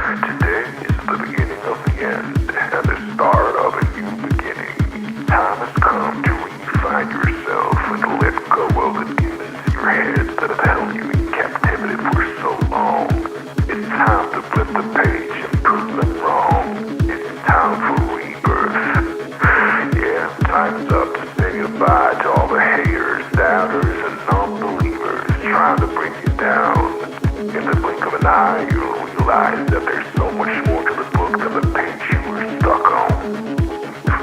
Today is the beginning of the end and the start of a new beginning. Time has come to refine yourself and let go of the demons in your head that have held you in captivity for so long. It's time to flip the page and prove them wrong. It's time for rebirth. Yeah, time's up to say goodbye to all the haters, doubters, and non-believers trying to bring you down. In the blink of an eye, you'll realize that there's so much more to the book than the page you were stuck on.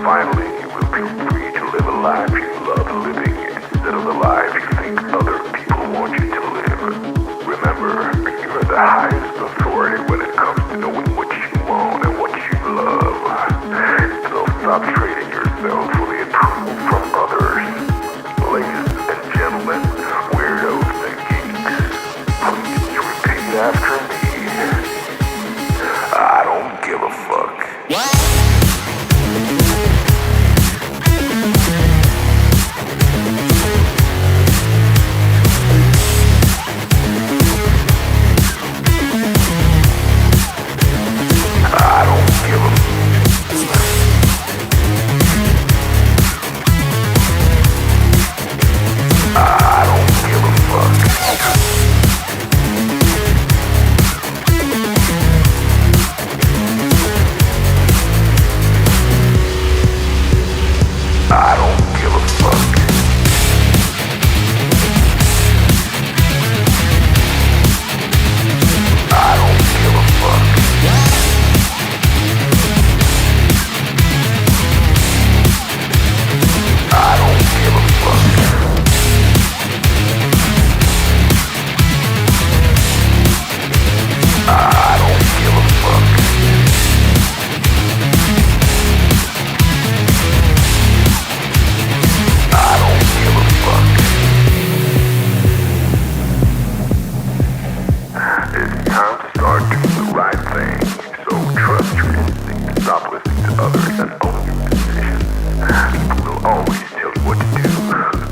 Finally, you will feel free to live a life you love living instead of the life you think other people want you to live. Remember, you're the highest authority when it comes to knowing what you want and what you love. So stop trading yourself for the approval from others. Ladies and gentlemen, weirdos and geeks, please repeat after me. I don't give a fuck. I don't give a I don't give a fuck. I don't give a fuck. I don't give a fuck. I don't give a fuck. I don't give a fuck. I don't give a fuck. It's time to start doing the right thing. So trust your instinct. Stop listening to others and own your decisions. People will always tell you what to do,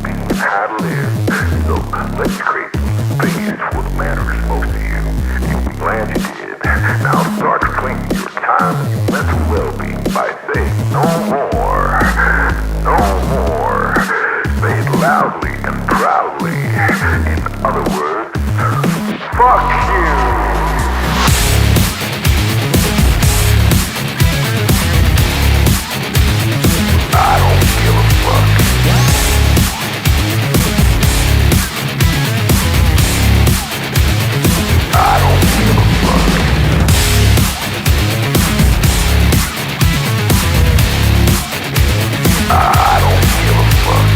and how to live. So let's create space for what matters most to you. You'll be glad you did. Now start claiming your time and your mental well-being by saying no more. No more. Say it loudly and proudly. In other words, fuck you. I don't give a fuck. I don't give a fuck. I don't give a fuck.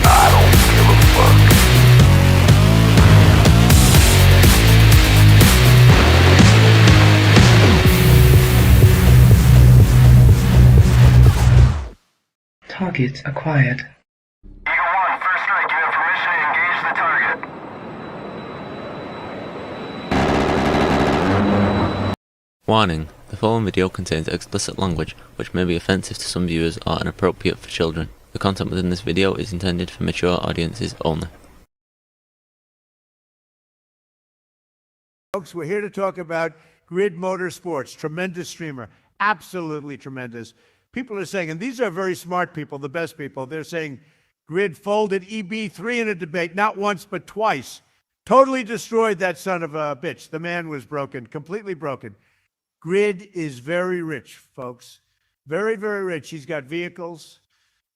I don't give a fuck. Target acquired. Eagle 1, first strike. You have permission to engage the target. Warning: the following video contains explicit language which may be offensive to some viewers or inappropriate for children. The content within this video is intended for mature audiences only. Folks, we're here to talk about Grid Motorsports. Tremendous streamer. Absolutely tremendous. People are saying, and these are very smart people, the best people, they're saying Grid folded EB3 in a debate, not once, but twice. Totally destroyed that son of a bitch. The man was broken, completely broken. Grid is very rich, folks. Very, very rich. He's got vehicles.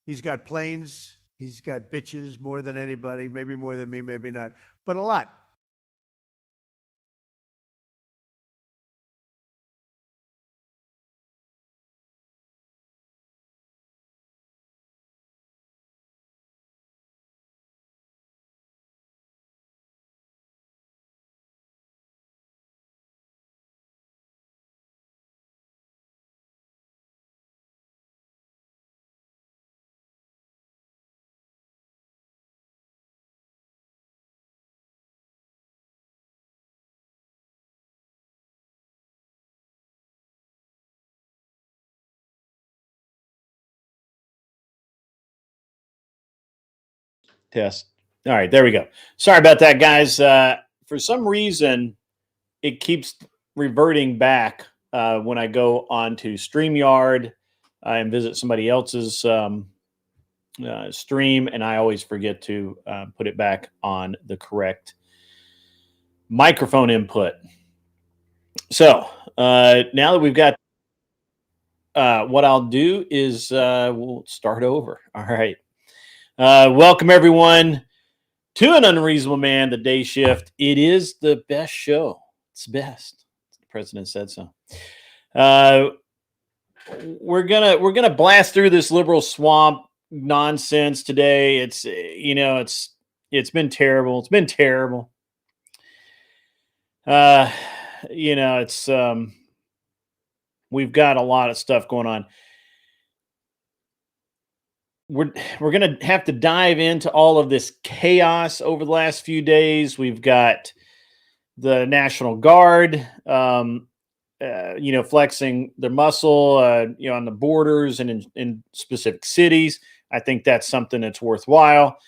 He's got planes. He's got bitches more than anybody, maybe more than me, maybe not, but a lot. Test. All right, there we go. Sorry about that, guys. For some reason, it keeps reverting back when I go onto StreamYard and visit somebody else's stream, and I always forget to put it back on the correct microphone input. So now that we've got, what I'll do is we'll start over. All right. Welcome, everyone, to an Unreasonable Man, the Dayshift. It is the best show. It's the best. The president said so. We're gonna blast through this liberal swamp nonsense today. It's it's been terrible. It's been terrible. It's we've got a lot of stuff going on. We're going to have to dive into all of this chaos over the last few days. We've got the National Guard, flexing their muscle, on the borders and in specific cities. I think that's something that's worthwhile.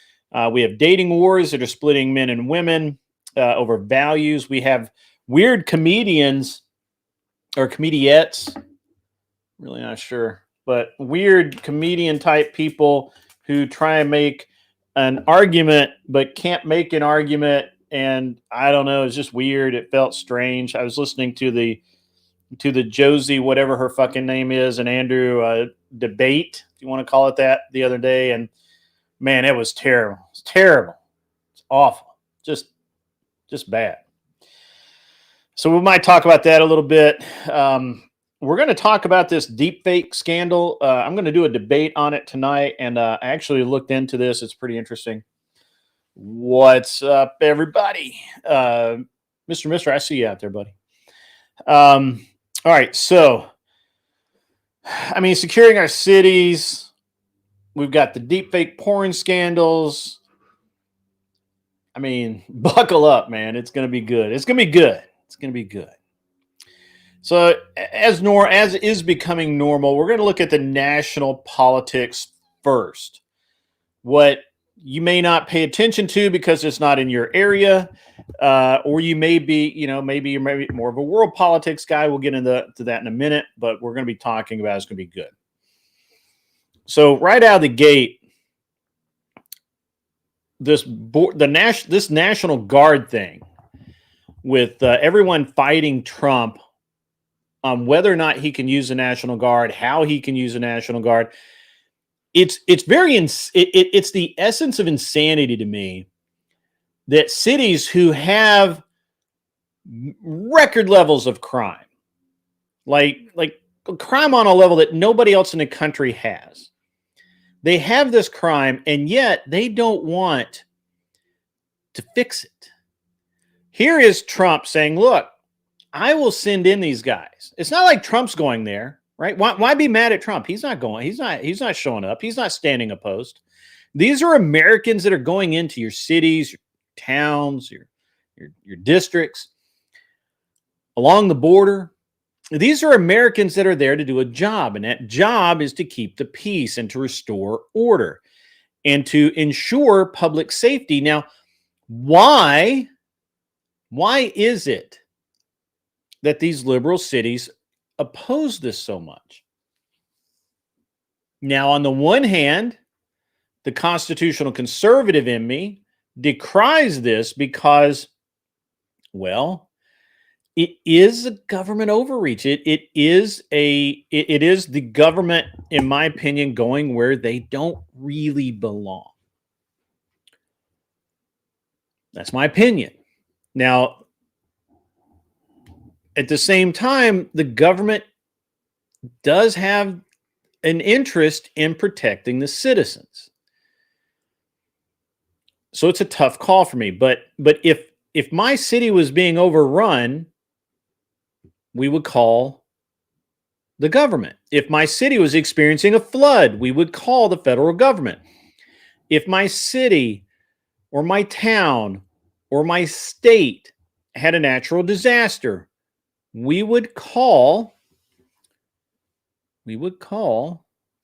We have dating wars that are splitting men and women over values. We have weird comedians or comediettes, really not sure, but weird comedian type people who try and make an argument but can't make an argument. And I don't know, it's just weird. It felt strange. I was listening to the Josie, whatever her fucking name is, and Andrew debate, if you want to call it that, the other day. And man, it was terrible. It's terrible. It's awful. Just bad. So we might talk about that a little bit. We're going to talk about this deepfake scandal. I'm going to do a debate on it tonight, and I actually looked into this. It's pretty interesting. What's up, everybody? Mr. I see you out there, buddy. All right, so, securing our cities. We've got the deepfake porn scandals. Buckle up, man. It's going to be good. It's going to be good. It's going to be good. So as is becoming normal, we're going to look at the national politics first. What you may not pay attention to because it's not in your area, or you may be, maybe you're more of a world politics guy. We'll get into that in a minute, but we're going to be talking about it's going to be good. So right out of the gate, this National Guard thing with everyone fighting Trump on whether or not he can use the National Guard, how he can use the National Guard. It's the essence of insanity to me that cities who have record levels of crime, like crime on a level that nobody else in the country has, they have this crime, and yet they don't want to fix it. Here is Trump saying, look, I will send in these guys. It's not like Trump's going there, right? Why be mad at Trump? He's not going. He's not showing up. He's not standing a post. These are Americans that are going into your cities, your towns, your districts, along the border. These are Americans that are there to do a job, and that job is to keep the peace and to restore order and to ensure public safety. Now, why is it that these liberal cities oppose this so much? Now, on the one hand, the constitutional conservative in me decries this because, well, it is a government overreach. It is the government, in my opinion, going where they don't really belong. That's my opinion. Now, at the same time, the government does have an interest in protecting the citizens. So it's a tough call for me. But if my city was being overrun, we would call the government. If my city was experiencing a flood, we would call the federal government. If my city or my town or my state had a natural disaster, we would call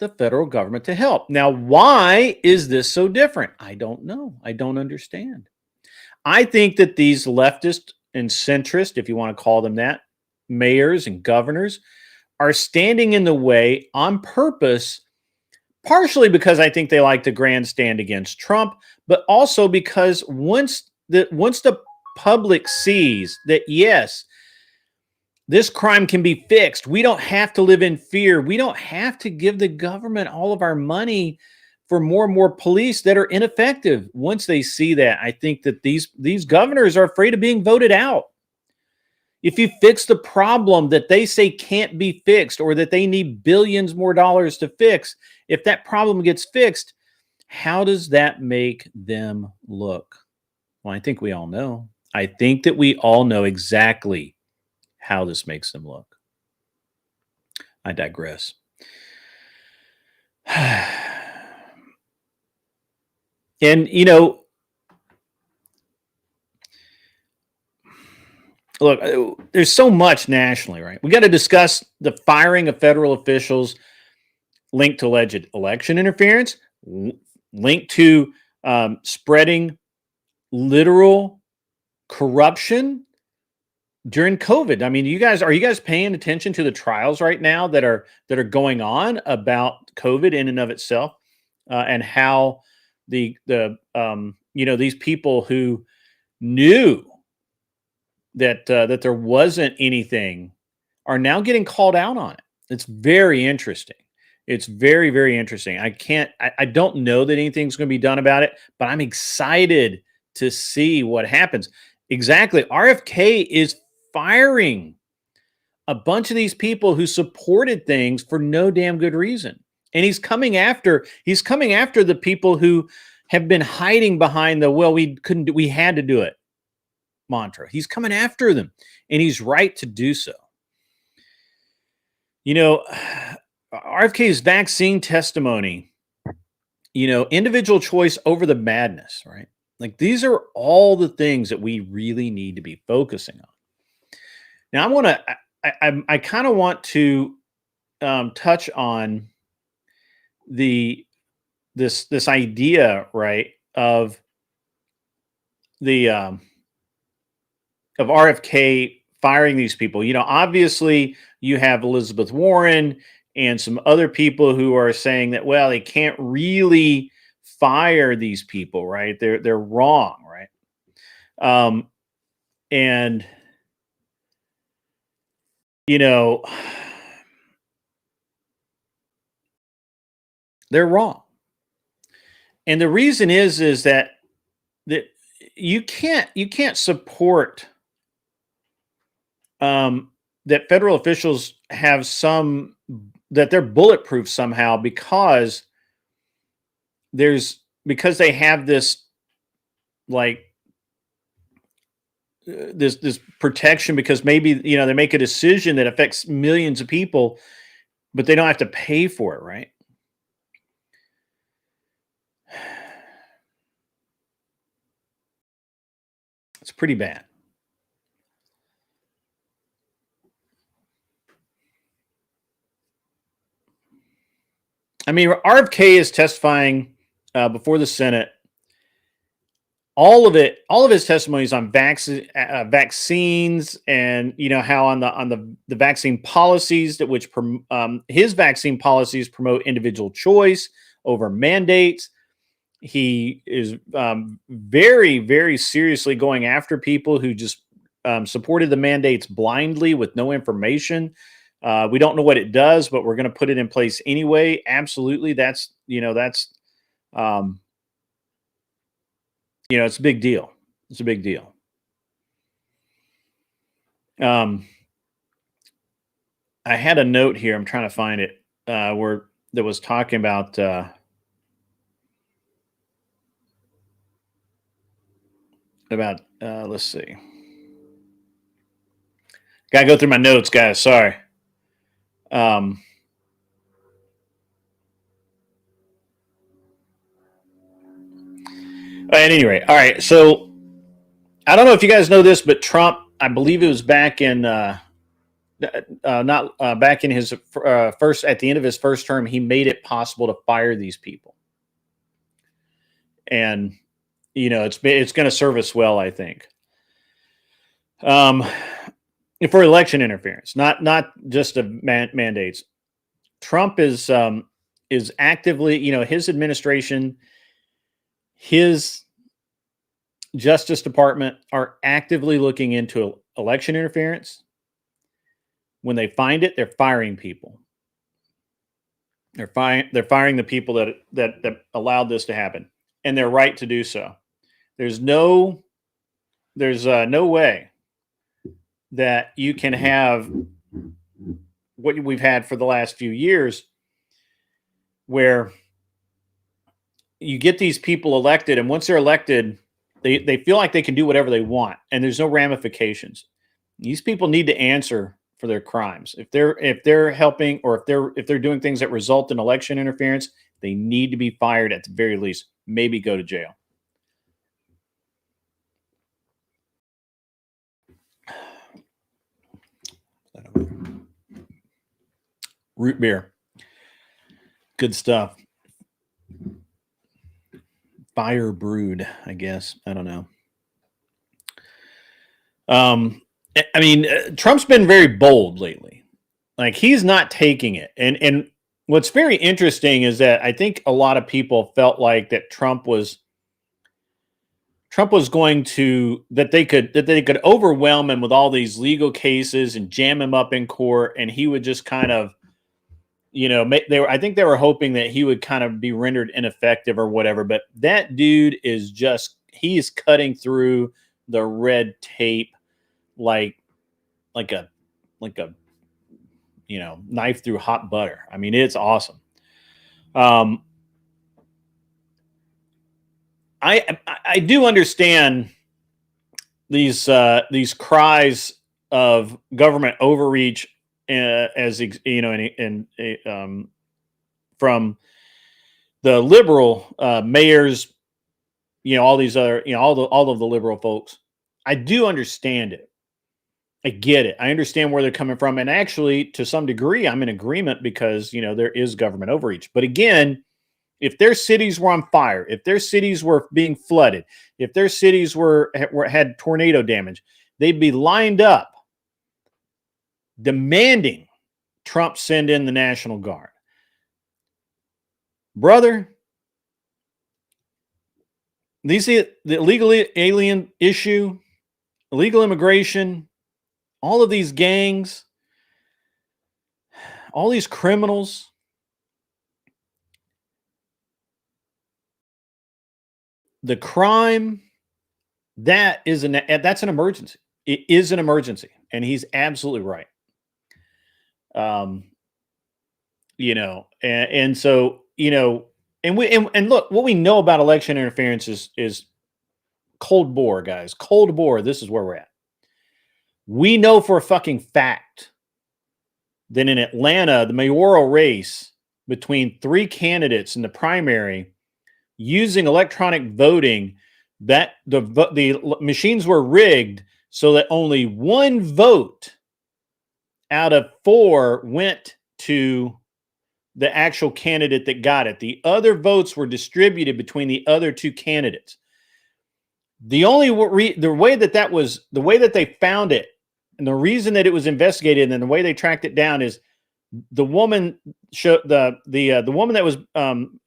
the federal government to help. Now, why is this so different? I don't know. I don't understand. I think that these leftist and centrist, if you want to call them that, mayors and governors are standing in the way on purpose, partially because I think they like to grandstand against Trump, but also because once the public sees that, yes, this crime can be fixed. We don't have to live in fear. We don't have to give the government all of our money for more and more police that are ineffective. Once they see that, I think that these governors are afraid of being voted out. If you fix the problem that they say can't be fixed or that they need billions more dollars to fix, if that problem gets fixed, how does that make them look? Well, I think we all know. I think that we all know exactly how this makes them look. I digress. And, you know, look, there's so much nationally, right? We got to discuss the firing of federal officials linked to alleged election interference, linked to spreading literal corruption during COVID. I mean, are you guys paying attention to the trials right now that are going on about COVID in and of itself, and how these people who knew that there wasn't anything are now getting called out on it. It's very interesting. It's very, very interesting. I don't know that anything's going to be done about it, but I'm excited to see what happens. Exactly. RFK is firing a bunch of these people who supported things for no damn good reason. And he's coming after the people who have been hiding behind the, well, we had to do it mantra. He's coming after them, and he's right to do so. You know, RFK's vaccine testimony, you know, individual choice over the madness, right? Like, these are all the things that we really need to be focusing on. Now, I kind of want to touch on this idea, right, of RFK firing these people. You know, obviously you have Elizabeth Warren and some other people who are saying that, well, they can't really fire these people, right? They're wrong, right? And you know, they're wrong. And the reason is that you can't support that federal officials have that they're bulletproof somehow because they have this, like, this protection, because maybe, you know, they make a decision that affects millions of people, but they don't have to pay for it, right? It's pretty bad. I mean, RFK is testifying before the Senate. All of his testimonies on vaccines, and, you know, how on the vaccine policies his vaccine policies promote individual choice over mandates. He is very, very seriously going after people who just supported the mandates blindly with no information. We don't know what it does, but we're going to put it in place anyway. Absolutely. That's it's a big deal. It's a big deal. I had a note here. I'm trying to find it where that was talking about let's see. Gotta go through my notes, guys. Sorry. At any rate, all right. So I don't know if you guys know this, but Trump, I believe it was back in not back in his first, at the end of his first term, he made it possible to fire these people. And, it's going to serve us well, I think. For election interference, not just of mandates. Trump is actively, his administration, his Justice Department are actively looking into election interference. When they find it, they're firing people. They're firing the people that allowed this to happen, and they're right to do so. There's no way that you can have what we've had for the last few years, where you get these people elected, and once they're elected, they feel like they can do whatever they want, and there's no ramifications. These people need to answer for their crimes. If they're helping, or if they're doing things that result in election interference, they need to be fired at the very least, maybe go to jail. Root beer. Good stuff. Fire brewed, I guess. I don't know. I mean, Trump's been very bold lately. Like, he's not taking it. And what's very interesting is that I think a lot of people felt like that Trump was going to, that they could overwhelm him with all these legal cases and jam him up in court, and he would just kind of, I think they were hoping that he would kind of be rendered ineffective or whatever. But that dude is he's cutting through the red tape like a knife through hot butter. I mean, it's awesome. I do understand these cries of government overreach, from the liberal mayors, all these other, all of the liberal folks. I do understand it. I get it. I understand where they're coming from. And actually, to some degree, I'm in agreement, because, there is government overreach. But again, if their cities were on fire, if their cities were being flooded, if their cities had tornado damage, they'd be lined up demanding Trump send in the National Guard. Brother, the illegal alien issue, illegal immigration, all of these gangs, all these criminals, the crime, that's an emergency. It is an emergency, and he's absolutely right. And so, and look, what we know about election interference is Cold War, guys. Cold War. This is where we're at. We know for a fucking fact that in Atlanta, the mayoral race between 3 candidates in the primary, using electronic voting, that the machines were rigged so that only 1 vote out of 4 went to the actual candidate that got it. The other votes were distributed between the other 2 candidates. The way that they found it, and the reason that it was investigated and the way they tracked it down, is the woman the woman that was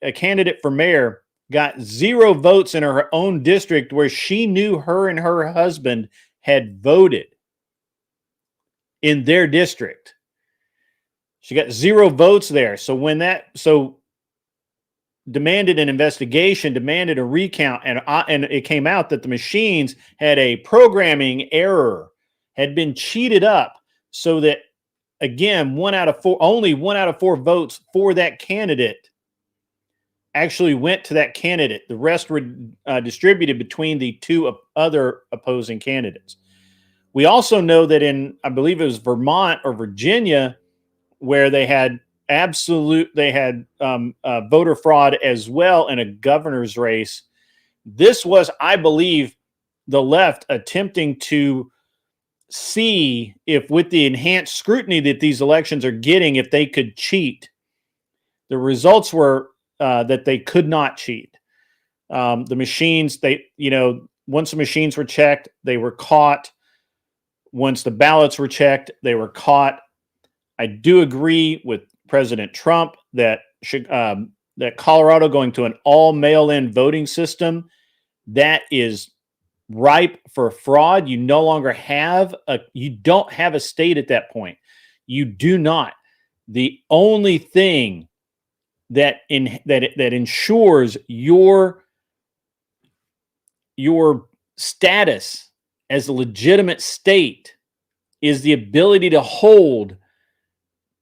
a candidate for mayor got 0 votes in her own district, where she knew her and her husband had voted in their district. She got 0 votes there. So demanded an investigation, demanded a recount, and it came out that the machines had a programming error, had been cheated up, so that, again, only 1 out of 4 votes for that candidate actually went to that candidate. The rest were distributed between the 2 other opposing candidates. We also know that in, I believe it was Vermont or Virginia, where they had voter fraud as well in a governor's race. This was, I believe, the left attempting to see if, with the enhanced scrutiny that these elections are getting, if they could cheat. The results were that they could not cheat. The machines, once the machines were checked, they were caught. Once the ballots were checked, they were caught. I do agree with President Trump that Colorado going to an all mail-in voting system, that is ripe for fraud. You no longer have you don't have a state at that point. You do not. The only thing that ensures your status as a legitimate state is the ability to hold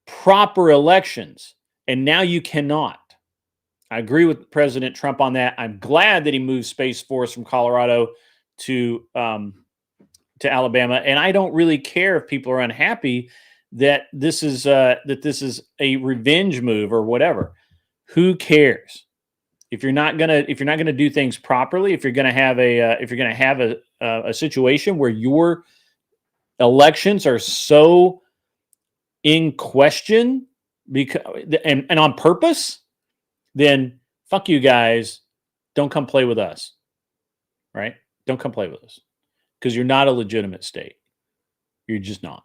proper elections. And now you cannot. I agree with President Trump on that. I'm glad that he moved Space Force from Colorado to Alabama, and I don't really care if people are unhappy that this is a revenge move or whatever. Who cares? If you're not gonna do things properly, if you're gonna have a situation where your elections are so in question because and on purpose, then fuck you guys. Don't come play with us. Right? Don't come play with us. Because you're not a legitimate state. You're just not.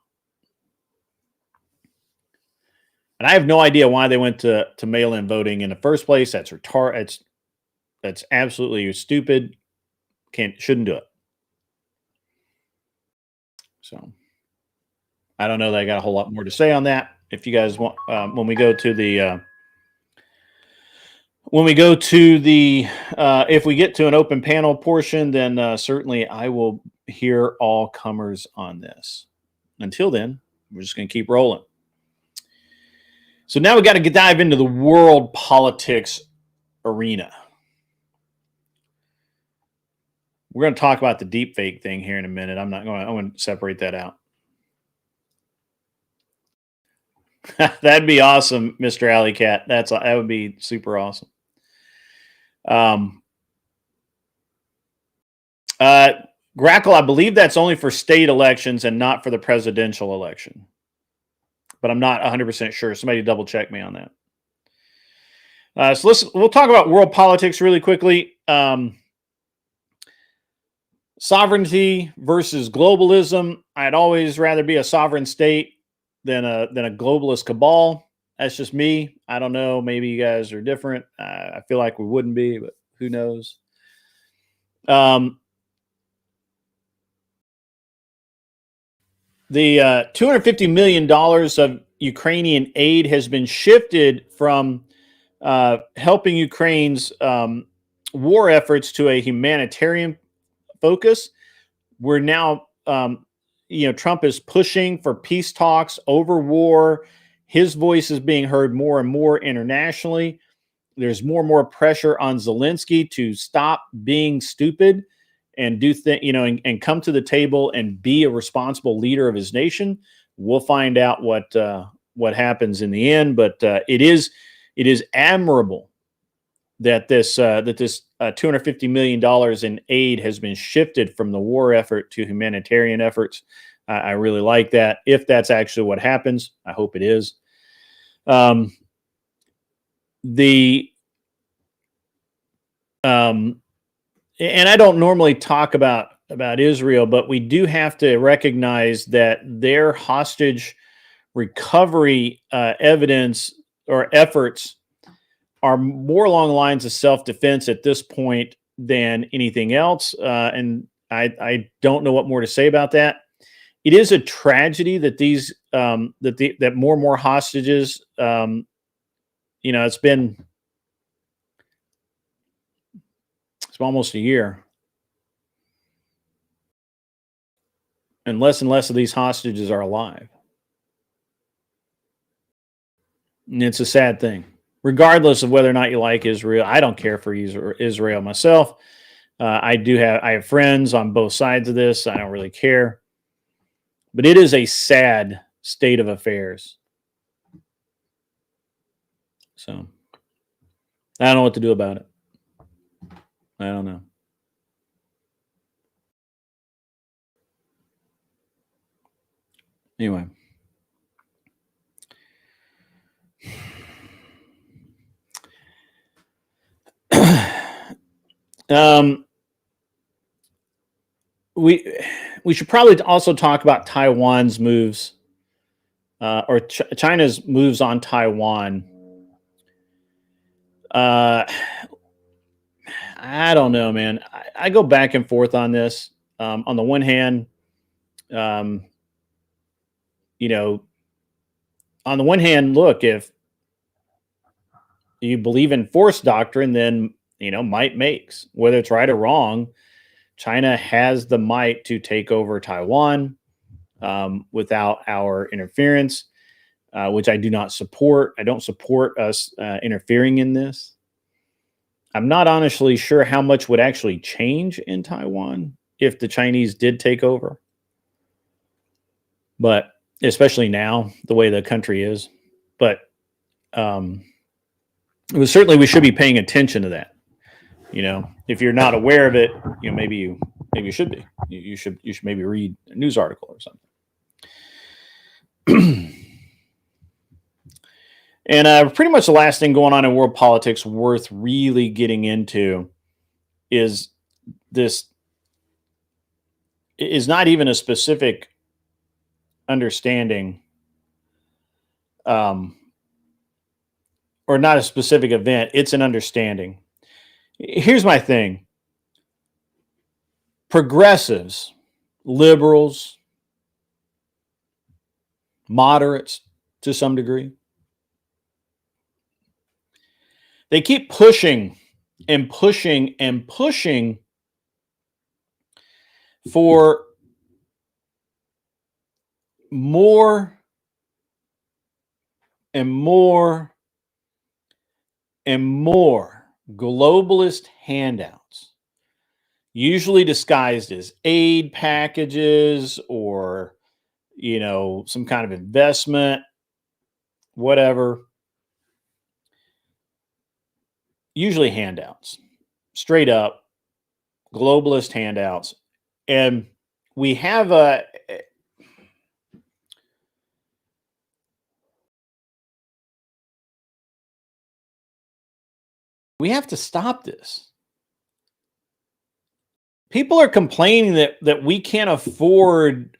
And I have no idea why they went to mail-in voting in the first place. That's retarded. That's absolutely stupid. Shouldn't do it. So I don't know that I got a whole lot more to say on that. If you guys want, when we go to the if we get to an open panel portion, then certainly I will hear all comers on this. Until then, we're just going to keep rolling. So now we got to dive into the world politics arena. We're going to talk about the deepfake thing here in a minute. I'm going to separate that out. That'd be awesome, Mr. Alley Cat. That would be super awesome. Grackle, I believe that's only for state elections and not for the presidential election. But I'm not 100% sure. Somebody double check me on that. So we'll talk about world politics really quickly. Sovereignty versus globalism. I'd always rather be a sovereign state than a globalist cabal. That's just me. I don't know. Maybe you guys are different. I feel like we wouldn't be, but who knows? The $250 million of Ukrainian aid has been shifted from helping Ukraine's war efforts to a humanitarian focus. We're now, Trump is pushing for peace talks over war. His voice is being heard more and more internationally. There's more and more pressure on Zelensky to stop being stupid and do and come to the table and be a responsible leader of his nation. We'll find out what happens in the end, but it is admirable that this $250 million in aid has been shifted from the war effort to humanitarian efforts. I really like that. If that's actually what happens, I hope it is. And I don't normally talk about Israel, but we do have to recognize that their hostage recovery evidence or efforts are more along the lines of self-defense at this point than anything else. And I don't know what more to say about that. It is a tragedy that that more and more hostages, it's almost a year. And less of these hostages are alive. And it's a sad thing. Regardless of whether or not you like Israel, I don't care for Israel myself. I have friends on both sides of this. I don't really care. But it is a sad state of affairs. So I don't know what to do about it. I don't know. Anyway. We should probably also talk about Taiwan's moves, or China's moves on Taiwan. I don't know, man. I go back and forth on this. On the one hand, on the one hand, look, if you believe in force doctrine, then might makes. Whether it's right or wrong, China has the might to take over Taiwan without our interference, which I do not support. I don't support us interfering in this. I'm not honestly sure how much would actually change in Taiwan if the Chinese did take over. But especially now, the way the country is. But certainly we should be paying attention to that. If you're not aware of it, maybe you should be. You should maybe read a news article or something. And pretty much the last thing going on in world politics worth really getting into is this is not even a specific understanding, or not a specific event. It's an understanding. Here's my thing. Progressives, liberals, moderates to some degree, they keep pushing and pushing and pushing for more and more and more globalist handouts, usually disguised as aid packages or, some kind of investment, whatever. Usually handouts, straight up globalist handouts. And we have we have to stop this. People are complaining that we can't afford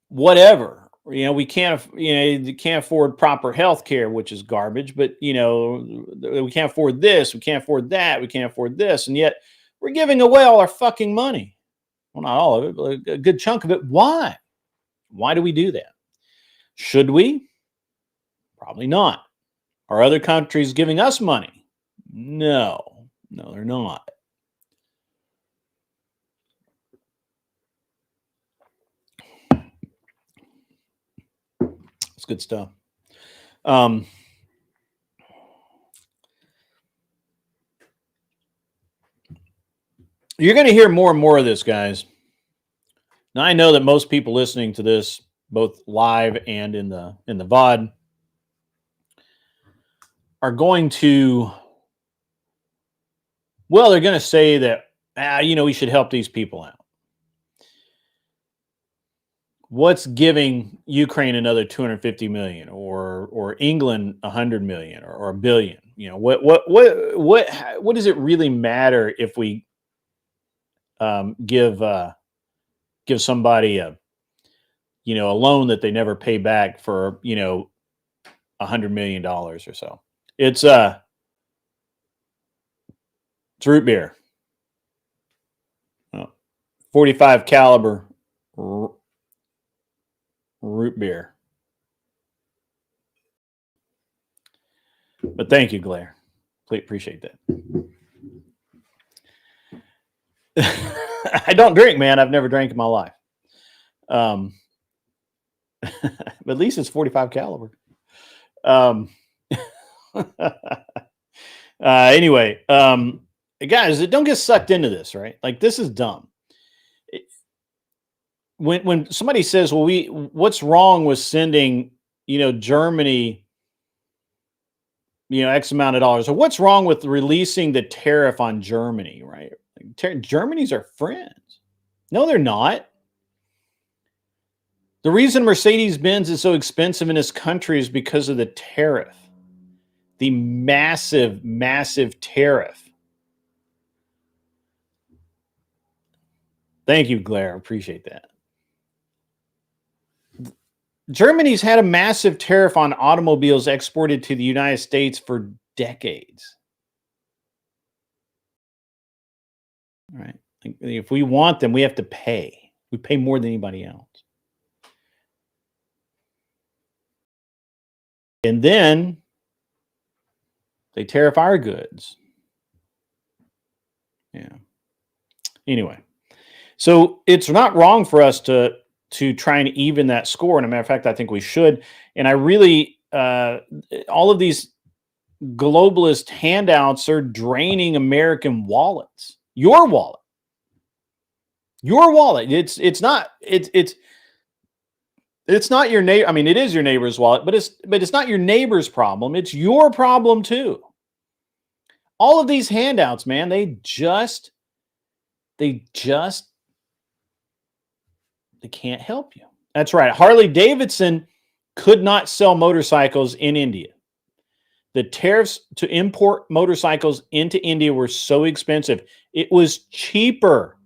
whatever. We can't, you can't afford proper health care, which is garbage, but, we can't afford this, we can't afford that, we can't afford this. And yet we're giving away all our fucking money. Well, not all of it, but a good chunk of it. Why? Why do we do that? Should we? Probably not. Are other countries giving us money? No, they're not. It's good stuff. You're going to hear more and more of this, guys. Now, I know that most people listening to this, both live and in the VOD, are going to, they're going to say that, we should help these people out. What's giving Ukraine another 250 million or England 100 million or a billion? What does it really matter if we give somebody a loan that they never pay back for $100 million or so? It's root beer, 45 caliber root beer. But thank you, Glare. Appreciate that. I don't drink, man. I've never drank in my life. But at least it's 45 caliber. Anyway, guys, don't get sucked into this, right? Like, this is dumb. When somebody says, well, what's wrong with sending, Germany, X amount of dollars, or what's wrong with releasing the tariff on Germany, right? Germany's our friends. No, they're not. The reason Mercedes-Benz is so expensive in this country is because of the tariff. The massive, massive tariff. Thank you, Claire. Appreciate that. Germany's had a massive tariff on automobiles exported to the United States for decades. All right. If we want them, we have to pay. We pay more than anybody else. And then they tariff our goods. Yeah. Anyway, so it's not wrong for us to try and even that score. And a matter of fact, I think we should. And I really, all of these globalist handouts are draining American wallets. Your wallet. Your wallet. It's not your neighbor. I mean, it is your neighbor's wallet, but it's not your neighbor's problem. It's your problem too. All of these handouts, man, they can't help you. That's right. Harley Davidson could not sell motorcycles in India. The tariffs to import motorcycles into India were so expensive. It was cheaper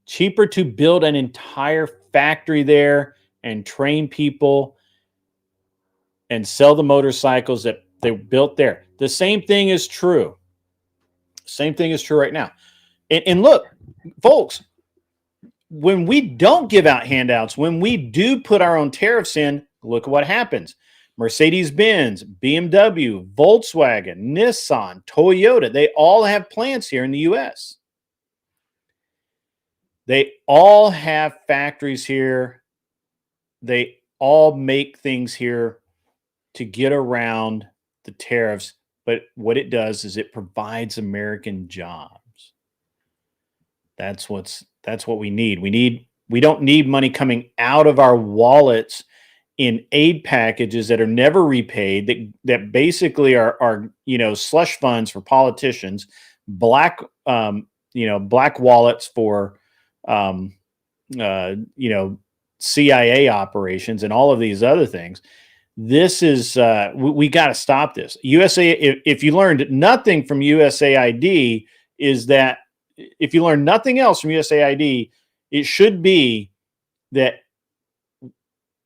to build an entire factory there and train people and sell the motorcycles that they built there. The same thing is true. Same thing is true right now. And look, folks, when we don't give out handouts, when we do put our own tariffs in, look at what happens. Mercedes-Benz, BMW, Volkswagen, Nissan, Toyota, they all have plants here in the U.S. They all have factories here. They all make things here to get around the tariffs. But what it does is it provides American jobs. That's what we need. We don't need money coming out of our wallets in aid packages that are never repaid, that basically are slush funds for politicians, black wallets for CIA operations and all of these other things. This is we got to stop this. If you learned nothing from USAID, is that if you learn nothing else from USAID, it should be that,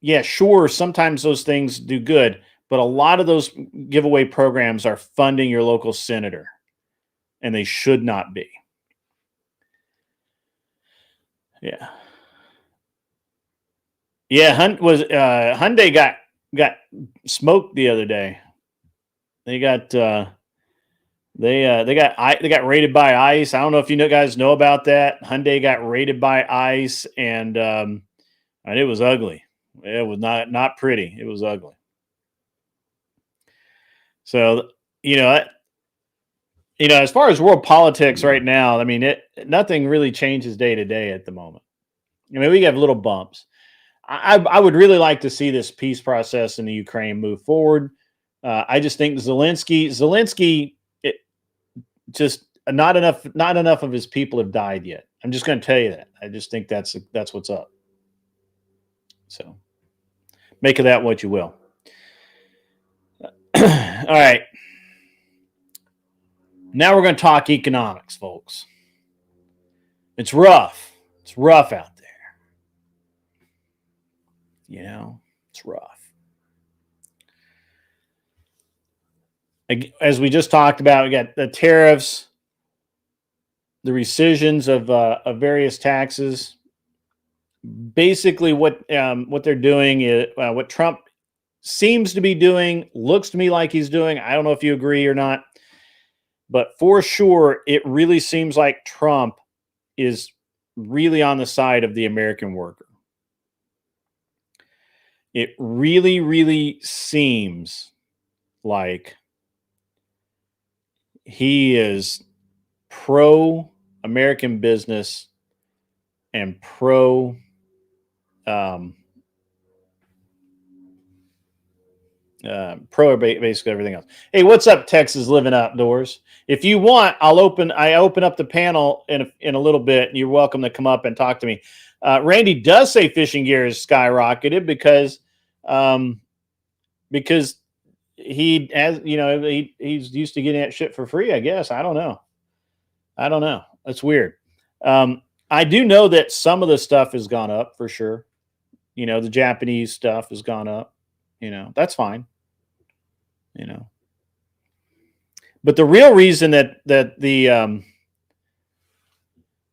yeah, sure, sometimes those things do good, but a lot of those giveaway programs are funding your local senator, and they should not be. Yeah. Yeah, Hyundai got smoked the other day. They got they got raided by ICE. I don't know if you guys know about that. Hyundai got raided by ICE, and it was ugly. It was not pretty. It was ugly. So as far as world politics right now, I mean, nothing really changes day to day at the moment. I mean, we have little bumps. I would really like to see this peace process in the Ukraine move forward. I just think Zelensky, just not enough of his people have died yet. I'm just going to tell you that. I just think that's what's up. So make of that what you will. All right. Now we're going to talk economics, folks. It's rough. It's rough out there. It's rough. As we just talked about, we got the tariffs, the rescissions of various taxes. Basically, what they're doing is what Trump seems to be doing, looks to me like he's doing. I don't know if you agree or not, but for sure, it really seems like Trump is really on the side of the American worker. It really, really seems like he is pro-American business and pro basically everything else. Hey, what's up, Texas Living Outdoors? If you want, I open up the panel in a little bit, and you're welcome to come up and talk to me. Randy does say fishing gear is skyrocketed because he has, he's used to getting that shit for free, I guess. I don't know. That's weird. I do know that some of the stuff has gone up for sure. The Japanese stuff has gone up. That's fine. But the real reason that the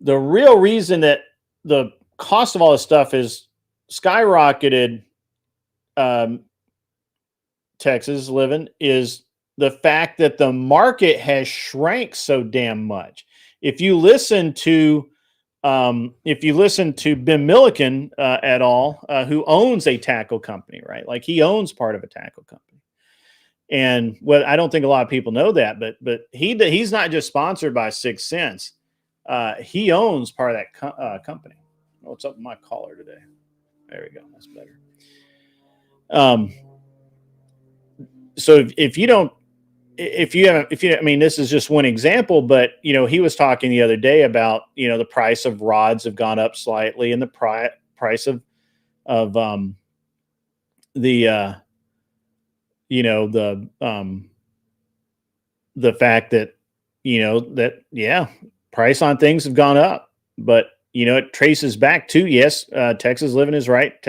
real reason that the cost of all this stuff is skyrocketed, Texas Living, is the fact that the market has shrank so damn much. If you listen to Ben Milliken et al., who owns a tackle company, right? Like, he owns part of a tackle company. And I don't think a lot of people know that, but he's not just sponsored by 6 Cents. He owns part of that company. What's up with my collar today? There we go. That's better. So if you this is just one example, but he was talking the other day about the price of rods have gone up slightly, and the price of the fact that price on things have gone up, but it traces back to, yes, Texas Living is right,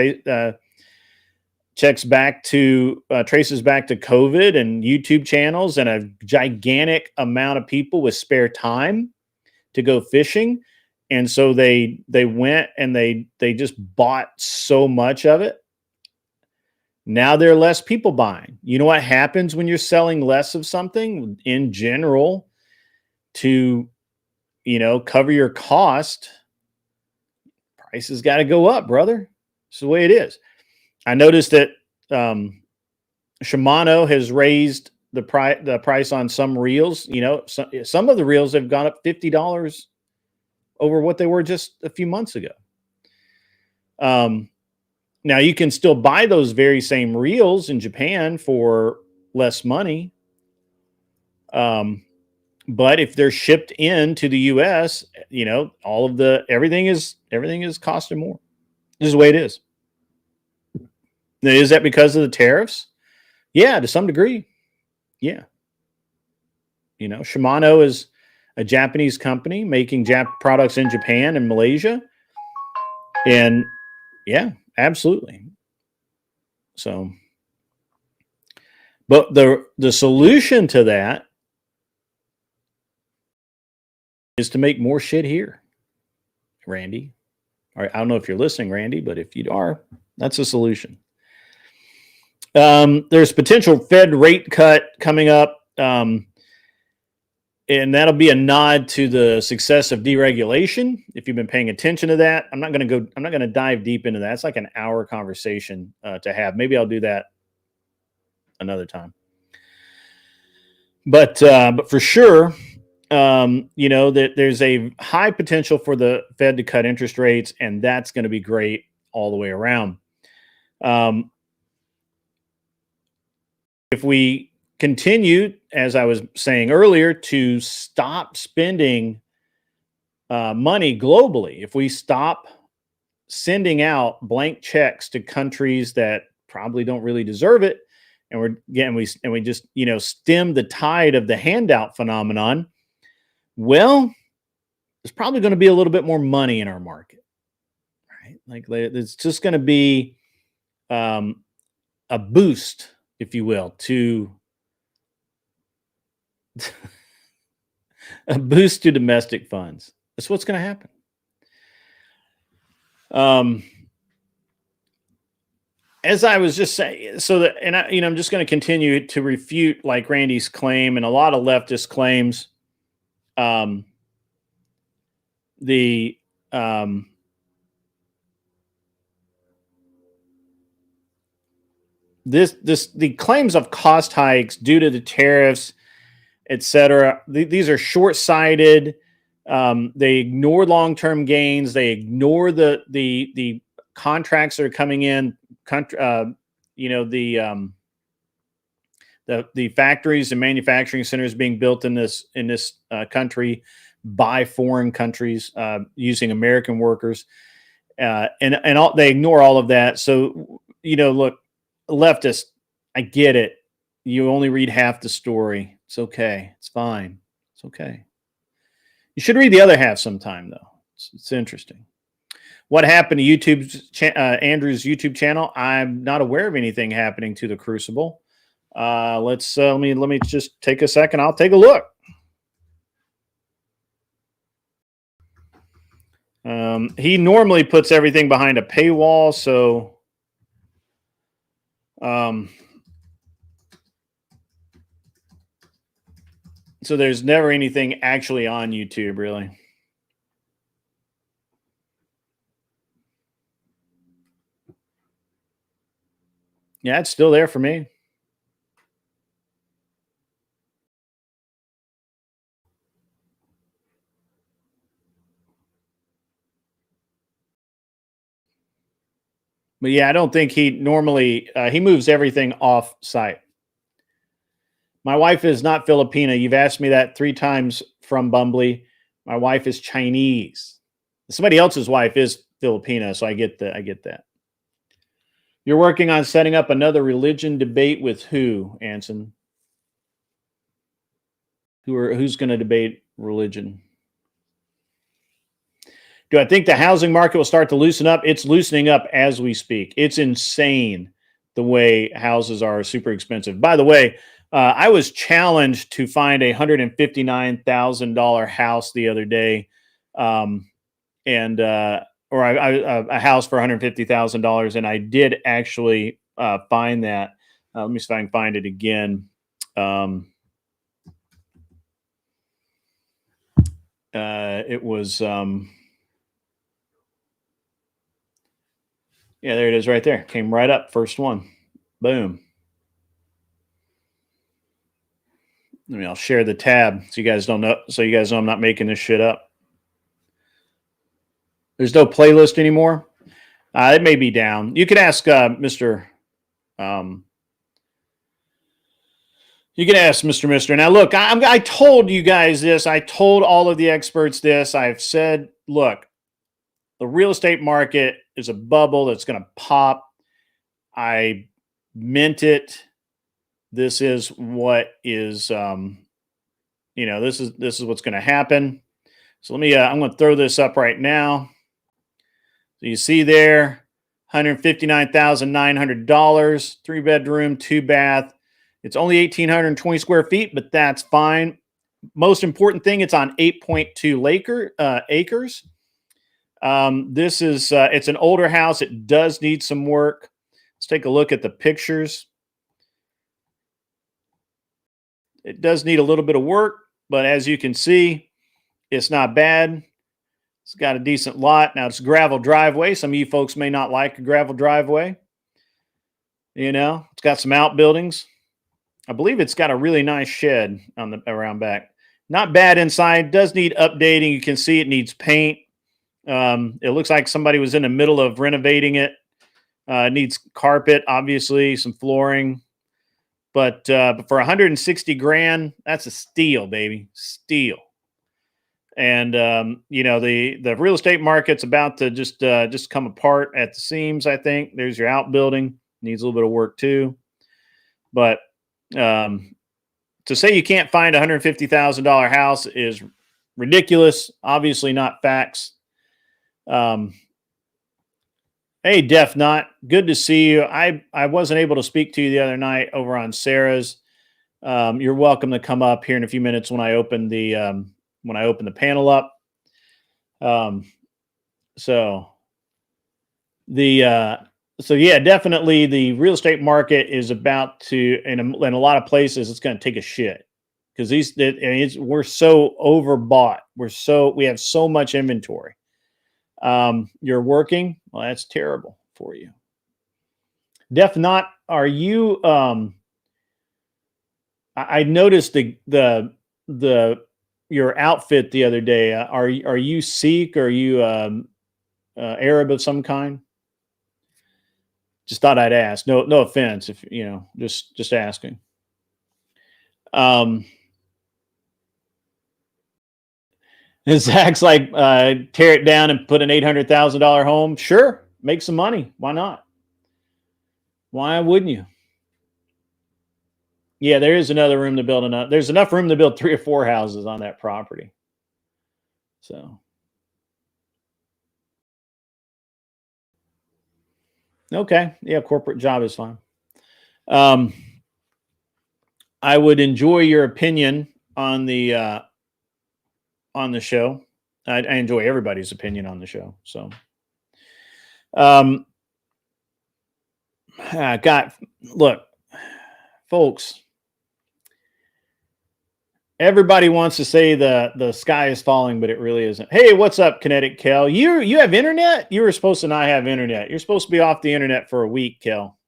traces back to COVID and YouTube channels and a gigantic amount of people with spare time to go fishing, and so they went and they just bought so much of it. Now there are less people buying. You know what happens when you're selling less of something in general? To cover your cost, prices got to go up, brother. It's the way it is. I noticed that Shimano has raised the price on some reels. Some of the reels have gone up $50 over what they were just a few months ago. Now you can still buy those very same reels in Japan for less money. But if they're shipped into the US, everything is costing more. This is the way it is. Now, is that because of the tariffs? Yeah, to some degree. Yeah. Shimano is a Japanese company making products in Japan and Malaysia. And yeah, absolutely. So, but the solution to that is to make more shit here, Randy. All right, I don't know if you're listening, Randy, but if you are, that's a solution. There's potential Fed rate cut coming up, and that'll be a nod to the success of deregulation. If you've been paying attention to that, I'm not going to dive deep into that. It's like an hour conversation to have. Maybe I'll do that another time. But for sure, that there's a high potential for the Fed to cut interest rates, and that's going to be great all the way around. If we continue, as I was saying earlier, to stop spending money globally, if we stop sending out blank checks to countries that probably don't really deserve it, and we just stem the tide of the handout phenomenon, well, there's probably going to be a little bit more money in our market, right? Like, it's just going to be a boost, if you will, to a boost to domestic funds. That's what's going to happen. As I was just saying, I'm just going to continue to refute, like, Randy's claim and a lot of leftist claims. The claims of cost hikes due to the tariffs, etc. These are short-sighted. They ignore long-term gains. They ignore the contracts that are coming in. The factories and manufacturing centers being built in this country by foreign countries using American workers, and they ignore all of that. So look, leftists, I get it. You only read half the story. It's okay. It's fine. It's okay. You should read the other half sometime, though. It's interesting. What happened to Andrew's YouTube channel? I'm not aware of anything happening to the Crucible. Let me just take a second. I'll take a look. He normally puts everything behind a paywall, so so there's never anything actually on YouTube, really. Yeah, it's still there for me. But yeah, I don't think he normally he moves everything off site. My wife is not Filipina. You've asked me that 3 times from Bumbly. My wife is Chinese. Somebody else's wife is Filipina, so I get that. You're working on setting up another religion debate with who, Anson? Who's going to debate religion? Do I think the housing market will start to loosen up? It's loosening up as we speak. It's insane the way houses are super expensive. By the way, I was challenged to find a $159,000 house the other day, or a house for $150,000, and I did actually find that. Let me see if I can find it again. It was. Yeah, there it is right there. Came right up. First one. Boom. I'll share the tab so you guys don't know. So you guys know I'm not making this shit up. There's no playlist anymore. It may be down. You can ask Mr. You can ask Mr. Now, look, I told you guys this. I told all of the experts this. I've said, look, the real estate market is a bubble that's going to pop. I meant it. This is what is, this is what's going to happen. So let me, I'm going to throw this up right now. So you see there, $159,900, 3-bedroom, 2-bath. It's only 1,820 square feet, but that's fine. Most important thing, it's on 8.2 acres. This is, it's an older house. It does need some work. Let's take a look at the pictures. It does need a little bit of work, but as you can see, it's not bad. It's got a decent lot. Now, it's a gravel driveway. Some of you folks may not like a gravel driveway. It's got some outbuildings. I believe it's got a really nice shed on the around back. Not bad inside. Does need updating. You can see it needs paint. It looks like somebody was in the middle of renovating it. It needs carpet, obviously, some flooring. But for 160 grand, that's a steal, baby. Steal. And the real estate market's about to just come apart at the seams, I think. There's your outbuilding. Needs a little bit of work too. But to say you can't find a $150,000 house is ridiculous. Obviously not facts. Hey, Def Not, good to see you. I wasn't able to speak to you the other night over on Sarah's. You're welcome to come up here in a few minutes when I open the panel up. So yeah, definitely the real estate market is about to, in a lot of places, it's going to take a shit because we're so overbought. We have so much inventory. You're working. Well, that's terrible for you. Def Not, are you, I noticed your outfit the other day. Are you Sikh? Are you Arab of some kind? Just thought I'd ask. No offense, if just asking. Zach's like, tear it down and put an $800,000 home. Sure, make some money. Why not? Why wouldn't you? Yeah, there is another room to build another. There's enough room to build 3 or 4 houses on that property. So, okay, yeah, corporate job is fine. I would enjoy your opinion on the show. I enjoy everybody's opinion on the show. So, look, folks. Everybody wants to say the sky is falling, but it really isn't. Hey, what's up, Kinetic Kel? You have internet? You were supposed to not have internet. You're supposed to be off the internet for a week, Kel.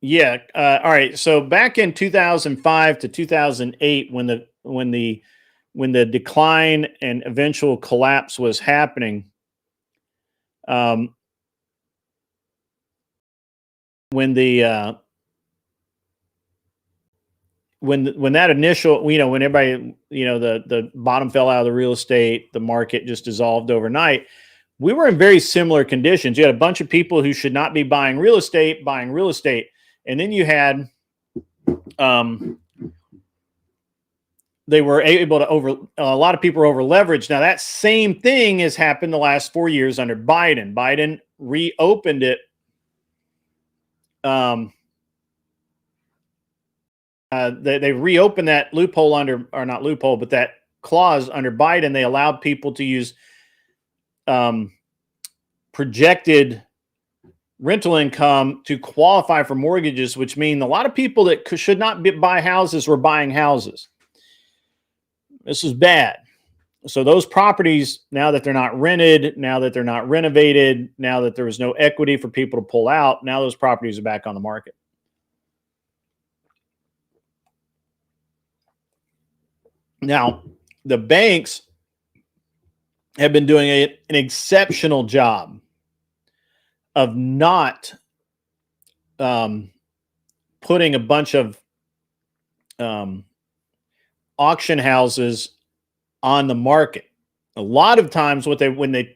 Yeah. All right. So back in 2005 to 2008, when the decline and eventual collapse was happening, when that initial, when everybody, the bottom fell out of the real estate, the market just dissolved overnight. We were in very similar conditions. You had a bunch of people who should not be buying real estate. And then you had, they were able to a lot of people were over leveraged. Now that same thing has happened the last 4 years under Biden. Biden reopened it. They reopened that loophole but that clause under Biden. They allowed people to use projected rental income to qualify for mortgages, which mean a lot of people that should not buy houses were buying houses. This is bad. So those properties, now that they're not rented, now that they're not renovated, now that there was no equity for people to pull out, now those properties are back on the market. Now, the banks have been doing an exceptional job of not putting a bunch of auction houses on the market. A lot of times when they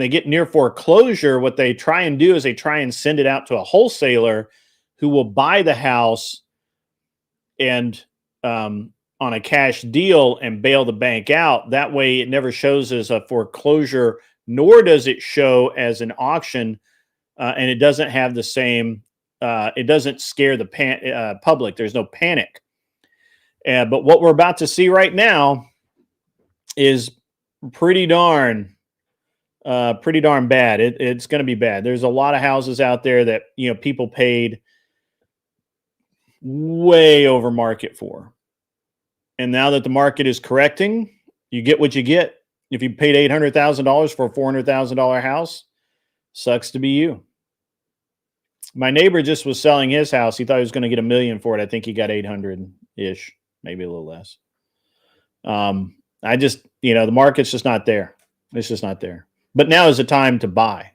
get near foreclosure, what they try and do is they try and send it out to a wholesaler who will buy the house and on a cash deal and bail the bank out. That way it never shows as a foreclosure, nor does it show as an auction, and it doesn't have the same, it doesn't scare the public. There's no panic. But what we're about to see right now is pretty darn bad. It's going to be bad. There's a lot of houses out there that, people paid way over market for. And now that the market is correcting, you get what you get. If you paid $800,000 for a $400,000 house, sucks to be you. My neighbor just was selling his house. He thought he was going to get $1 million for it. I think he got 800-ish, maybe a little less. The market's just not there. It's just not there. But now is the time to buy.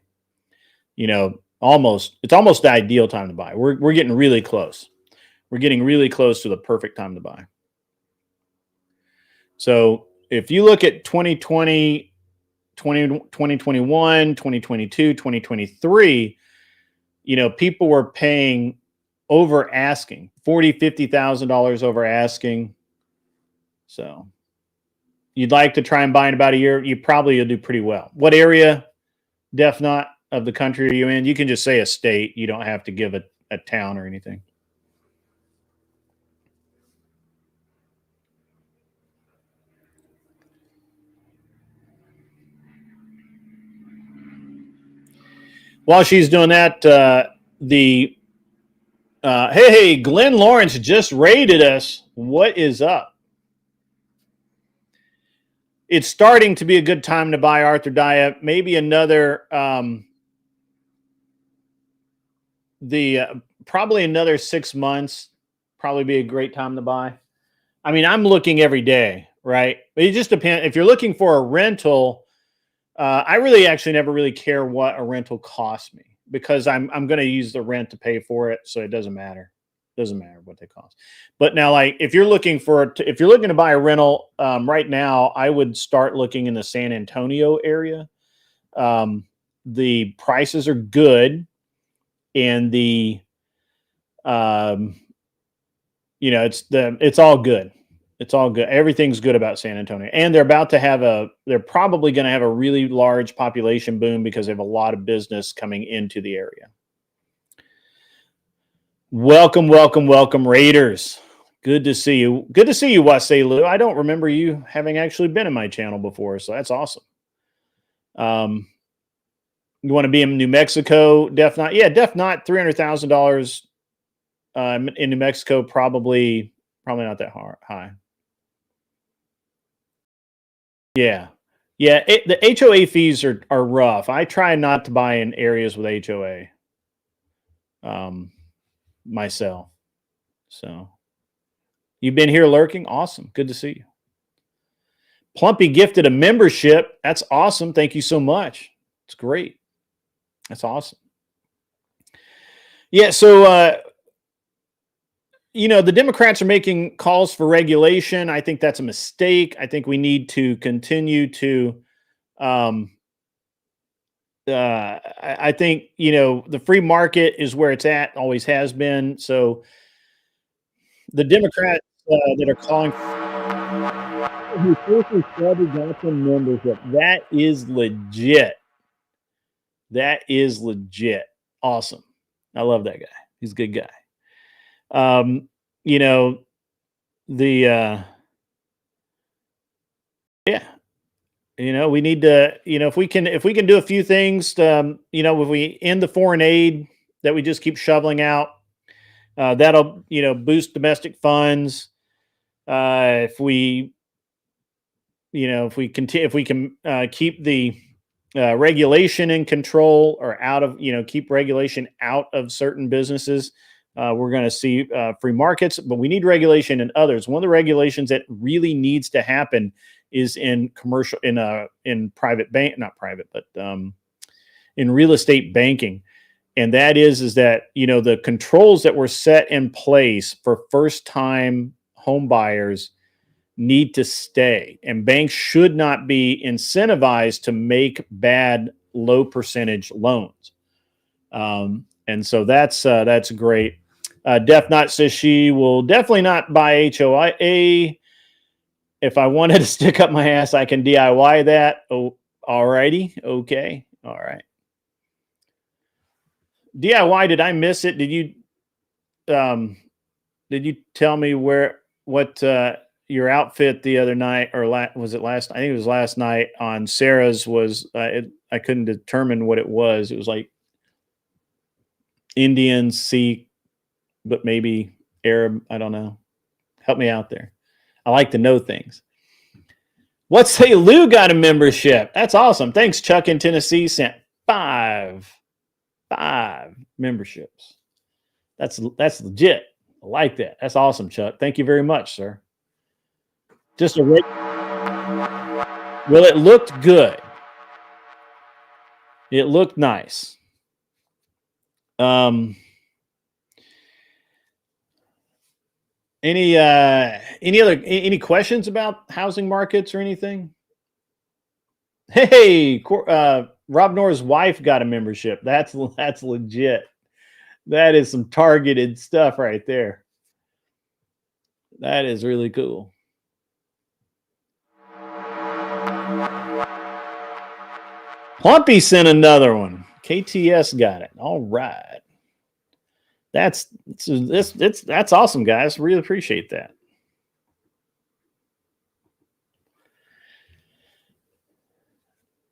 It's almost the ideal time to buy. We're getting really close. We're getting really close to the perfect time to buy. So if you look at 2020, 2021, 2022, 2023, people were paying over asking, $40,000, $50,000 over asking. So you'd like to try and buy in about a year, you probably will do pretty well. What area, not of the country are you in? You can just say a state. You don't have to give a town or anything. While she's doing that, hey, Glenn Lawrence just raided us. What is up? It's starting to be a good time to buy, Arthur Daya. Maybe another, probably another 6 months. Probably be a great time to buy. I mean, I'm looking every day, right? It just depends. If you're looking for a rental, I really actually never really care what a rental costs me because I'm going to use the rent to pay for it, so it doesn't matter. Doesn't matter what they cost. But now, like if you're looking to buy a rental right now, I would start looking in the San Antonio area. The prices are good, and the it's all good. It's all good. Everything's good about San Antonio. And they're probably going to have a really large population boom because they have a lot of business coming into the area. Welcome, welcome, welcome, Raiders. Good to see you. Good to see you, Waselu. I don't remember you having actually been in my channel before, so that's awesome. You want to be in New Mexico? Def Not. Yeah, Def Not, $300,000 in New Mexico, probably not that high. Yeah. The HOA fees are rough. I try not to buy in areas with HOA myself. So you've been here lurking? Awesome. Good to see you. Plumpy gifted a membership. That's awesome. Thank you so much. It's great. That's awesome. Yeah, so the Democrats are making calls for regulation. I think that's a mistake. I think we need to continue to, I think, the free market is where it's at, always has been. So the Democrats that are calling membership, that is legit. That is legit. Awesome. I love that guy. He's a good guy. We need to, if we can do a few things, if we end the foreign aid that we just keep shoveling out, that'll, boost domestic funds. If we can keep the regulation in control or out of, keep regulation out of certain businesses, we're going to see free markets, but we need regulation in others. One of the regulations that really needs to happen is in commercial, in private bank, not private, but in real estate banking. And that is that, the controls that were set in place for first-time home buyers need to stay, and banks should not be incentivized to make bad low percentage loans. And so that's great. Def Not says she will definitely not buy HOA. If I wanted to stick up my ass, I can DIY that. Oh, alrighty. Okay. All right. DIY, did I miss it? Did you tell me what your outfit the other night, or was it last? I think it was last night on Sarah's was, I couldn't determine what it was. It was like Indian, Sikh, but maybe Arab. I don't know. Help me out there. I like to know things. Let's say Lou got a membership. That's awesome. Thanks, Chuck in Tennessee sent five memberships. That's legit. I like that. That's awesome, Chuck. Thank you very much, sir. Well, it looked good. It looked nice. Any questions about housing markets or anything? Hey, Rob Noah's wife got a membership. That's legit. That is some targeted stuff right there. That is really cool. Plumpy sent another one. KTS got it. All right. That's awesome, guys. Really appreciate that.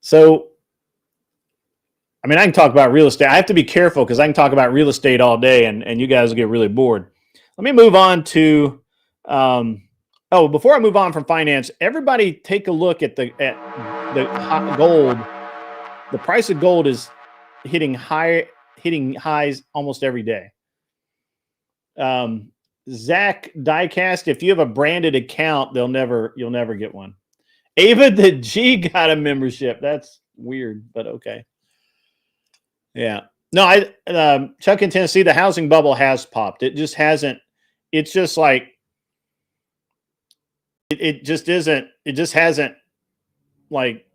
So, I mean, I can talk about real estate. I have to be careful because I can talk about real estate all day, and you guys will get really bored. Let me move on to. Before I move on from finance, everybody take a look at the hot gold. The price of gold is hitting highs almost every day. Zach Diecast, if you have a branded account, you'll never get one. Ava the G got a membership. That's weird, but okay. Yeah. No, Chuck in Tennessee, the housing bubble has popped. It just hasn't. It's just like it just isn't. It just hasn't like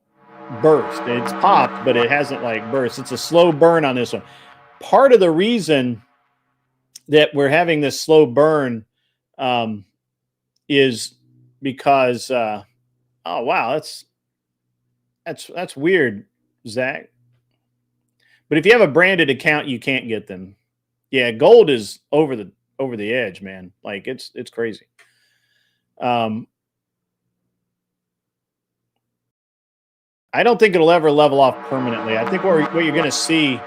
burst. It's popped, but it hasn't like burst. It's a slow burn on this one. Part of the reason that we're having this slow burn is because oh wow, that's weird, Zach. But if you have a branded account, you can't get them. Yeah, gold is over the edge, man. Like it's crazy. I don't think it'll ever level off permanently. I think what you're going to see,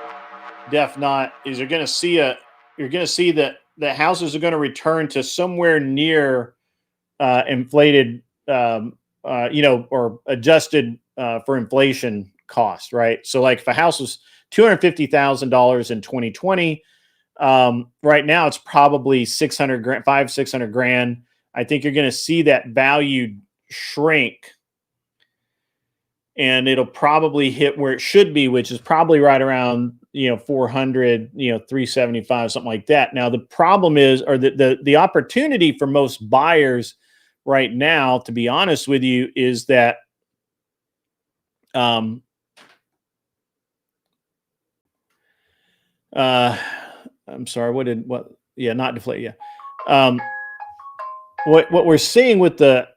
Def Not, is you're going to see that the houses are going to return to somewhere near inflated, or adjusted for inflation cost, right? So, like, if a house was $250,000 in 2020, right now it's probably $600,000. I think you're going to see that value shrink. And it'll probably hit where it should be, which is probably right around, 400, 375, something like that. Now, the problem is, or the opportunity for most buyers right now, to be honest with you, is that, I'm sorry, not deflate. Yeah. What we're seeing with the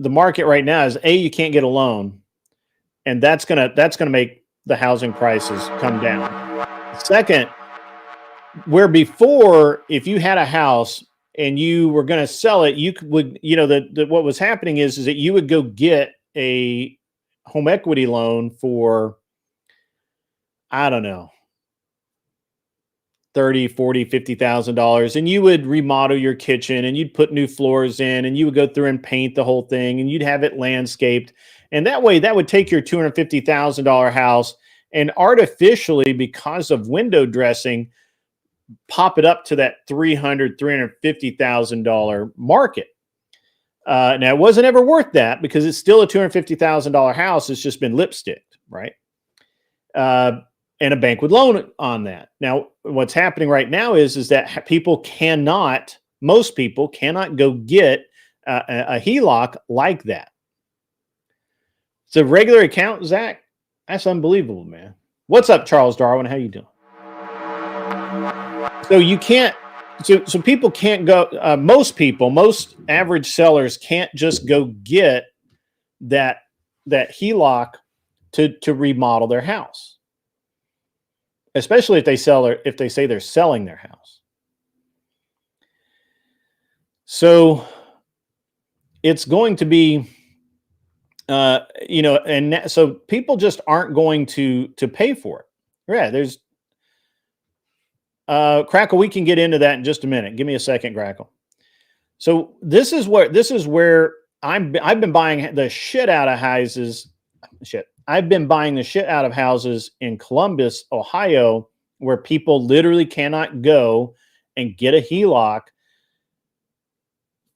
market right now is you can't get a loan, and that's gonna make the housing prices come down. Second, where before, if you had a house and you were going to sell it, you would, what was happening is that you would go get a home equity loan for, I don't know, $30,000, $40,000, $50,000, and you would remodel your kitchen and you'd put new floors in and you would go through and paint the whole thing and you'd have it landscaped. And that way, that would take your $250,000 house and artificially, because of window dressing, pop it up to that $300,000, $350,000 market. Now, it wasn't ever worth that because it's still a $250,000 house. It's just been lipsticked, right? And a bank would loan on that. Now, what's happening right now is that most people cannot go get a HELOC like that. It's a regular account, Zach. That's unbelievable, man. What's up, Charles Darwin? How you doing? So you can't. So people can't go. Most average sellers can't just go get that HELOC to remodel their house, especially if they say they're selling their house. So it's going to be, so people just aren't going to pay for it. Yeah, there's Crackle. We can get into that in just a minute. Give me a second, Crackle. So this is where I've been buying the shit out of houses. I've been buying the shit out of houses in Columbus, Ohio, where people literally cannot go and get a HELOC,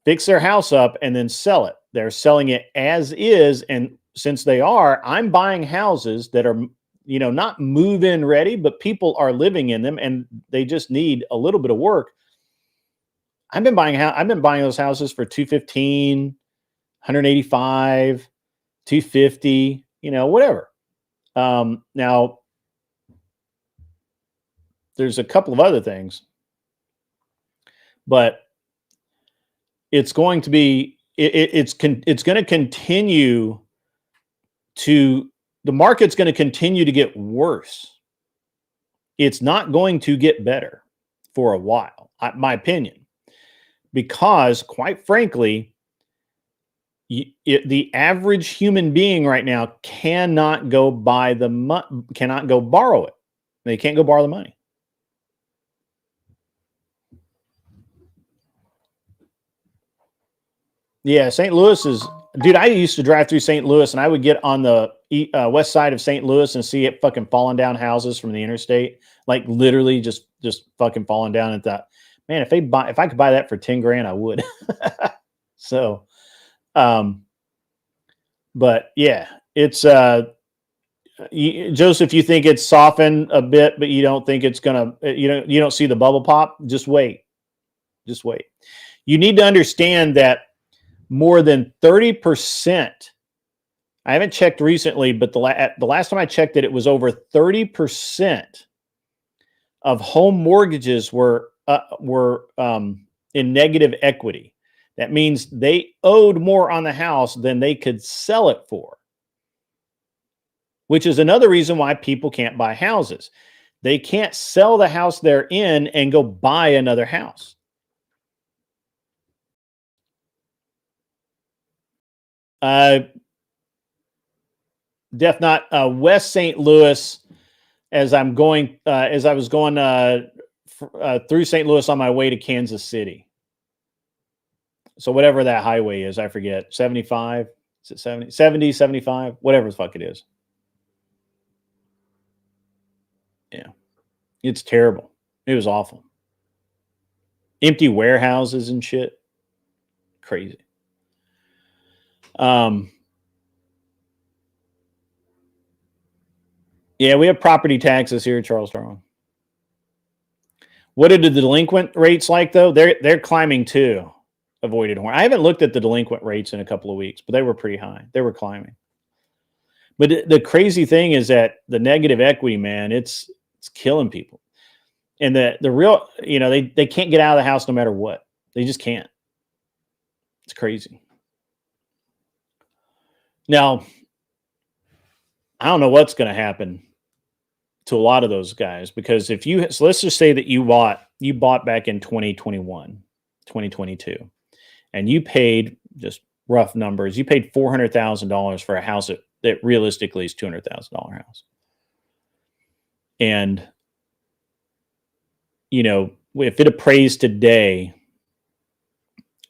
fix their house up, and then sell it. They're selling it as is. And since I'm buying houses that are, not move-in ready, but people are living in them and they just need a little bit of work. I've been buying those houses for $215,000, $185,000, $250,000, whatever. Now there's a couple of other things, but it's going to be, it's going to continue the market's going to continue to get worse. It's not going to get better for a while, my opinion, because quite frankly, the average human being right now cannot go borrow it. They can't go borrow the money. Yeah, St. Louis is, dude, I used to drive through St. Louis and I would get on the west side of St. Louis and see it fucking falling down houses from the interstate, like literally just fucking falling down. At that, man, if I could buy that for $10,000, I would. So, but yeah, It's Joseph, you think it's softened a bit, but you don't think it's gonna. You don't see the bubble pop. Just wait. Just wait. You need to understand that more than 30%. I haven't checked recently, but the last time I checked it was over 30% of home mortgages were in negative equity. That means they owed more on the house than they could sell it for, which is another reason why people can't buy houses. They can't sell the house they're in and go buy another house. Def not West St. Louis. As I was going through St. Louis on my way to Kansas City. So whatever that highway is, I forget. 75? Is it 70, 75? Whatever the fuck it is. Yeah. It's terrible. It was awful. Empty warehouses and shit. Crazy. Yeah, we have property taxes here, Charles Darwin. What are the delinquent rates like, though? They're climbing too. Avoided horn. I haven't looked at the delinquent rates in a couple of weeks, but they were pretty high. They were climbing. But the crazy thing is that the negative equity, man, it's killing people. And the real, they can't get out of the house no matter what. They just can't. It's crazy. Now, I don't know what's going to happen to a lot of those guys, because so let's just say that you bought back in 2021, 2022, and you paid, just rough numbers, you paid $400,000 for a house that realistically is $200,000 house. And, if it appraised today,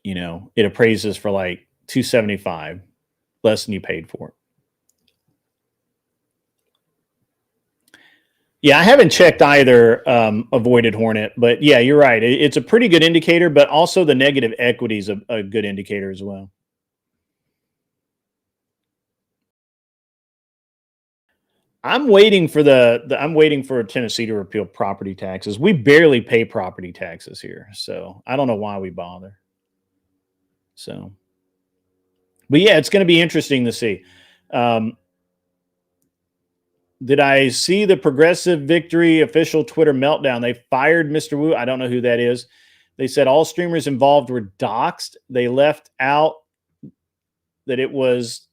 it appraises for like $275, less than you paid for it. Yeah, I haven't checked either avoided hornet, but yeah, you're right. It's a pretty good indicator, but also the negative equity is a good indicator as well. I'm waiting for Tennessee to repeal property taxes. We barely pay property taxes here, so I don't know why we bother. So, but yeah, it's going to be interesting to see. Did I see the Progressive Victory official Twitter meltdown? They fired Mr. Wu. I don't know who that is. They said all streamers involved were doxxed. They left out that it was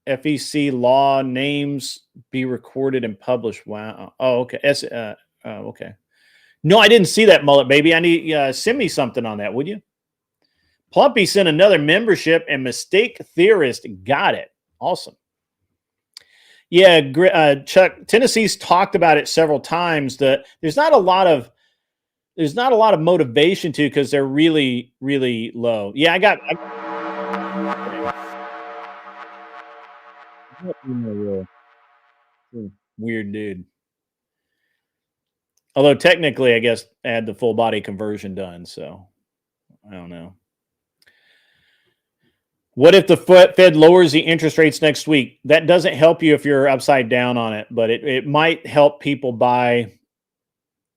FEC law, names be recorded and published. Wow. Oh, okay. Okay. No, I didn't see that, Mullet Baby. I need send me something on that, would you? Plumpy sent another membership, and Mistake Theorist got it. Awesome. Yeah, Chuck, Tennessee's talked about it several times. That there's not a lot of motivation to, because they're really, really low. Yeah, weird dude. Although technically, I guess I had the full body conversion done, so I don't know. What if the Fed lowers the interest rates next week? That doesn't help you if you're upside down on it, but it might help people buy.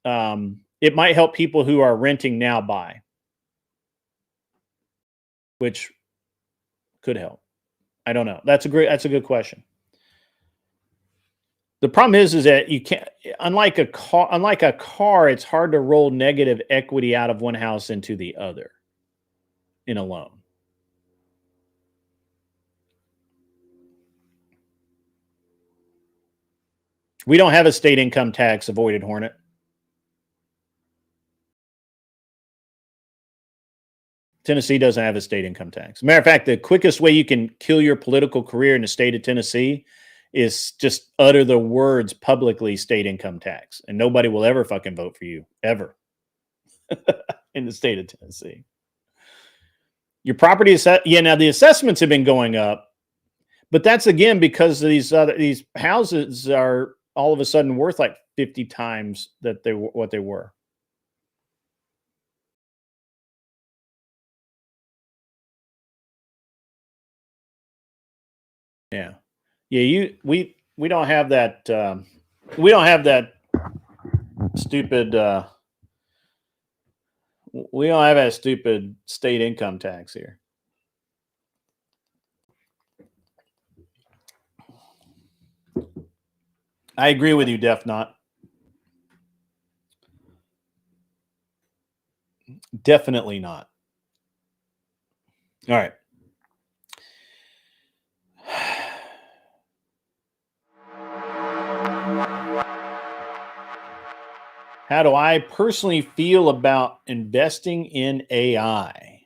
It might help people who are renting now buy, which could help. I don't know. That's a good question. The problem is that you can't, unlike a car, it's hard to roll negative equity out of one house into the other in a loan. We don't have a state income tax, avoided hornet. Tennessee doesn't have a state income tax. Matter of fact, the quickest way you can kill your political career in the state of Tennessee is just utter the words publicly, state income tax, and nobody will ever fucking vote for you, ever, in the state of Tennessee. Your property now the assessments have been going up, but that's again because these houses are all of a sudden worth like 50 times what they were. Yeah. Yeah, we don't have that. We don't have that stupid. We don't have that stupid state income tax here. I agree with you, Def Not. Definitely not. All right. How do I personally feel about investing in AI?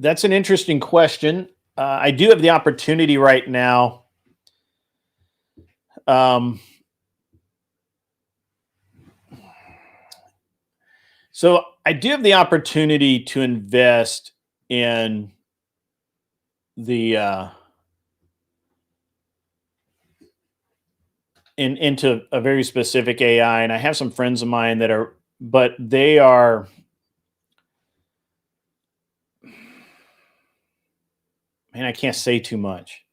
That's an interesting question. I do have the opportunity right now. So I do have the opportunity to invest in the into a very specific AI, and I have some friends of mine that are, but they are, man, I can't say too much.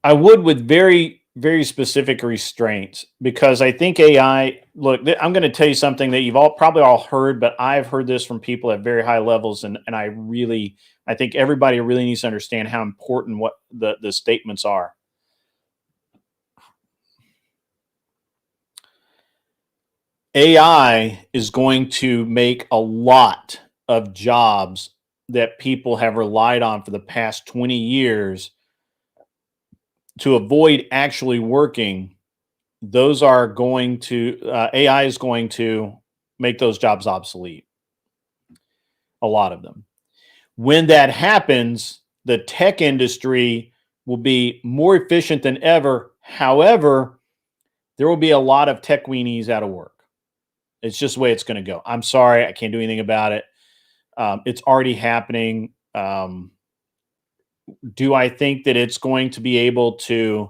I would with very, very specific restraints because I think AI. Look, I'm going to tell you something that you've probably all heard, but I've heard this from people at very high levels, and I think everybody really needs to understand how important what the statements are. AI is going to make a lot of jobs that people have relied on for the past 20 years to avoid actually working. Those are going to, AI is going to make those jobs obsolete. A lot of them. When that happens, the tech industry will be more efficient than ever. However, there will be a lot of tech weenies out of work. It's just the way it's going to go. I'm sorry, I can't do anything about it. It's already happening. Do I think that it's going to be able to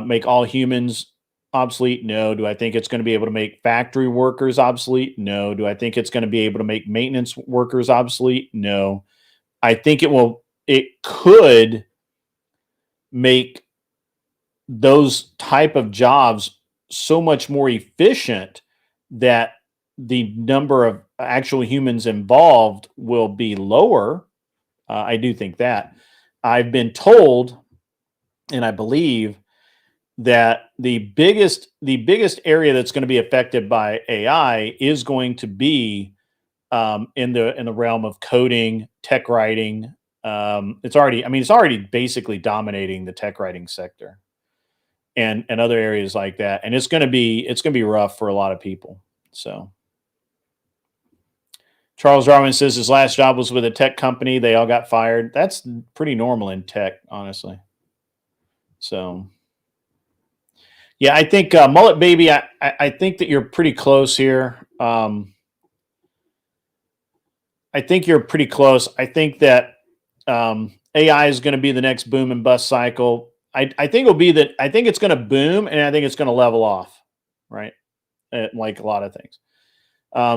make all humans obsolete? No. Do I think it's going to be able to make factory workers obsolete? No. Do I think it's going to be able to make maintenance workers obsolete? No. I think it could make those type of jobs so much more efficient that the number of actual humans involved will be lower. I do think that. I've been told, and I believe that the biggest area that's going to be affected by AI is going to be in the realm of coding, tech writing. It's already basically dominating the tech writing sector, and other areas like that. And it's going to be rough for a lot of people. So Charles Darwin says his last job was with a tech company. They all got fired. That's pretty normal in tech, honestly. So, yeah, I think Mullet Baby, I think that you're pretty close here. I think you're pretty close. I think that AI is going to be the next boom and bust cycle. I think it'll be that. I think it's going to boom, and I think it's going to level off, right? Like a lot of things.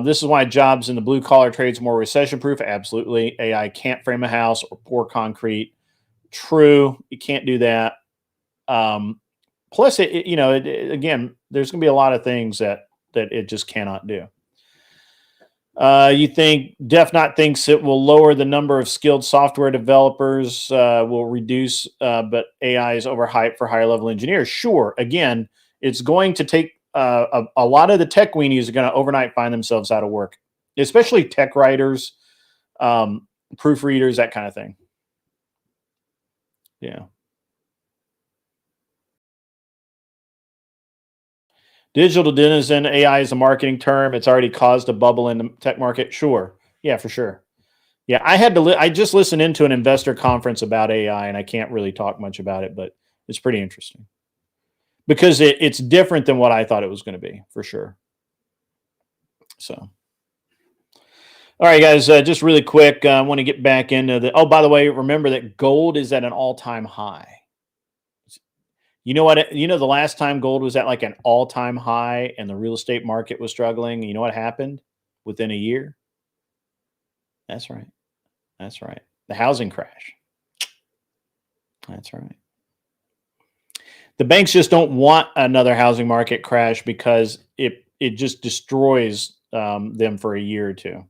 This is why jobs in the blue collar trades more recession proof. Absolutely. AI can't frame a house or pour concrete. True. You can't do that. Plus, again, there's going to be a lot of things that it just cannot do. You think Def Not thinks it will lower the number of skilled software developers, will reduce, but AI is overhyped for higher level engineers. Sure. Again, it's going to take a lot of the tech weenies are going to overnight find themselves out of work, especially tech writers, proofreaders, that kind of thing. Yeah. Digital denizen, AI is a marketing term. It's already caused a bubble in the tech market. Sure. Yeah, for sure. Yeah, I just listened into an investor conference about AI, and I can't really talk much about it, but it's pretty interesting because it's different than what I thought it was going to be, for sure. So, all right, guys, just really quick, I want to get back into the. Oh, by the way, remember that gold is at an all-time high. You know what? You know, the last time gold was at like an all-time high and the real estate market was struggling. You know what happened? within a year. That's right. That's right. The housing crash. That's right. The banks just don't want another housing market crash because it just destroys them for a year or two.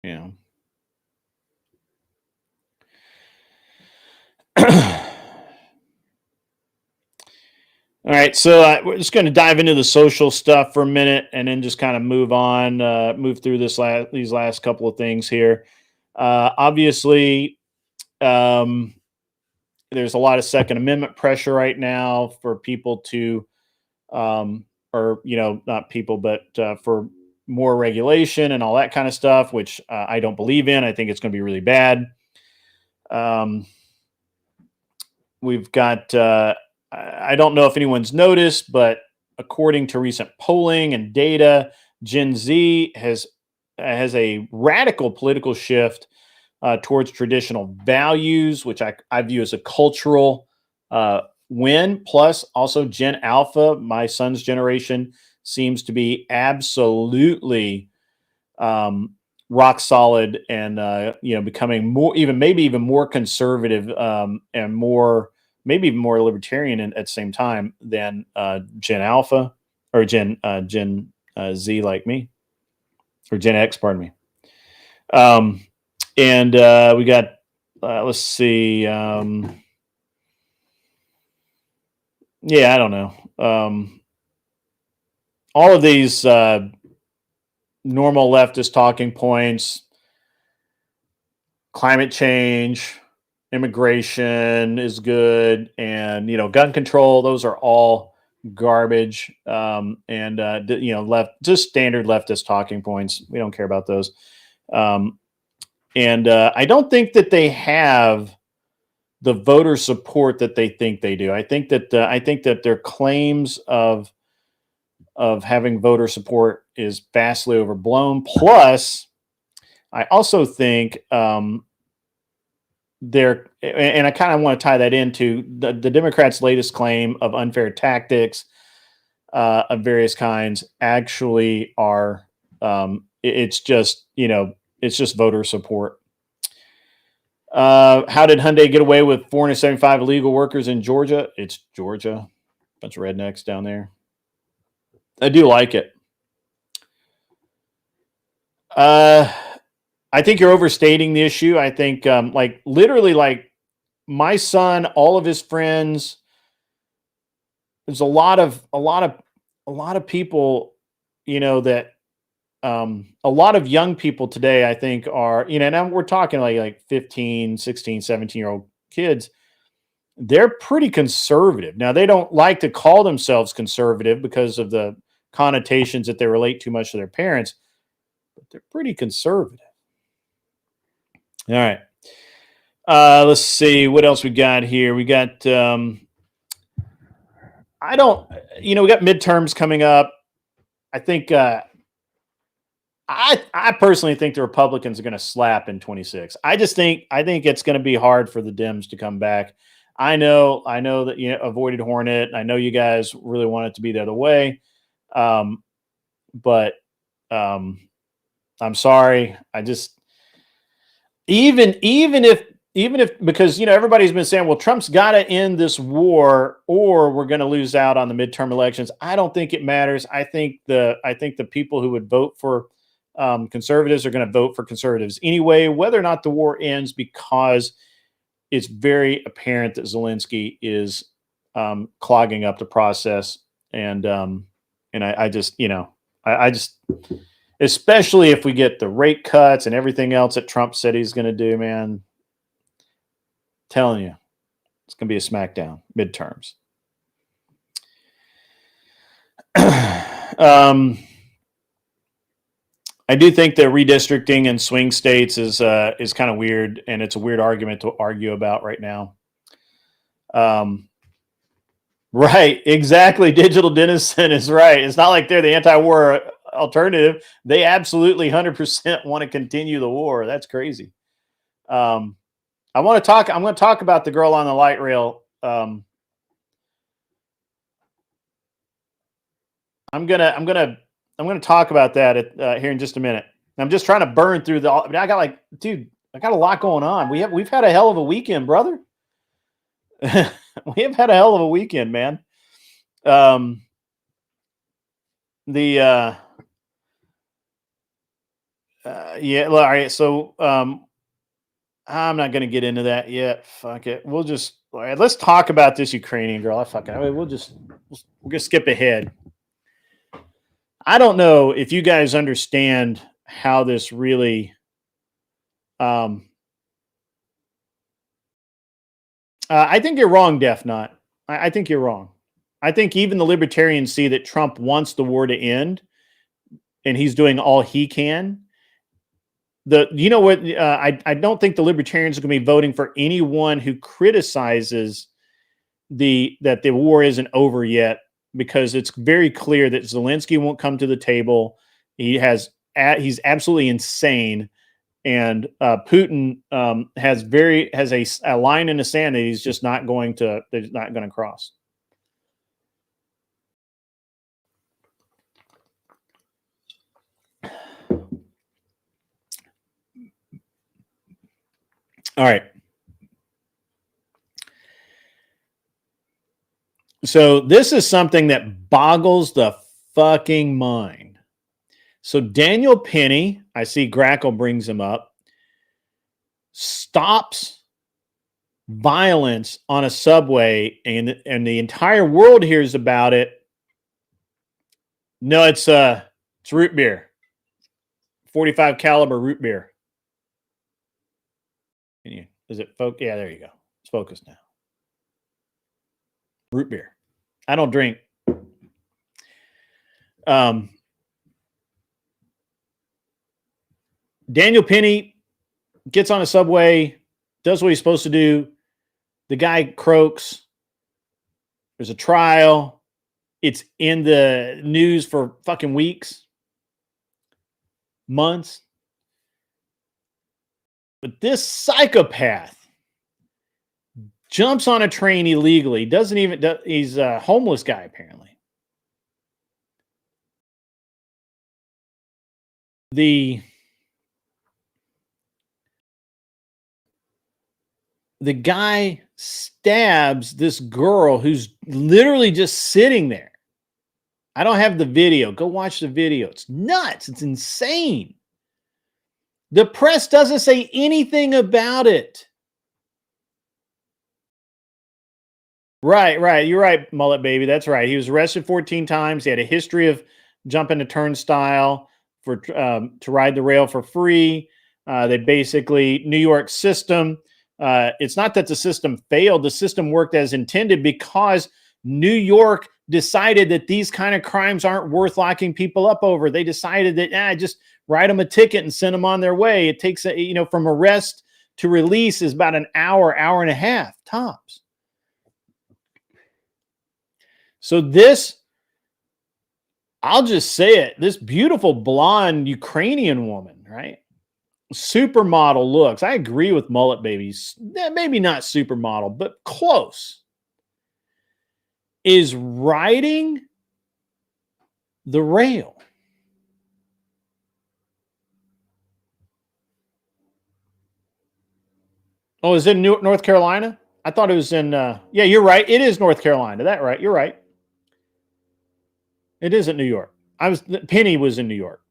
Yeah. All right, so we're just going to dive into the social stuff for a minute, and then just kind of move on, move through these last couple of things here. Obviously, there's a lot of Second Amendment pressure right now for people to, or not people, but for more regulation and all that kind of stuff, which I don't believe in. I think it's going to be really bad. We've got. I don't know if anyone's noticed, but according to recent polling and data, Gen Z has a radical political shift towards traditional values, which I view as a cultural win. Plus, also Gen Alpha, my son's generation, seems to be absolutely rock solid and becoming maybe even more conservative and more. Maybe even more libertarian at the same time than Gen Alpha or Gen Z like me, or Gen X, pardon me. And we got, let's see. Yeah, I don't know. All of these normal leftist talking points, climate change, immigration is good, and gun control, those are all garbage, and just standard leftist talking points. We don't care about those, and I don't think that they have the voter support that they think they do. I think that their claims of having voter support is vastly overblown. Plus, I also think and I kind of want to tie that into the Democrats' latest claim of unfair tactics of various kinds actually are it's just voter support. How did Hyundai get away with 475 illegal workers in Georgia? It's Georgia, bunch of rednecks down there. I do like it. I think you're overstating the issue. I think literally my son, all of his friends, there's a lot of people, that a lot of young people today, I think are, now we're talking like 15, 16, 17-year-old kids. They're pretty conservative. Now, they don't like to call themselves conservative because of the connotations that they relate too much to their parents, but they're pretty conservative. All right. Let's see what else we got here. We got, we got midterms coming up. I think, I personally think the Republicans are going to slap in 26. I think it's going to be hard for the Dems to come back. I know that avoided Hornet. I know you guys really want it to be the other way. But I'm sorry. I just, even if because everybody's been saying, well, Trump's got to end this war or we're going to lose out on the midterm elections. I don't think it matters. I think the people who would vote for conservatives are going to vote for conservatives anyway, whether or not the war ends, because it's very apparent that Zelensky is clogging up the process, and I just especially if we get the rate cuts and everything else that Trump said he's going to do, man, telling you, it's going to be a smackdown midterms. I do think that redistricting in swing states is kind of weird, and it's a weird argument to argue about right now. Right, exactly. Digital Denizen is right. It's not like they're the anti-war alternative. They absolutely 100% want to continue the war. That's crazy. I'm going to talk about the girl on the light rail. I'm gonna I'm going to talk about that here in just a minute. I'm just trying to burn through the. I got like, dude, I got a lot going on. We've had a hell of a weekend, brother. We have had a hell of a weekend, man. Yeah. All right. So I'm not going to get into that yet. Fuck it. All right, let's talk about this Ukrainian girl. We're going to skip ahead. I don't know if you guys understand how this really, I think you're wrong, Def Not. I think you're wrong. I think even the libertarians see that Trump wants the war to end and he's doing all he can. You know what? I don't think the libertarians are going to be voting for anyone who criticizes that the war isn't over yet, because it's very clear that Zelensky won't come to the table. He's absolutely insane, and Putin has a line in the sand that he's just not going to cross. All right. So this is something that boggles the fucking mind. So Daniel Penny, I see Grackle brings him up, stops violence on a subway, and the entire world hears about it. No, it's root beer. 45 caliber root beer. Is it focus? Yeah, there you go. It's focused now. Root beer. I don't drink. Daniel Penny gets on a subway, does what he's supposed to do. The guy croaks. There's a trial. It's in the news for fucking weeks, months. But this psychopath jumps on a train illegally. He's a homeless guy, apparently. The guy stabs this girl who's literally just sitting there. I don't have the video. Go watch the video. It's nuts. It's insane. The press doesn't say anything about it. Right. You're right, Mullet Baby. That's right. He was arrested 14 times. He had a history of jumping the turnstile to ride the rail for free. They basically, New York system, it's not that the system failed. The system worked as intended because New York decided that these kind of crimes aren't worth locking people up over. They decided that just write them a ticket and send them on their way. It takes from arrest to release is about an hour and a half tops. So this, I'll just say it, this beautiful blonde Ukrainian woman, right? Supermodel looks. I agree with Mullet Babies. Maybe not supermodel, but close. Is riding the rail. Oh, is it North Carolina? I thought it was in, yeah, you're right. It is North Carolina. That right. You're right. It isn't New York. Penny was in New York.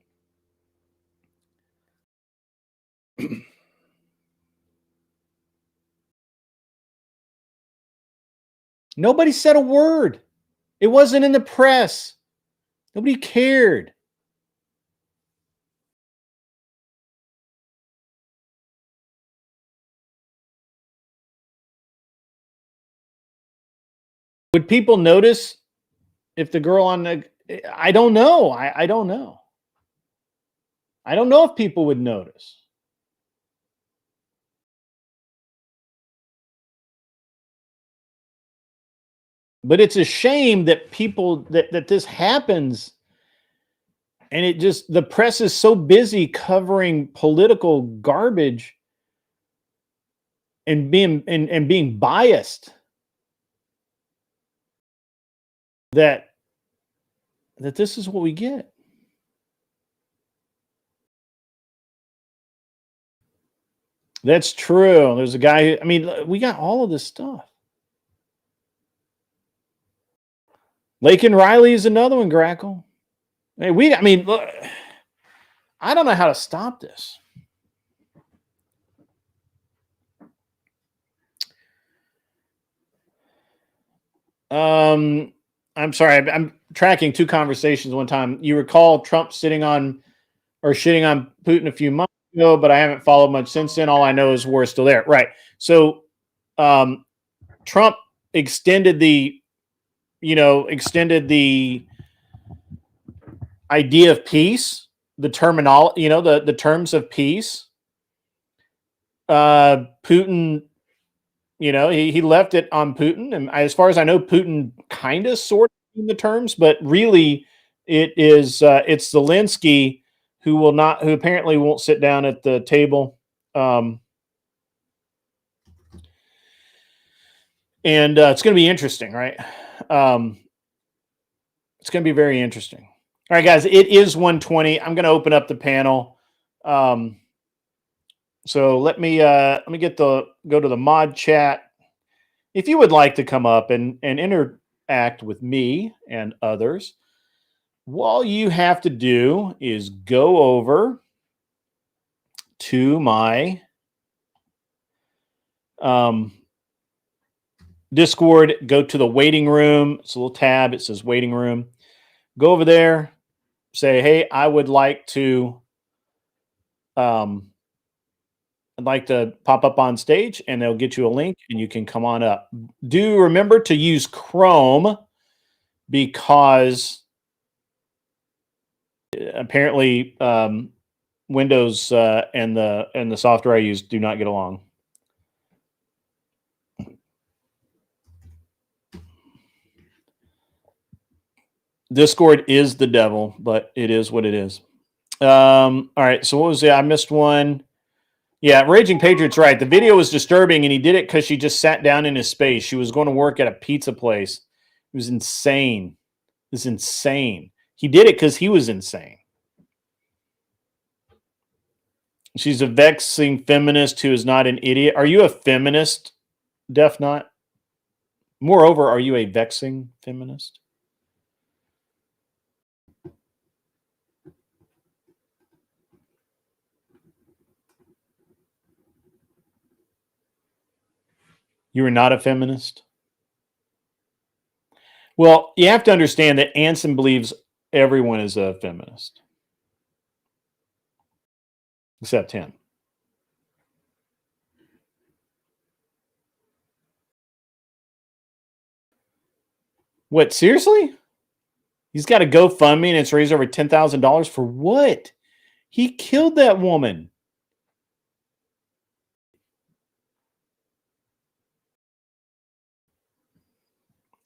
Nobody said a word. It wasn't in the press. Nobody cared. Would people notice if the girl on the... I don't know. I don't know. I don't know if people would notice. But it's a shame that that this happens, and it just, the press is so busy covering political garbage and being biased that this is what we get. That's true. There's a guy. I mean, we got all of this stuff. Lakin Riley is another one, Grackle. Hey, I mean, look, I don't know how to stop this. I'm sorry. I'm tracking two conversations one time. You recall Trump shitting on Putin a few months ago, but I haven't followed much since then. All I know is war's still there. Right. So Trump extended the idea of peace, the terminology, the terms of peace. Putin, he left it on Putin, and as far as I know, Putin kind of sort of in the terms, but really, it's Zelensky who apparently won't sit down at the table, and it's going to be interesting, right? It's going to be very interesting. All right, guys, it is 1:20. I'm going to open up the panel. So let me go to the mod chat. If you would like to come up and interact with me and others, all you have to do is go over to my Discord, go to the waiting room. It's a little tab. It says waiting room. Go over there, say, hey, I would like to I'd like to pop up on stage, and they'll get you a link and you can come on up. Do remember to use Chrome, because apparently Windows and the software I use do not get along. Discord is the devil, but it is what it is. All right, so what was it? I missed one. Yeah, Raging Patriot's right. The video was disturbing, and he did it because she just sat down in his space. She was going to work at a pizza place. It was insane. It was insane. He did it because he was insane. She's a vexing feminist who is not an idiot. Are you a feminist, Def Not? Moreover, are you a vexing feminist? You are not a feminist? Well, you have to understand that Anson believes everyone is a feminist. Except him. What, seriously? He's got a GoFundMe and it's raised over $10,000 for what? He killed that woman.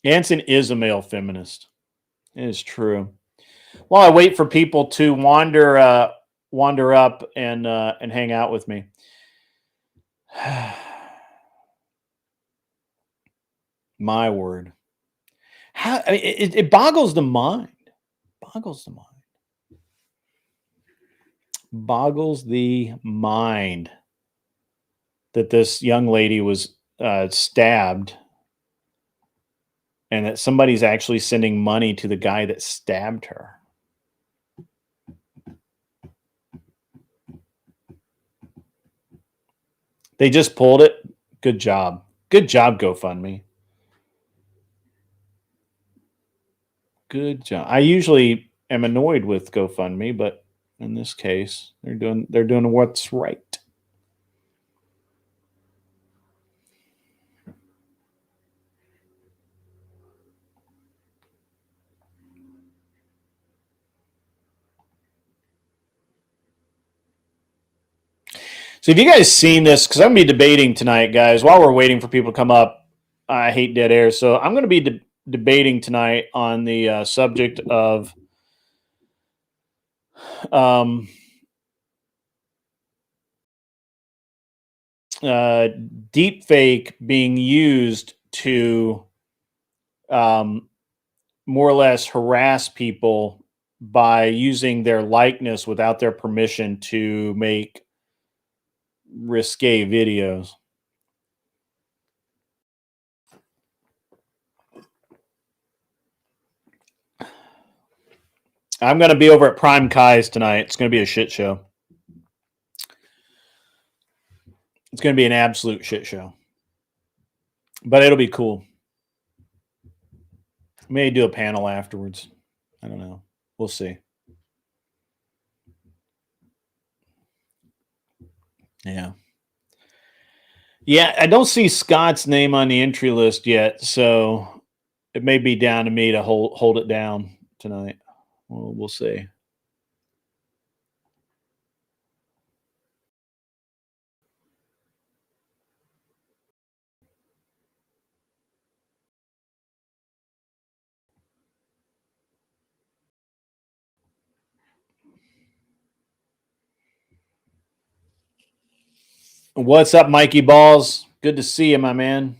Anson is a male feminist. It is true. While I wait for people to wander up and hang out with me. My word. How it boggles the mind. Boggles the mind. Boggles the mind that this young lady was stabbed, and that somebody's actually sending money to the guy that stabbed her. They just pulled it. Good job. Good job, GoFundMe. Good job. I usually am annoyed with GoFundMe, but in this case, they're doing what's right. So have you guys seen this? Because I'm going to be debating tonight, guys. While we're waiting for people to come up, I hate dead air. So I'm going to be debating tonight on the subject of deepfake being used to more or less harass people by using their likeness without their permission to make risque videos. I'm going to be over at Prime Kai's tonight. It's going to be a shit show. It's going to be an absolute shit show. But it'll be cool. May do a panel afterwards. I don't know. We'll see. Yeah. Yeah, I don't see Scott's name on the entry list yet, so it may be down to me to hold it down tonight. We'll see. What's up, Mikey Balls? Good to see you, my man.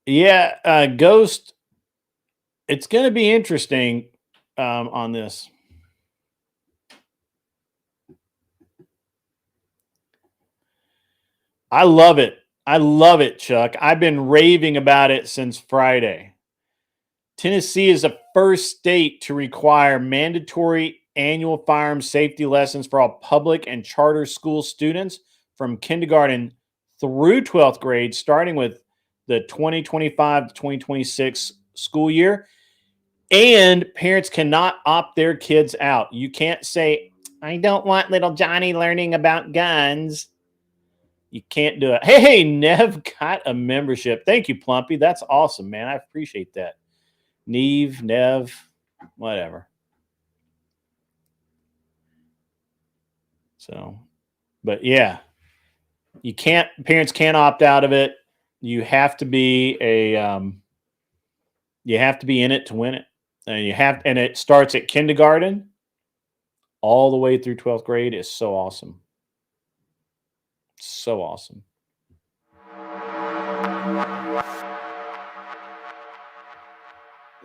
Yeah, Ghost, it's going to be interesting on this. I love it. I love it, Chuck. I've been raving about it since Friday. Tennessee is the first state to require mandatory annual firearms safety lessons for all public and charter school students from kindergarten through 12th grade, starting with the 2025 to 2026 school year. And parents cannot opt their kids out. You can't say, I don't want little Johnny learning about guns. You can't do it. Hey, Nev got a membership. Thank you, Plumpy. That's awesome, man. I appreciate that. Nev, whatever. So, but yeah, parents can't opt out of it. You have to be you have to be in it to win it. And it starts at kindergarten all the way through 12th grade is so awesome. So awesome.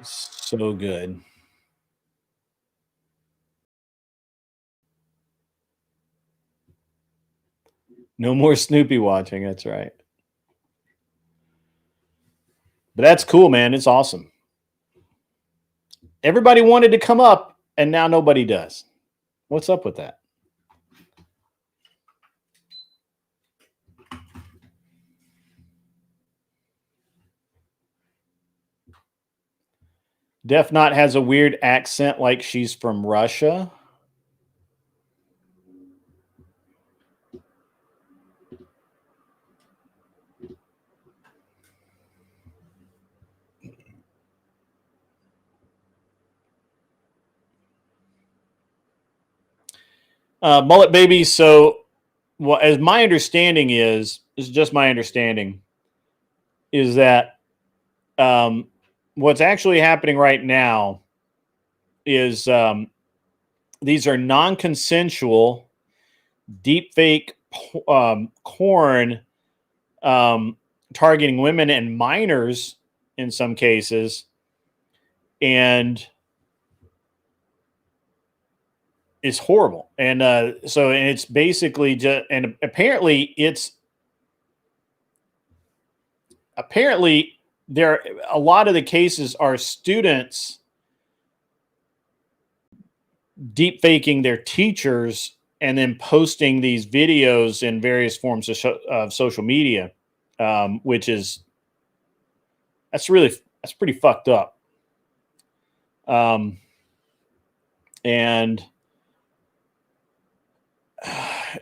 So good. No more Snoopy watching. That's right. But that's cool, man. It's awesome. Everybody wanted to come up, and now nobody does. What's up with that? Def Not has a weird accent like she's from Russia. Mullet Baby, so well, as my understanding is just my understanding, is that what's actually happening right now is these are non-consensual deepfake porn targeting women and minors in some cases, and it's horrible. And so and it's basically just, and apparently there a lot of the cases are students deep faking their teachers and then posting these videos in various forms of social media, which is that's pretty fucked up. And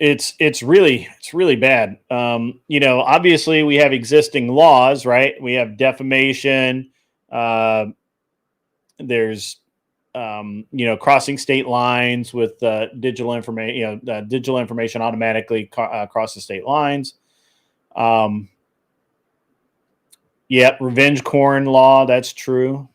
it's really bad. Obviously we have existing laws, right? We have defamation. There's crossing state lines with digital information. Digital information automatically crosses state lines. Revenge porn law. That's true.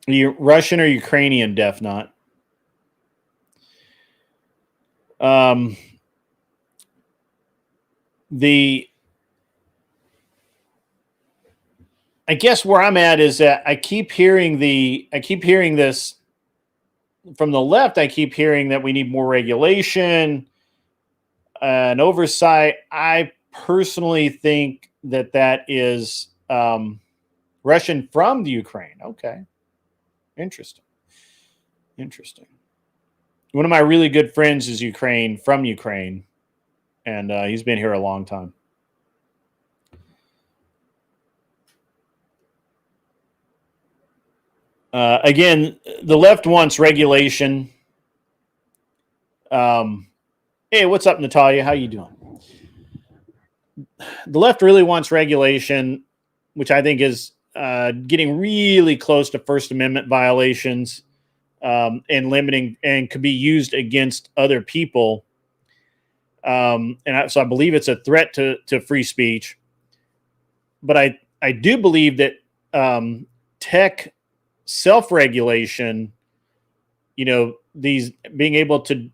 Are you Russian or Ukrainian, Def Not? I guess where I'm at is that I keep hearing this from the left. I keep hearing that we need more regulation and oversight. I personally think that is Russian from the Ukraine. Okay. Interesting. One of my really good friends is from Ukraine, and he's been here a long time. Again, the left wants regulation. Hey, what's up, Natalia? How you doing? The left really wants regulation, which I think is getting really close to First Amendment violations, and limiting, and could be used against other people. So I believe it's a threat to free speech. But I do believe that tech self-regulation, these being able to,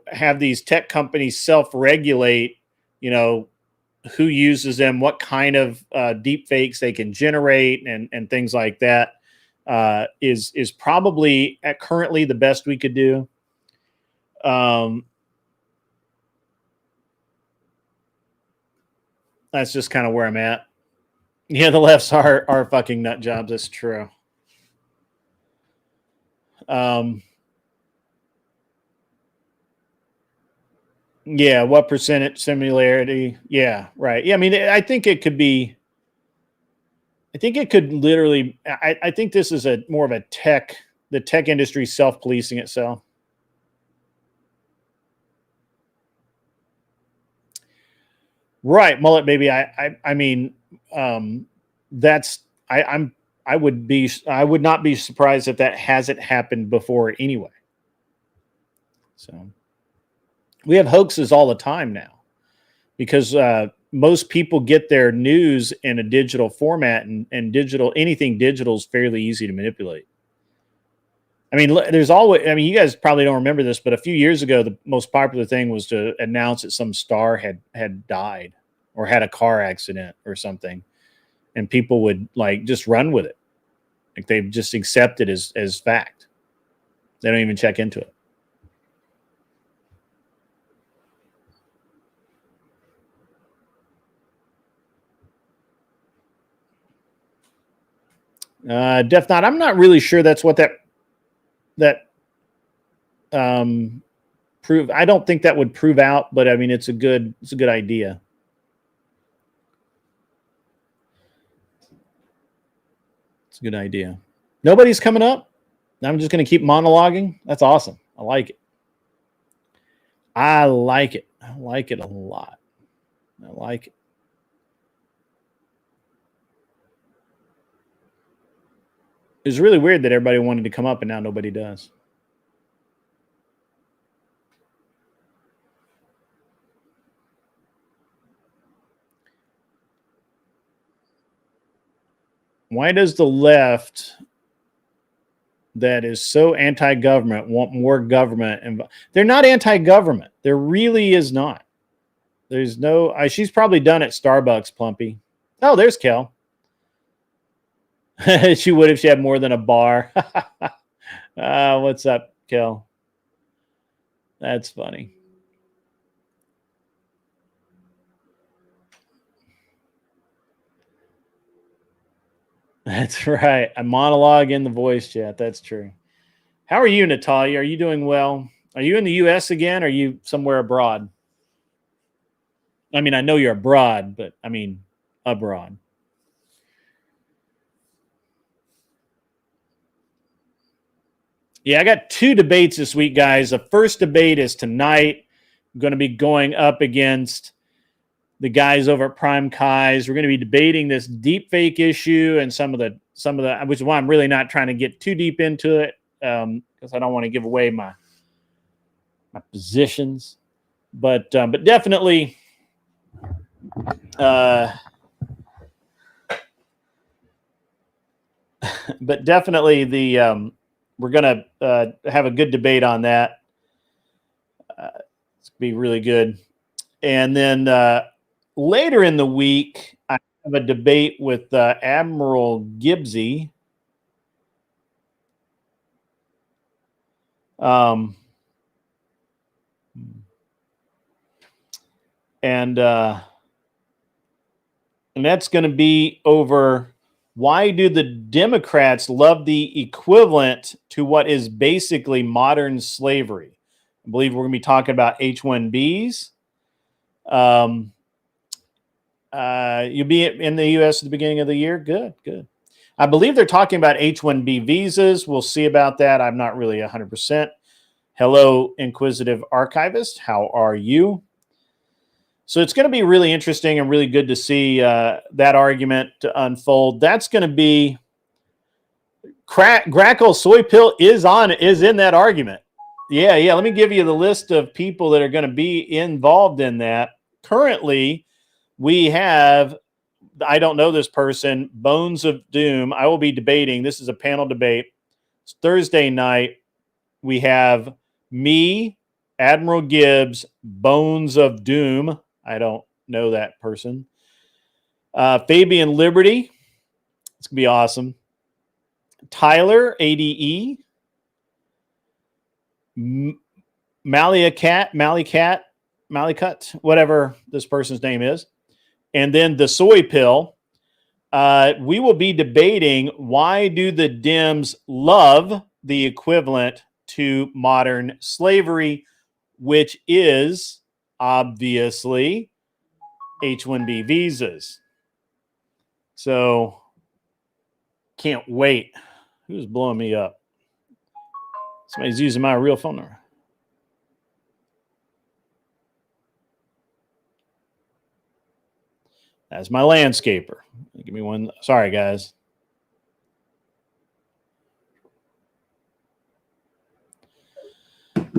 have these tech companies self-regulate, who uses them, what kind of deep fakes they can generate, and things like that, is probably currently the best we could do. That's just kind of where I'm at. Yeah, the lefts are fucking nut jobs. That's true. Yeah, what percentage similarity? Yeah, right. Yeah, I mean, I think it could be. I think it could literally. I think this is more of the tech industry self-policing itself. Right, mullet baby. I mean, that's I would not be surprised if that hasn't happened before anyway. So we have hoaxes all the time now, because most people get their news in a digital format, and anything digital is fairly easy to manipulate. I mean, there's always, you guys probably don't remember this, but a few years ago, the most popular thing was to announce that some star had died or had a car accident or something. And people would just run with it. Like they just accept it as fact. They don't even check into it. Death Knot, I'm not really sure that's what that prove. I don't think that would prove out, but I mean, it's a good idea. It's a good idea. Nobody's coming up. I'm just going to keep monologuing. That's awesome. I like it. I like it a lot. I like it. It's really weird that everybody wanted to come up and now nobody does. Why does the left that is so anti-government want more government? And they're not anti-government. There really is not. There's no. She's probably done at Starbucks, Plumpy. Oh, there's Kel. She would if she had more than a bar. What's up, Kel? That's funny. That's right. I monologue in the voice chat. That's true. How are you, Natalia? Are you doing well? Are you in the U.S. again? Or are you somewhere abroad? I mean, I know you're abroad, but I mean abroad. Yeah, I got 2 debates this week, guys. The first debate is tonight. I'm going to be going up against the guys over at Prime Kai's. We're going to be debating this deepfake issue and some of the, which is why I'm really not trying to get too deep into it, because I don't want to give away my positions. But definitely, the we're going to have a good debate on that. It's gonna be really good. And then later in the week, I have a debate with Admiral Gibbsy. And that's going to be over why do the Democrats love the equivalent to what is basically modern slavery? I believe we're going to be talking about H-1Bs. You'll be in the U.S. at the beginning of the year? Good, good. I believe they're talking about H-1B visas. We'll see about that. I'm not really 100%. Hello, Inquisitive Archivist. How are you? So it's going to be really interesting and really good to see that argument to unfold. That's going to be Grackle Soy Pill is in that argument. Yeah. Let me give you the list of people that are going to be involved in that. Currently, we have, I don't know this person, Bones of Doom. I will be debating. This is a panel debate. It's Thursday night. We have me, Admiral Gibbs, Bones of Doom. I don't know that person. Fabian Liberty. It's going to be awesome. Tyler, ADE. Malicut, whatever this person's name is. And then the Soy Pill. We will be debating why do the Dems love the equivalent to modern slavery, which is obviously H-1B visas. So can't wait. Who's blowing me up? Somebody's using my real phone number. That's my landscaper. Give me one. Sorry, guys.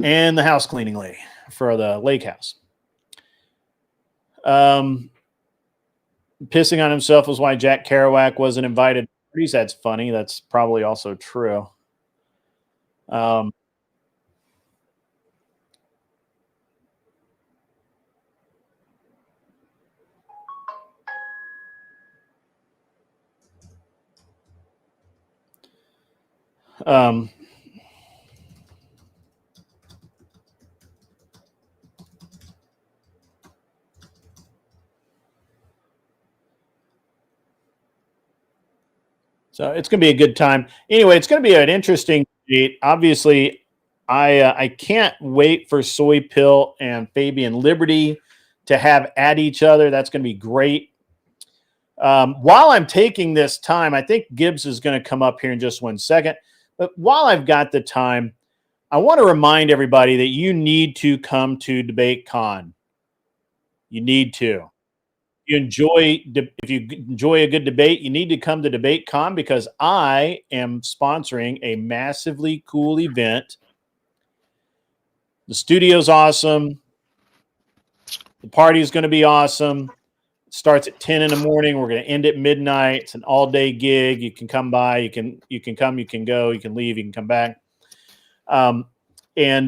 And the house cleaning lady for the lake house. Pissing on himself was why Jack Kerouac wasn't invited. That's funny. That's probably also true. So it's going to be a good time. Anyway, it's going to be an interesting debate. Obviously, I can't wait for Soy Pill and Fabian Liberty to have at each other. That's going to be great. While I'm taking this time, I think Gibbs is going to come up here in just 1 second. But while I've got the time, I want to remind everybody that you need to come to DebateCon. You need to. If you enjoy a good debate, you need to come to DebateCon because I am sponsoring a massively cool event. The studio's awesome. The party is going to be awesome. It starts at 10 in the morning. We're going to end at midnight. It's an all-day gig. You can come by. You can come. You can go. You can leave. You can come back. And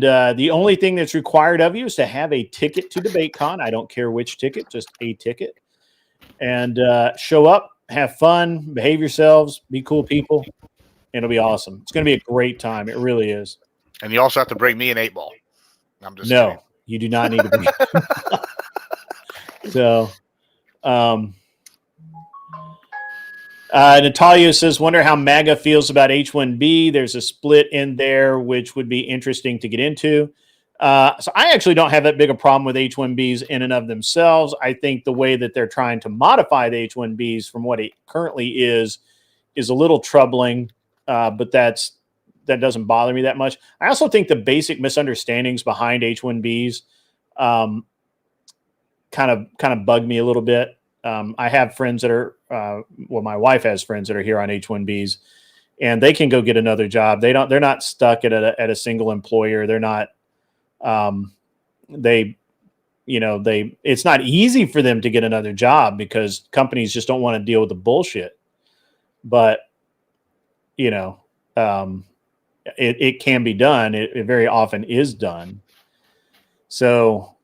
the only thing that's required of you is to have a ticket to DebateCon. I don't care which ticket, just a ticket. And show up, have fun, behave yourselves, be cool people. It'll be awesome. It's going to be a great time. It really is. And you also have to bring me an 8-ball. I'm just no, kidding. You do not need to bring. So, Natalia says, wonder how MAGA feels about H-1B. There's a split in there, which would be interesting to get into. So I actually don't have that big a problem with H-1Bs in and of themselves. I think the way that they're trying to modify the H-1Bs from what it currently is a little troubling, but that doesn't bother me that much. I also think the basic misunderstandings behind H-1Bs kind of bug me a little bit. I have friends that are, my wife has friends that are here on H-1Bs, and they can go get another job. They're not stuck at a single employer. They're not. It's not easy for them to get another job because companies just don't want to deal with the bullshit. But, it can be done. It very often is done. So,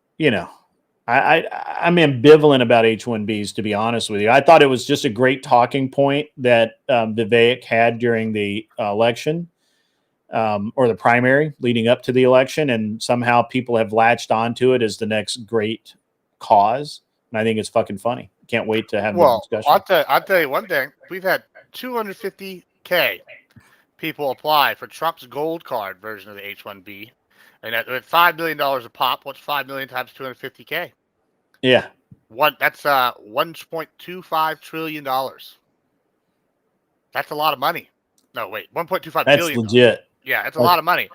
I'm ambivalent about H-1Bs, to be honest with you. I thought it was just a great talking point that Vivek had during the election or the primary leading up to the election. And somehow people have latched onto it as the next great cause. And I think it's fucking funny. Can't wait to have the discussion. I'll tell you one thing. We've had 250K people apply for Trump's gold card version of the H-1B. And at $5 million a pop, what's 5 million times 250K? Yeah. That's $1.25 trillion. That's a lot of money. No, wait, 1.25 That's billion. legit. Yeah, it's a lot of money.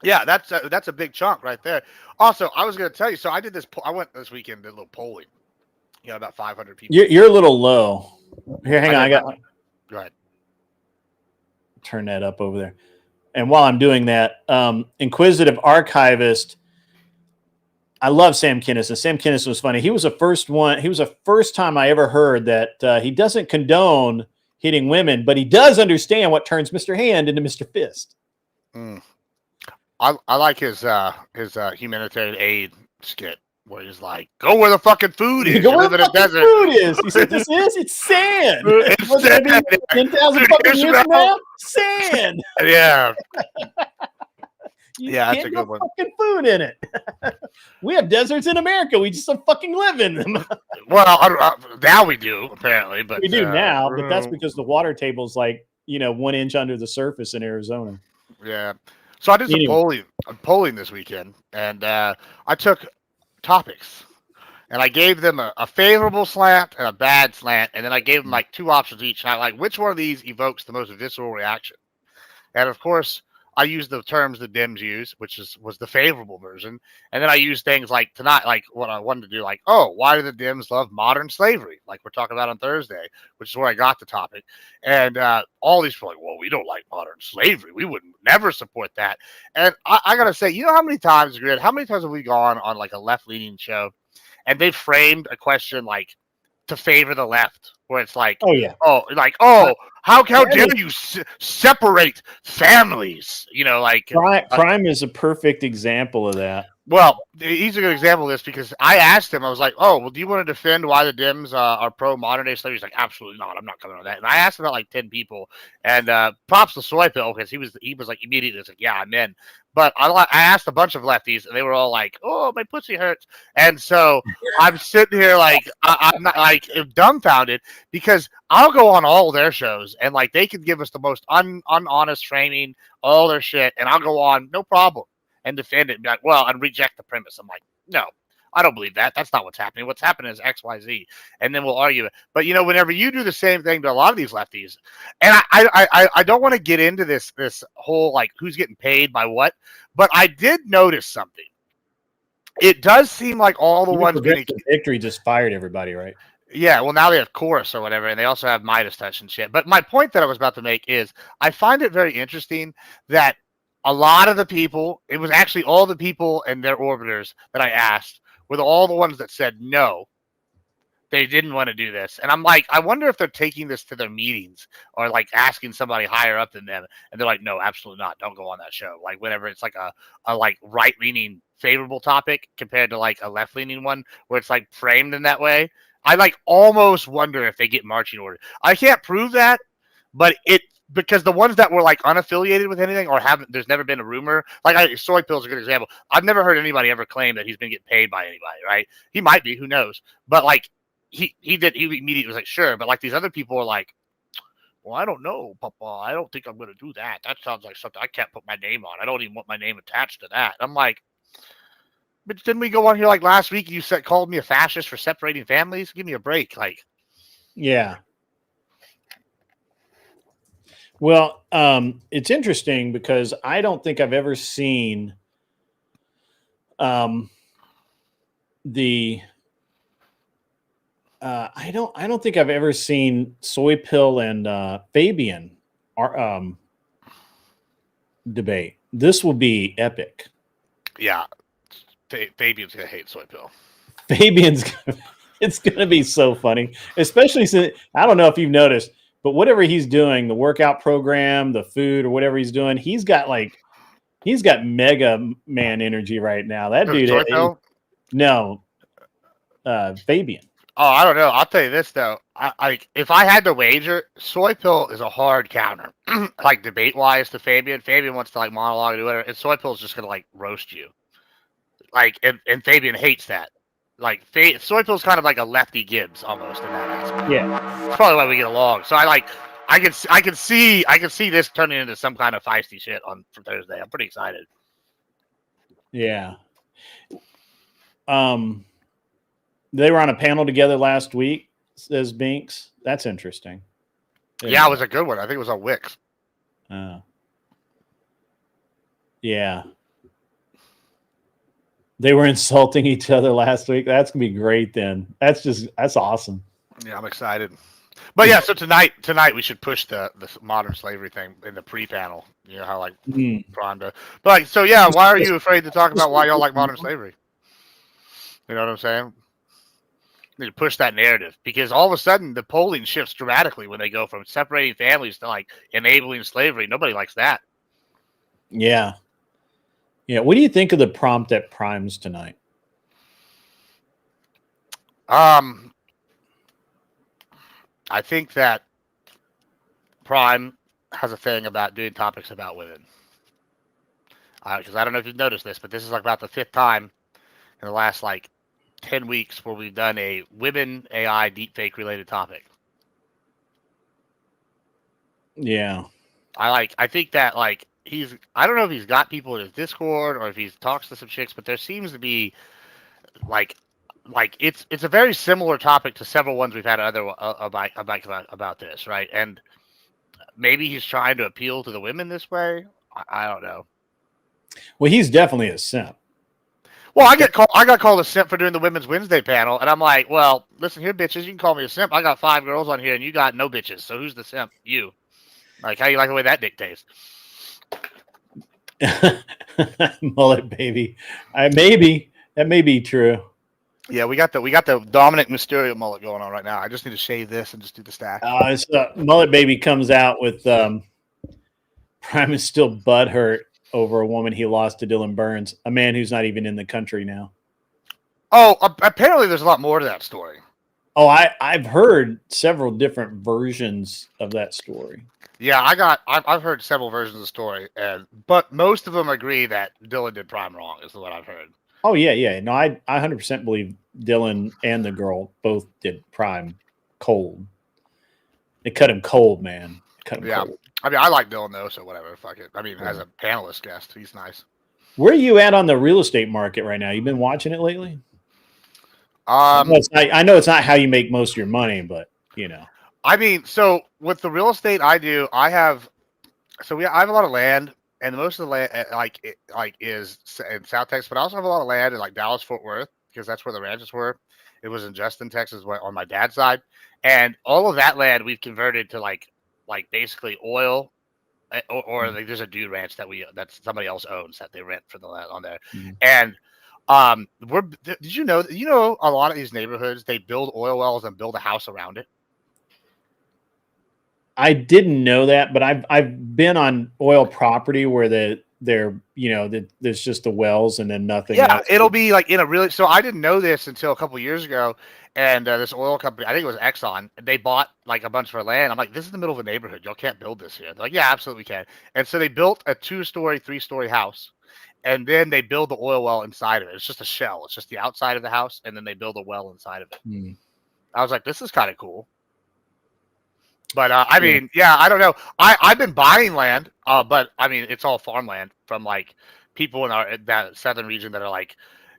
Yeah, that's a big chunk right there. Also, I was going to tell you, so I did this. I went this weekend, did a little polling. About 500 people. You're a little low. Here, hang on. Go ahead. Turn that up over there. And while I'm doing that, Inquisitive Archivist, I love Sam Kinison. Sam Kinison was funny. He was the first one. He was the first time I ever heard that he doesn't condone hitting women, but he does understand what turns Mr. Hand into Mr. Fist. I like his humanitarian aid skit where he's like, "Go where the fucking food is. Go where the fucking food is." He said, "This is it's sand. It's What's it gonna be 10,000 fucking years from now? Sand." Yeah. You Yeah, that's can't a good put one. fucking food in it. We have deserts in America. We just don't fucking live in them. Well, now we do apparently, but We do now, but that's because the water table's like 1 inch under the surface in Arizona. Yeah. So I did some polling this weekend, and I took topics, and I gave them a favorable slant and a bad slant, and then I gave them like 2 options each. And I like, which one of these evokes the most visceral reaction? And of course, I used the terms the Dems use, which was the favorable version. And then I used things like tonight, like what I wanted to do, like, oh, why do the Dems love modern slavery? Like we're talking about on Thursday, which is where I got the topic. And all these people are like, well, we don't like modern slavery. We would never support that. And I got to say, how many times, Grid, how many times have we gone on like a left-leaning show and they framed a question like to favor the left, where it's like, how dare you separate families? Crime is a perfect example of that. Well, he's a good example of this because I asked him, I was like, oh, well, do you want to defend why the Dems are pro modern day slavery? He's like, absolutely not. I'm not coming on that. And I asked about like 10 people, and props to Soy Pill because he was like immediately like, yeah, I'm in. But I asked a bunch of lefties, and they were all like, "Oh, my pussy hurts," and so I'm sitting here like I'm not like dumbfounded because I'll go on all their shows, and like they could give us the most unhonest framing, all their shit, and I'll go on no problem and defend it and be like, "Well," and reject the premise. I'm like, "No, I don't believe that. That's not what's happening. What's happening is X, Y, Z," and then we'll argue it. But whenever you do the same thing to a lot of these lefties, and I don't want to get into this whole like who's getting paid by what, but I did notice something. It does seem like all the ones getting Victory just fired everybody, right? Yeah, well, now they have Chorus or whatever, and they also have Midas Touch and shit. But my point that I was about to make is I find it very interesting that a lot of the people, it was actually all the people and their orbiters that I asked, were all the ones that said no, they didn't want to do this. And I'm like, I wonder if they're taking this to their meetings or like asking somebody higher up than them, and they're like, no, absolutely not, don't go on that show. Like whenever it's like a like right-leaning favorable topic compared to like a left-leaning one where it's like framed in that way, I like almost wonder if they get marching orders. I can't prove that, but because the ones that were like unaffiliated with anything or there's never been a rumor. Like Soy Pill is a good example. I've never heard anybody ever claim that he's been getting paid by anybody, right? He might be, who knows? But like he immediately was like, sure. But like these other people are like, well, I don't know, Papa. I don't think I'm going to do that. That sounds like something I can't put my name on. I don't even want my name attached to that. I'm like, but didn't we go on here like last week? You called me a fascist for separating families. Give me a break. Like, yeah. Well, it's interesting because I don't think I've ever seen I don't think I've ever seen Soy Pill and Fabian debate. This will be epic. Yeah, Fabian's gonna hate Soy Pill. It's gonna be so funny, especially since I don't know if you've noticed. But whatever he's doing, the workout program, the food, or whatever he's doing, he's got like He's got Mega Man energy right now. That dude. No, Fabian. Oh, I don't know. I'll tell you this though. If I had to wager, Soy Pill is a hard counter. Like debate wise to Fabian. Fabian wants to like monologue or whatever, and Soy Pill is just gonna like roast you. Like and Fabian hates that. Like Soy Pill's kind of like a lefty Gibbs almost in that aspect. Yeah, that's probably why we get along. So I can see this turning into some kind of feisty shit for Thursday. I'm pretty excited. Yeah. They were on a panel together last week, says Binks. That's interesting. Yeah, it was a good one. I think it was on Wix. Yeah. They were insulting each other last week. That's gonna be great then. That's awesome. Yeah, I'm excited. But yeah, so tonight we should push the modern slavery thing in the pre-panel. You know how like Prime does. But like, so yeah, why are you afraid to talk about why y'all like modern slavery? You know what I'm saying? You need to push that narrative because all of a sudden the polling shifts dramatically when they go from separating families to like enabling slavery. Nobody likes that. Yeah. Yeah. What do you think of the prompt at Primes tonight? I think that Prime has a thing about doing topics about women. Because I don't know if you've noticed this, but this is like about the 5th time in the last like 10 weeks where we've done a women AI deepfake related topic. Yeah. I think that like I don't know if he's got people in his Discord or if he talks to some chicks, but there seems to be like it's a very similar topic to several ones we've had about this, right? And maybe he's trying to appeal to the women this way. I don't know. Well, he's definitely a simp. Well, I got called a simp for doing the Women's Wednesday panel, and I'm like, well, listen here, bitches, you can call me a simp. I got 5 girls on here, and you got no bitches. So who's the simp? You. Like, how you like the way that dictates? Mullet baby. That may be true. Yeah, we got the Dominic Mysterio mullet going on right now. I just need to shave this and just do the stack. Mullet baby comes out with Prime is still butthurt over a woman he lost to Dylan Burns, a man who's not even in the country now. Oh, apparently there's a lot more to that story. Oh, I've heard several different versions of that story. Yeah, I've heard several versions of the story, but most of them agree that Dylan did Prime wrong, is what I've heard. Oh yeah. No, I 100% believe Dylan and the girl both did Prime cold. They cut him cold, man. Cold. I mean, I like Dylan though, so whatever. Fuck it. I mean, as a panelist guest, he's nice. Where are you at on the real estate market right now? You been watching it lately? I know it's not how you make most of your money, but you know. I mean, so with the real estate I do, I have a lot of land, and most of the land is in South Texas, but I also have a lot of land in like Dallas, Fort Worth, because that's where the ranches were. It was in Justin, Texas, on my dad's side, and all of that land we've converted to like basically oil, or like there's a dude ranch that somebody else owns that they rent for the land on there, and did you know a lot of these neighborhoods they build oil wells and build a house around it. I didn't know that, but I've been on oil property where there's just the wells and then nothing. Yeah, else. It'll be like in a really. So I didn't know this until a couple of years ago, and this oil company, I think it was Exxon, they bought like a bunch of our land. I'm like, this is the middle of a neighborhood. Y'all can't build this here. They're like, yeah, absolutely can. And so they built a 2-story, 3-story house, and then they build the oil well inside of it. It's just a shell. It's just the outside of the house, and then they build a well inside of it. I was like, this is kind of cool. But I mean, yeah, I don't know. I've been buying land, but I mean, it's all farmland from like people in that southern region that are like,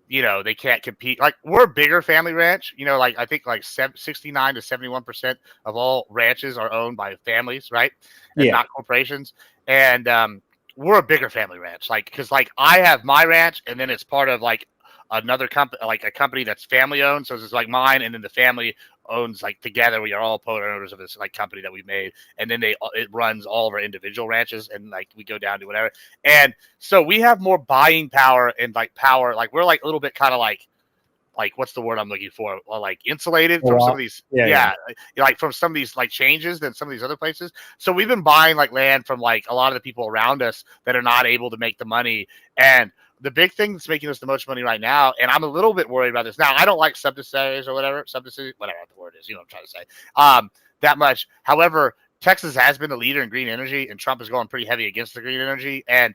they can't compete. Like we're a bigger family ranch, like I think like 69 to 71% of all ranches are owned by families, right? And not corporations. And we're a bigger family ranch, like because like I have my ranch, and then it's part of like another company, like a company that's family owned. So it's like mine, and then the family owns like together. We are all co-owners of this like company that we made, and then it runs all of our individual ranches, and like we go down to whatever. And so we have more buying power and like power. Like we're like a little bit kind of like like what's the word I'm looking for? Well, like insulated Oh, from some wow. of these, Yeah. like from some of these like changes than some of these other places. So we've been buying like land from like a lot of the people around us that are not able to make the money. And the big thing that's making us the most money right now, and I'm a little bit worried about this. Now, I don't like subsidies or whatever, whatever the word is, you know what I'm trying to say, that much. However, Texas has been the leader in green energy, and Trump is going pretty heavy against the green energy. And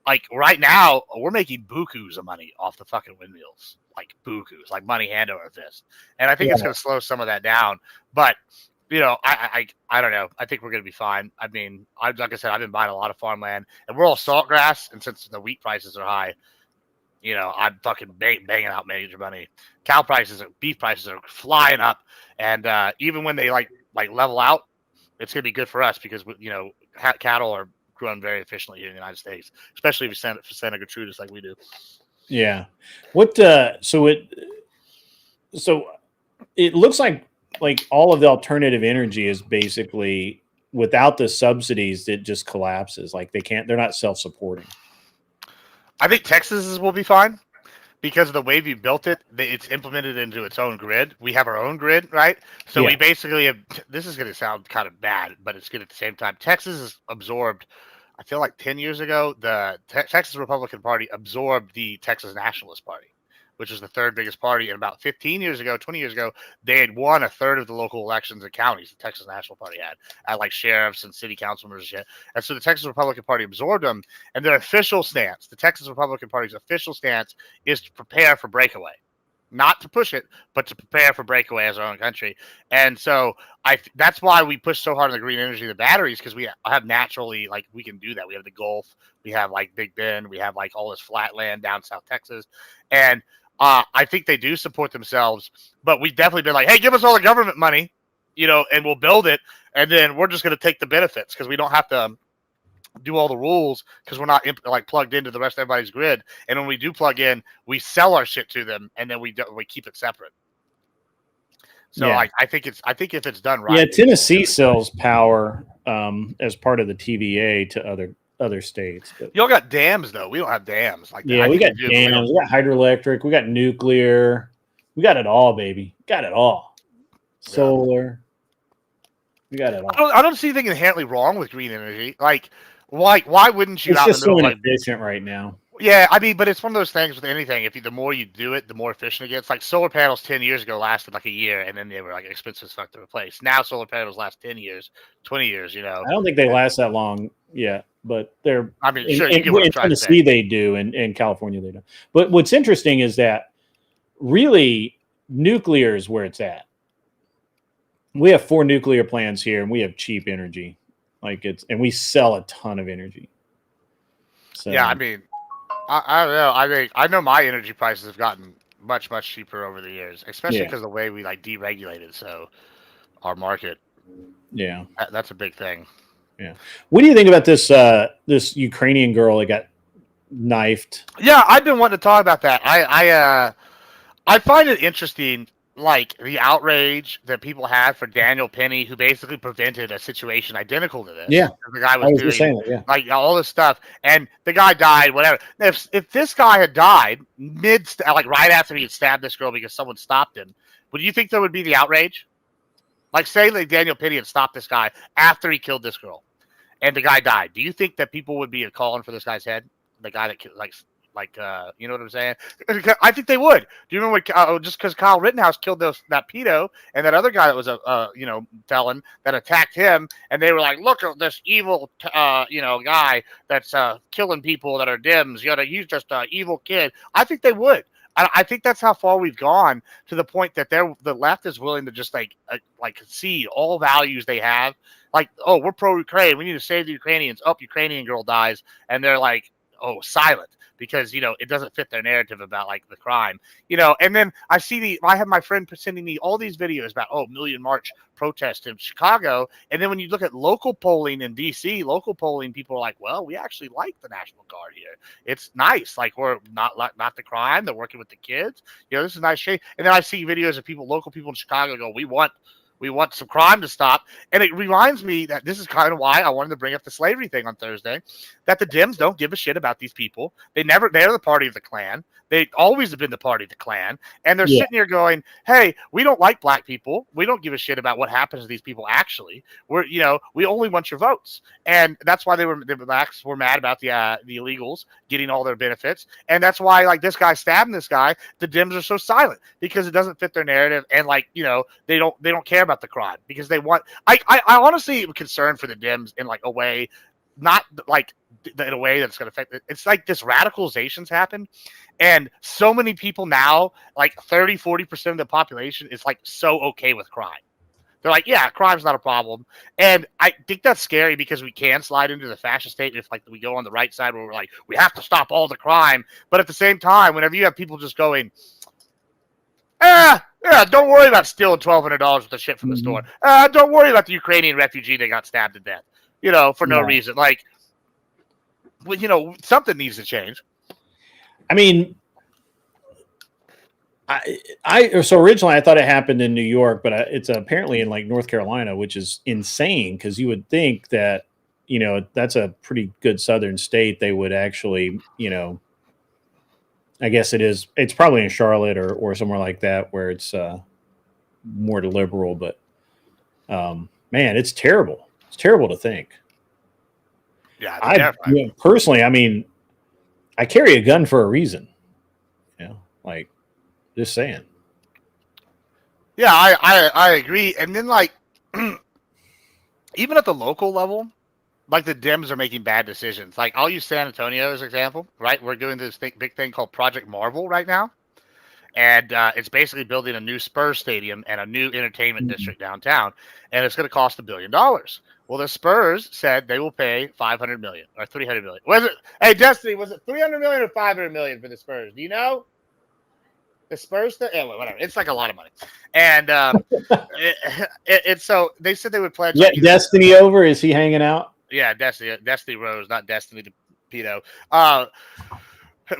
like right now, we're making bukus of money off the fucking windmills, like bukus, like money hand over fist. And I think it's going to slow some of that down. But you know, I don't know. I think we're going to be fine. I mean, like I said, I've been buying a lot of farmland, and we're all salt grass. And since the wheat prices are high, you know, I'm fucking banging out major money. Beef prices are flying up, and even when they like level out, it's going to be good for us because you know cattle are grown very efficiently here in the United States, especially if you send it for Santa Gertrudis like we do. Yeah. What? So it looks like all of the alternative energy is basically without the subsidies, it just collapses. Like they're not self-supporting. I think Texas will be fine because of the way we built it. It's implemented into its own grid. We have our own grid, right? So we basically have. This is going to sound kind of bad, but it's good at the same time. Texas has absorbed. I feel like 10 years ago, the Texas Republican Party absorbed the Texas Nationalist Party, which is the third biggest party. And about 15 years ago, 20 years ago, they had won a third of the local elections in counties the Texas National Party had like sheriffs and city council members and shit. And so the Texas Republican Party absorbed them. And their official stance, the Texas Republican Party's official stance, is to prepare for breakaway. Not to push it, but to prepare for breakaway as our own country. And so that's why we push so hard on the green energy, the batteries, because we have naturally, like, we can do that. We have the Gulf, we have like Big Bend, we have like all this flat land down South Texas. And I think they do support themselves, but we've definitely been like, hey, give us all the government money, you know, and we'll build it. And then we're just going to take the benefits because we don't have to do all the rules because we're not like plugged into the rest of everybody's grid. And when we do plug in, we sell our shit to them, and then we keep it separate. So I think if it's done right. Yeah, Tennessee sells power as part of the TVA to other states. But y'all got dams though. We don't have dams like that. Yeah, we got dams, we got hydroelectric, we got nuclear, we got it all, baby. Got it all. Solar. We got it all. I don't see anything inherently wrong with green energy. Like, why wouldn't you? It's just so inefficient right now. Yeah, I mean, but it's one of those things with anything. The more you do it, the more efficient it gets. Like solar panels 10 years ago lasted like a year, and then they were like expensive as fuck to replace. Now solar panels last 10 years, 20 years. You know, I don't think they last that long yet, but they're. I mean, sure, in Tennessee they do, and in California they don't. But what's interesting is that really nuclear is where it's at. We have 4 nuclear plants here, and we have cheap energy. And we sell a ton of energy. So yeah, I mean, I don't know. I know my energy prices have gotten much cheaper over the years, especially because of the way we like deregulated. So our market, that's a big thing. Yeah. What do you think about this this Ukrainian girl that got knifed? Yeah, I've been wanting to talk about that. I find it interesting. Like the outrage that people had for Daniel Penny, who basically prevented a situation identical to this. Yeah, the guy was doing like all this stuff, and the guy died. Whatever. If this guy had died like right after he had stabbed this girl because someone stopped him, would you think there would be the outrage? Like say like Daniel Penny had stopped this guy after he killed this girl, and the guy died. Do you think that people would be calling for this guy's head? The guy that you know what I'm saying? I think they would. Do you remember just because Kyle Rittenhouse killed that pedo and that other guy that was a felon that attacked him, and they were like, look at this evil guy that's killing people that are Dems. He's just an evil kid. I think they would. I think that's how far we've gone, to the point that the left is willing to just like concede all values they have. Like, oh, we're pro-Ukraine. We need to save the Ukrainians. Oh, Ukrainian girl dies, and they're like, oh, silent. Because it doesn't fit their narrative about like the crime, and then I have my friend sending me all these videos about Million March protest in Chicago, and then when you look at local polling in DC, people are like, well, we actually like the National Guard here. It's nice, like we're not the crime. They're working with the kids. This is nice shape. And then I see videos of local people in Chicago go, we want We want some crime to stop. And it reminds me that this is kind of why I wanted to bring up the slavery thing on Thursday, that the Dems don't give a shit about these people. They're the party of the Klan. They always have been the party of the Klan. And they're sitting here going, hey, we don't like black people. We don't give a shit about what happens to these people actually. We only want your votes. And that's why the blacks were mad about the illegals getting all their benefits. And that's why, like, this guy stabbing this guy, the Dems are so silent, because it doesn't fit their narrative. And, like, they don't care about the crime, because they want, I honestly am concerned for the Dems in, like, a way, not like in a way that's going to affect it. It's like this radicalization's happened, and so many people now, like 30-40% of the population is like so okay with crime. They're like, yeah, crime's not a problem. And I think that's scary, because we can slide into the fascist state if, like, we go on the right side where we're like, we have to stop all the crime. But at the same time, whenever you have people just going, yeah, don't worry about stealing $1,200 worth of shit from the store. Don't worry about the Ukrainian refugee that got stabbed to death, for no reason. Like, well, something needs to change. I mean, so originally I thought it happened in New York, but it's apparently in, like, North Carolina, which is insane, because you would think that, that's a pretty good southern state. They would actually, I guess it's probably in Charlotte or somewhere like that, where it's more liberal. But man, it's terrible. It's terrible to think. Yeah, personally, I mean, I carry a gun for a reason. Like, just saying. Yeah, I agree. And then, like, even at the local level, like, the Dems are making bad decisions. Like, I'll use San Antonio as an example, right? We're doing this big thing called Project Marvel right now. And it's basically building a new Spurs stadium and a new entertainment district downtown. And it's going to cost $1 billion. Well, the Spurs said they will pay $500 million or $300 million. Was it? Hey, Destiny, was it $300 million or $500 million for the Spurs? Do you know? The Spurs, whatever. It's like a lot of money. And so they said they would pledge. Yeah, Destiny over. Is he hanging out? Yeah, Destiny Rose, not Destiny the pedo.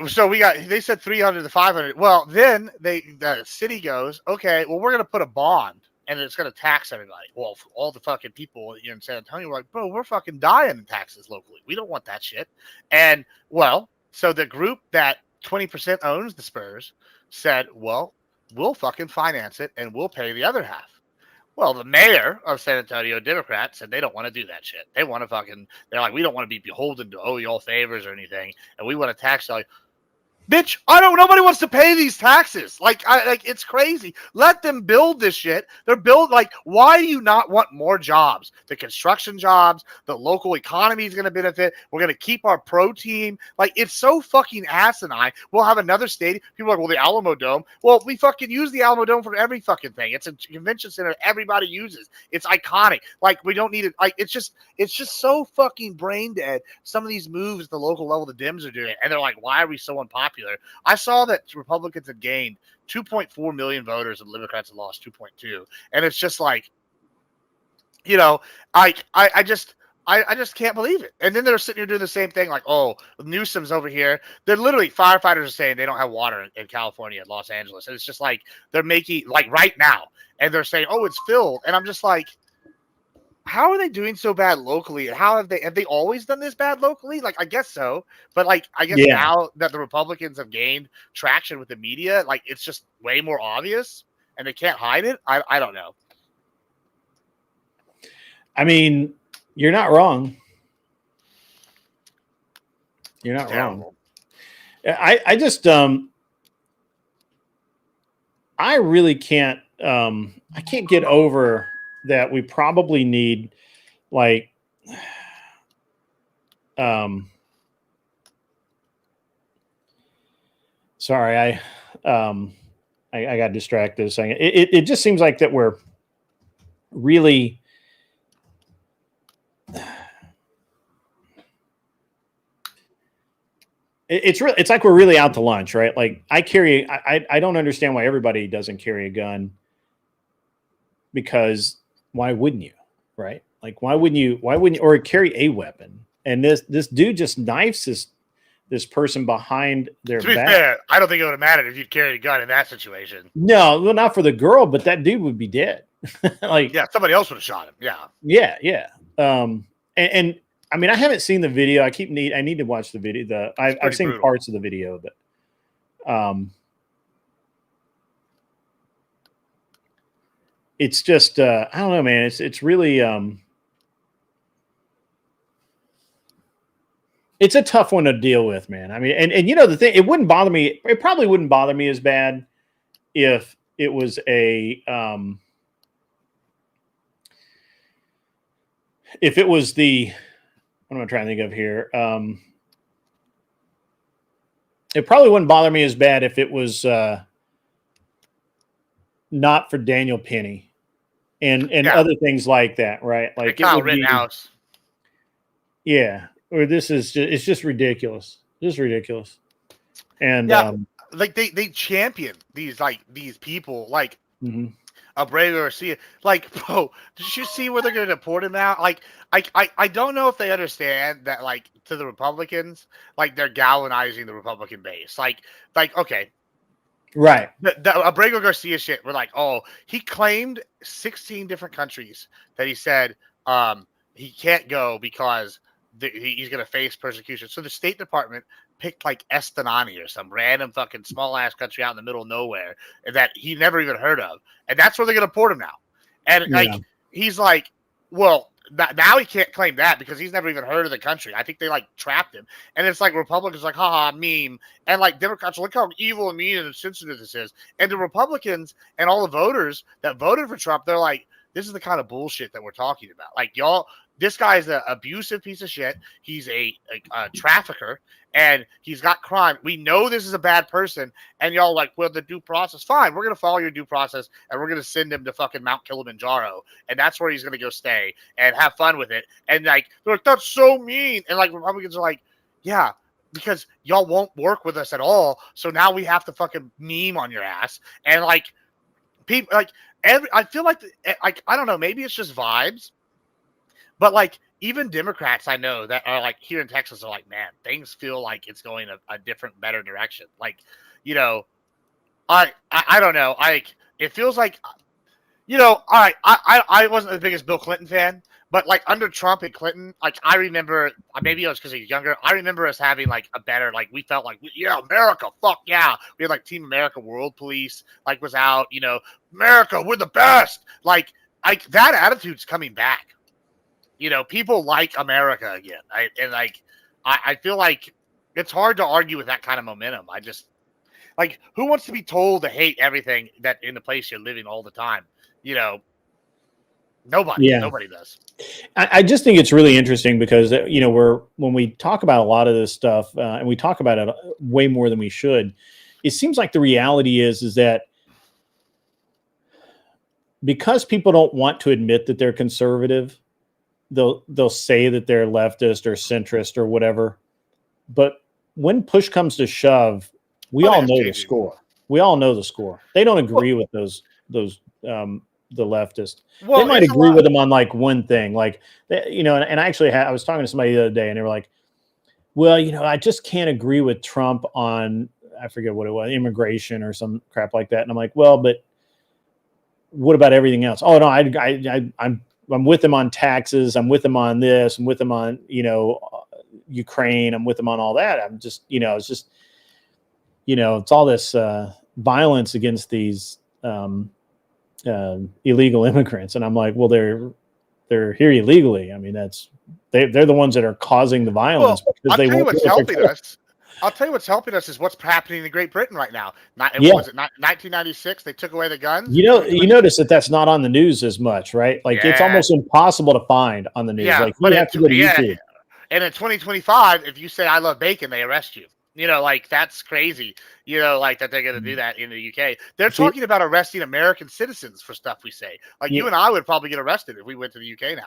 So they said 300 to 500. Well, then the city goes, okay, well, we're going to put a bond, and it's going to tax everybody. Well, all the fucking people in San Antonio were like, bro, we're fucking dying in taxes locally. We don't want that shit. And, well, so the group that 20% owns the Spurs said, well, we'll fucking finance it, and we'll pay the other half. Well, the mayor of San Antonio, Democrat, said they don't want to do that shit. They want to they're like, we don't want to be beholden to owe y'all favors or anything, and we want to tax y'all. Bitch, nobody wants to pay these taxes. Like, it's crazy. Let them build this shit. Why do you not want more jobs? The construction jobs, the local economy is going to benefit. We're going to keep our pro team. Like, it's so fucking asinine. We'll have another stadium. People are like, well, the Alamo Dome. Well, we fucking use the Alamo Dome for every fucking thing. It's a convention center everybody uses. It's iconic. Like, we don't need it. Like, it's just so fucking brain dead. Some of these moves at the local level the Dems are doing, and they're like, why are we so unpopular? I saw that Republicans had gained 2.4 million voters and Democrats had lost 2.2. And it's just like, I just can't believe it. And then they're sitting here doing the same thing, like, oh, Newsom's over here. They're literally, firefighters are saying they don't have water in California and Los Angeles. And it's just like, they're making, like, right now. And they're saying, oh, it's filled. And I'm just like, how are they doing so bad locally? And have they always done this bad locally? Like, I guess so. But, like, I guess now that the Republicans have gained traction with the media, like, it's just way more obvious and they can't hide it. I don't know. I mean, you're not wrong. You're not wrong. I just, I really can't, I can't get over that we probably need, like, sorry, I got distracted saying it just seems like that we're really it's like we're really out to lunch, right? Like, I don't understand why everybody doesn't carry a gun, because why wouldn't you, right? Like, why wouldn't you, or carry a weapon? And this dude just knifes this person behind their back. To be fair, I don't think it would have mattered if you carried a gun in that situation. No, well, not for the girl, but that dude would be dead. Like, Yeah, somebody else would have shot him. Yeah. yeah. And I mean, I haven't seen the video. I need to watch the video. I've seen brutal. parts of the video, but it's just I don't know, man. It's really it's a tough one to deal with, man. I mean, and you know the thing, it wouldn't bother me. It probably wouldn't bother me as bad if it was if it was the, what am I trying to think of here? It probably wouldn't bother me as bad if it was not for Daniel Penny and other things like that, right? Like Kyle Rittenhouse. Yeah. Or this is just, it's just ridiculous. Just ridiculous. And like they champion these people like Abrego Garcia. Like, bro, did you see where they're going to deport him now? Like, I don't know if they understand that, like, to the Republicans, like, they're galvanizing the Republican base. Like okay. Right. The Abrego Garcia shit, we're like, oh, he claimed 16 different countries that he said he can't go because he's going to face persecution. So the State Department picked like Estonani or some random fucking small ass country out in the middle of nowhere that he never even heard of. And that's where they're going to port him now. And like, he's like, well, now he can't claim that because he's never even heard of the country. I think they like trapped him. And it's like Republicans like, haha, meme. And like Democrats, look how evil and mean and insensitive this is. And the Republicans and all the voters that voted for Trump, they're like, this is the kind of bullshit that we're talking about. Like, y'all, this guy's an abusive piece of shit. He's a trafficker, and he's got crime. We know this is a bad person, and y'all like, well, the due process, fine. We're going to follow your due process, and we're going to send him to fucking Mount Kilimanjaro, and that's where he's going to go stay and have fun with it. And like, they're like, that's so mean. And like, Republicans are like, yeah, because y'all won't work with us at all, so now we have to fucking meme on your ass. And like, people like, I feel like I don't know, maybe it's just vibes, but like even Democrats I know that are like here in Texas are like, man, things feel like it's going a different, better direction. Like, you know, I don't know, like it feels like, you know, all right, I wasn't the biggest Bill Clinton fan, but like under Trump and Clinton, like I remember, maybe it was because he was younger, I remember us having like a better, like we felt like, yeah, America, fuck yeah. We had like Team America, World Police, like was out, you know, America, we're the best. Like that attitude's coming back. You know, people like America again. I feel like it's hard to argue with that kind of momentum. I just, like, who wants to be told to hate everything that in the place you're living all the time? You know, nobody. Yeah. Nobody does. I just think it's really interesting because, you know, when we talk about a lot of this stuff and we talk about it way more than we should, it seems like the reality is that because people don't want to admit that they're conservative, they'll say that they're leftist or centrist or whatever. But when push comes to shove, we all know the score. We all know the score. They don't agree with those the leftist. Well, they might agree with them on like one thing, like, you know, and actually I was talking to somebody the other day and they were like, well, you know, I just can't agree with Trump on, I forget what it was, immigration or some crap like that. And I'm like, well, but what about everything else? Oh no, I'm with him on taxes. I'm with him on this. I'm with him on, you know, Ukraine. I'm with him on all that. I'm just, you know, it's just, you know, it's all this violence against these illegal immigrants. And I'm like, well, they're here illegally. I mean, they're the ones that are causing the violence. Well, I'll tell you what's helping us. I'll tell you what's helping us is what's happening in Great Britain right now. Was it 1996? They took away the guns. You know, you notice that that's not on the news as much, right? Like it's almost impossible to find on the news. Yeah, like you have to go to YouTube. And in 2025, if you say I love bacon, they arrest you. You know, like that's crazy. You know, like that they're going to do that in the UK. They're talking about arresting American citizens for stuff we say. Like you and I would probably get arrested if we went to the UK now.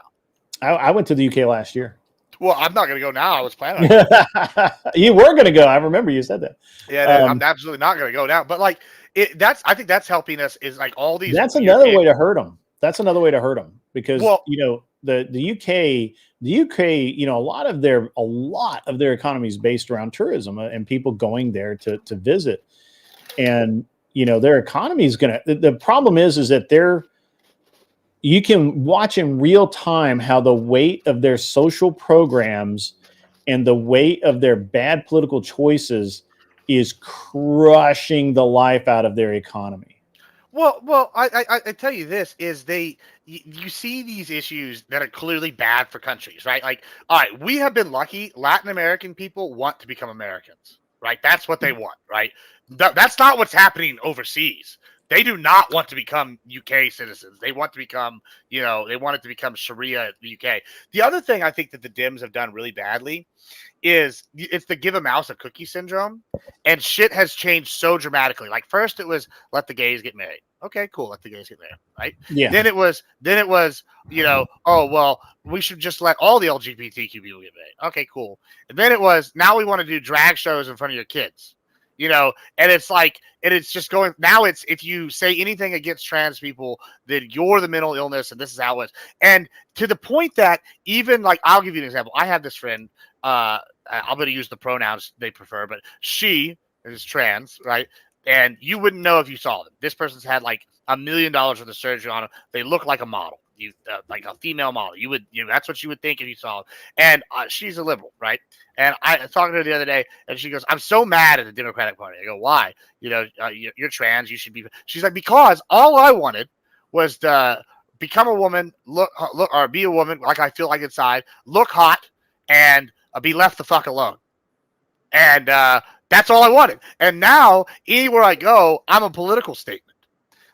I went to the UK last year. Well, I'm not going to go now. I was planning on it. You were going to go. I remember you said that. Yeah, I'm absolutely not going to go now. But like, I think that's helping us is like all these. That's another way to hurt them. That's another way to hurt them because, you know, the UK, you know, a lot of their economy is based around tourism and people going there to visit. And, you know, their economy is the problem is that you can watch in real time how the weight of their social programs and the weight of their bad political choices is crushing the life out of their economy. Well, I tell you this is you see these issues that are clearly bad for countries, right? Like, all right, we have been lucky. Latin American people want to become Americans, right? That's what they want, right? That's not what's happening overseas. They do not want to become UK citizens. They want to become, they want it to become Sharia in the UK. The other thing I think that the Dems have done really badly is it's the give a mouse a cookie syndrome, and shit has changed so dramatically. Like first it was let the gays get married. Okay, cool, let the gays get married, right? Yeah. Then it was, oh well, we should just let all the LGBTQ people get married. Okay, cool. And then it was now we want to do drag shows in front of your kids. And it's like, and it's just going now. It's if you say anything against trans people, then you're the mental illness, and this is how it was. And to the point that even like, I'll give you an example. I have this friend. I'm going to use the pronouns they prefer, but she is trans, right? And you wouldn't know if you saw them. This person's had like $1 million worth of surgery on them. They look like a model. Like a female model. That's what you would think if you saw them. And she's a liberal, right? And I was talking to her the other day, and she goes, "I'm so mad at the Democratic Party." I go, "Why? You're trans. You should be." She's like, "Because all I wanted was to become a woman, look, or be a woman like I feel like inside, look hot, and be left the fuck alone." And that's all I wanted. And now anywhere I go, I'm a political statement.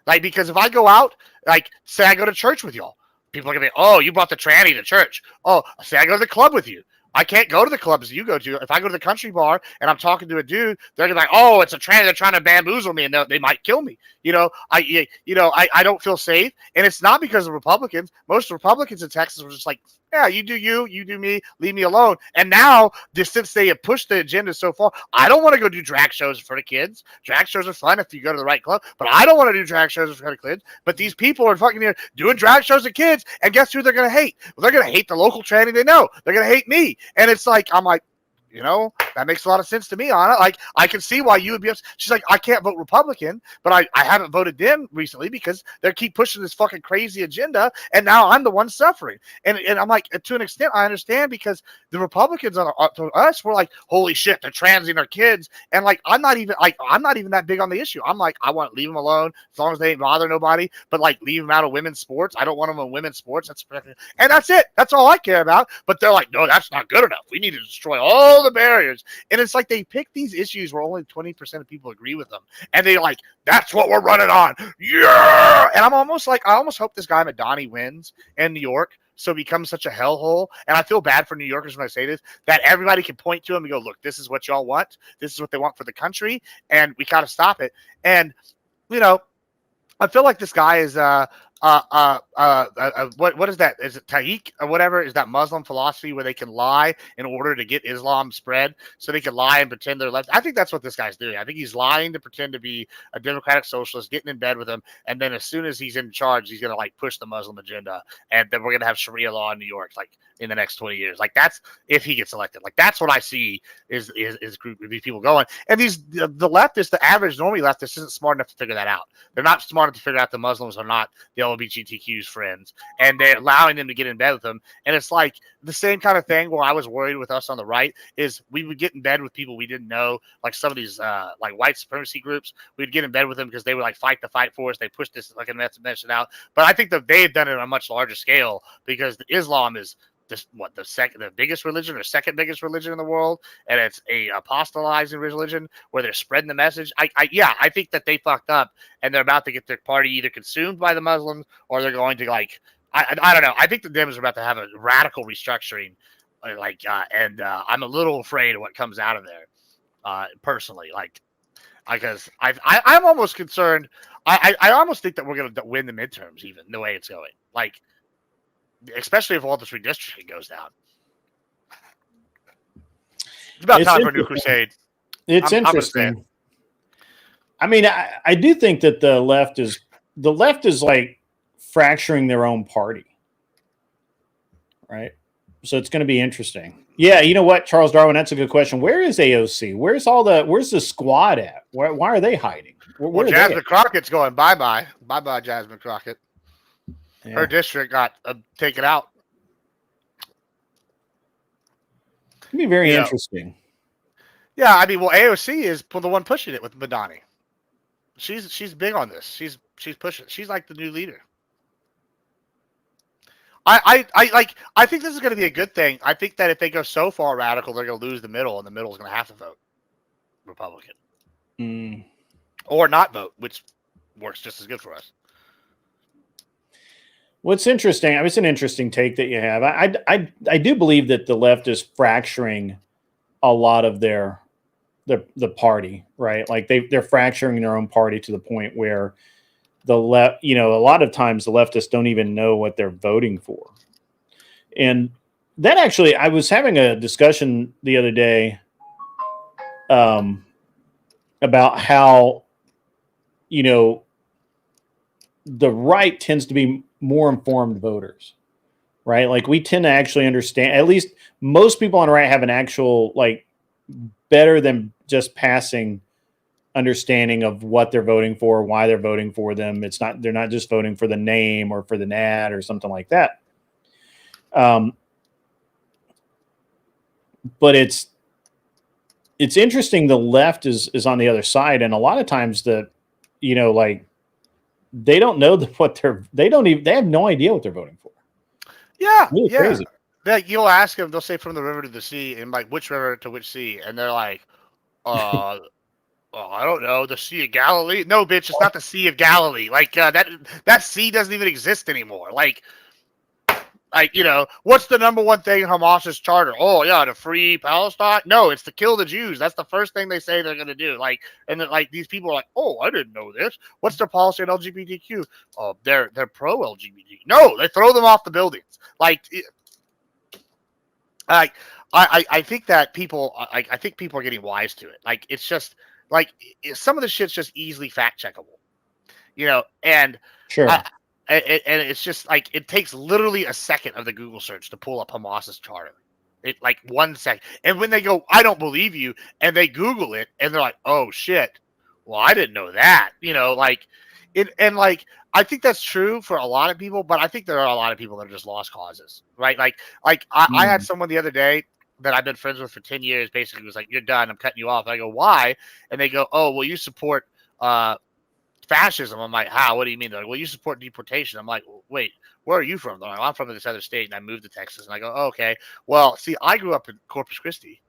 Like, because if I go out, like, say I go to church with y'all, people are going to be, "Oh, you brought the tranny to church." Oh, say I go to the club with you. I can't go to the clubs you go to. If I go to the country bar and I'm talking to a dude, they're gonna be like, "Oh, it's a tranny. They're trying to bamboozle me, and they might kill me." I don't feel safe, and it's not because of Republicans. Most Republicans in Texas were just like, "Yeah, you do me, leave me alone." And now, since they have pushed the agenda so far, I don't want to go do drag shows for the kids. Drag shows are fun if you go to the right club, but I don't want to do drag shows for the kids. But these people are fucking here doing drag shows of kids, and guess who they're gonna hate? Well, they're gonna hate the local tranny they know. They're gonna hate me. And it's like, I'm like, that makes a lot of sense to me, Anna. Like, I can see why you would be upset. She's like, "I can't vote Republican, but I haven't voted Dem recently because they keep pushing this fucking crazy agenda, and now I'm the one suffering." And I'm like, to an extent, I understand, because the Republicans to us were like, "Holy shit, they're transing our kids," and like, I'm not even that big on the issue. I'm like, I want to leave them alone as long as they ain't bother nobody, but like, leave them out of women's sports. I don't want them in women's sports. And that's it. That's all I care about. But they're like, "No, that's not good enough. We need to destroy all the barriers." And it's like they pick these issues where only 20% of people agree with them, and they're like, "That's what we're running on." Yeah. And I'm almost like, I almost hope this guy Madani wins in New York, so it becomes such a hellhole. And I feel bad for New Yorkers when I say this, that everybody can point to him and go, "Look, this is what y'all want. This is what they want for the country, and we got to stop it." And I feel like this guy is what is that? Is it Tariq or whatever? Is that Muslim philosophy where they can lie in order to get Islam spread, so they can lie and pretend they're left? I think that's what this guy's doing. I think he's lying to pretend to be a democratic socialist, getting in bed with him, and then as soon as he's in charge, he's gonna like push the Muslim agenda, and then we're gonna have Sharia law in New York like in the next 20 years. Like, that's if he gets elected. Like, that's what I see is group of these people going. And the leftists, the average normie leftist, isn't smart enough to figure that out. They're not smart enough to figure out the Muslims are not the LGBTQ's friends, and they're allowing them to get in bed with them. And it's like the same kind of thing where I was worried with us on the right is we would get in bed with people we didn't know, like some of these like white supremacy groups. We'd get in bed with them because they would like fight the fight for us. They pushed this like a message out. But I think that they had done it on a much larger scale, because Islam is the biggest religion or second biggest religion in the world, and it's a apostolizing religion where they're spreading the message. I think that they fucked up, and they're about to get their party either consumed by the Muslims, or they're going to like, I don't know. I think the Dems are about to have a radical restructuring, and I'm a little afraid of what comes out of there, personally. Like, because I'm almost concerned. I almost think that we're going to win the midterms, even the way it's going. Like, especially if all this redistricting goes down. It's about time for a new crusade. It's interesting. I mean, I do think that the left is like fracturing their own party, right? So it's going to be interesting. Yeah, you know what, Charles Darwin, that's a good question. Where is AOC? Where's the squad at? Why are they hiding? Where Jasmine Crockett's going bye-bye. Bye-bye, Jasmine Crockett. Her district got taken out. It'd be very interesting. Yeah, I mean, well, AOC is the one pushing it with Madani. She's big on this. She's pushing. She's like the new leader. I think this is going to be a good thing. I think that if they go so far radical, they're going to lose the middle, and the middle is going to have to vote Republican or not vote, which works just as good for us. What's interesting, it's an interesting take that you have. I do believe that the left is fracturing a lot of the party, right? Like they're fracturing their own party to the point where the left, a lot of times the leftists don't even know what they're voting for. And that actually, I was having a discussion the other day about how, the right tends to be more informed voters, right? Like we tend to actually understand, at least most people on the right have an actual, like, better than just passing understanding of what they're voting for, why they're voting for them. They're not just voting for the name or for the ad or something like that. But it's interesting. The left is on the other side. And a lot of times they don't know they have no idea what they're voting for. Yeah. It's really crazy. You'll ask them, they'll say from the river to the sea, and like which river to which sea, and they're like, I don't know, the Sea of Galilee. No, bitch, it's not the Sea of Galilee. Like that sea doesn't even exist anymore. Like what's the number one thing in Hamas's charter? Oh yeah, to free Palestine. No, it's to kill the Jews. That's the first thing they say they're going to do. Like, and then like these people are like, oh, I didn't know this. What's their policy on LGBTQ? Oh, they're pro LGBT. No, they throw them off the buildings. Like, I think that people, I think people are getting wise to it. Like, it's just like some of the shit's just easily fact checkable, and sure. And it's just like it takes literally a second of the Google search to pull up Hamas's charter. It like 1 second. And when they go, I don't believe you, and they Google it and they're like, oh shit. Well, I didn't know that. I think that's true for a lot of people, but I think there are a lot of people that are just lost causes. Right. I had someone the other day that I've been friends with for 10 years basically was like, you're done, I'm cutting you off. I go, why? And they go, oh, well, you support fascism. I'm like, how? What do you mean? They're like, well, you support deportation. I'm like, wait, where are you from? They're like, I'm from this other state and I moved to Texas. And I go, oh, okay. Well, see, I grew up in Corpus Christi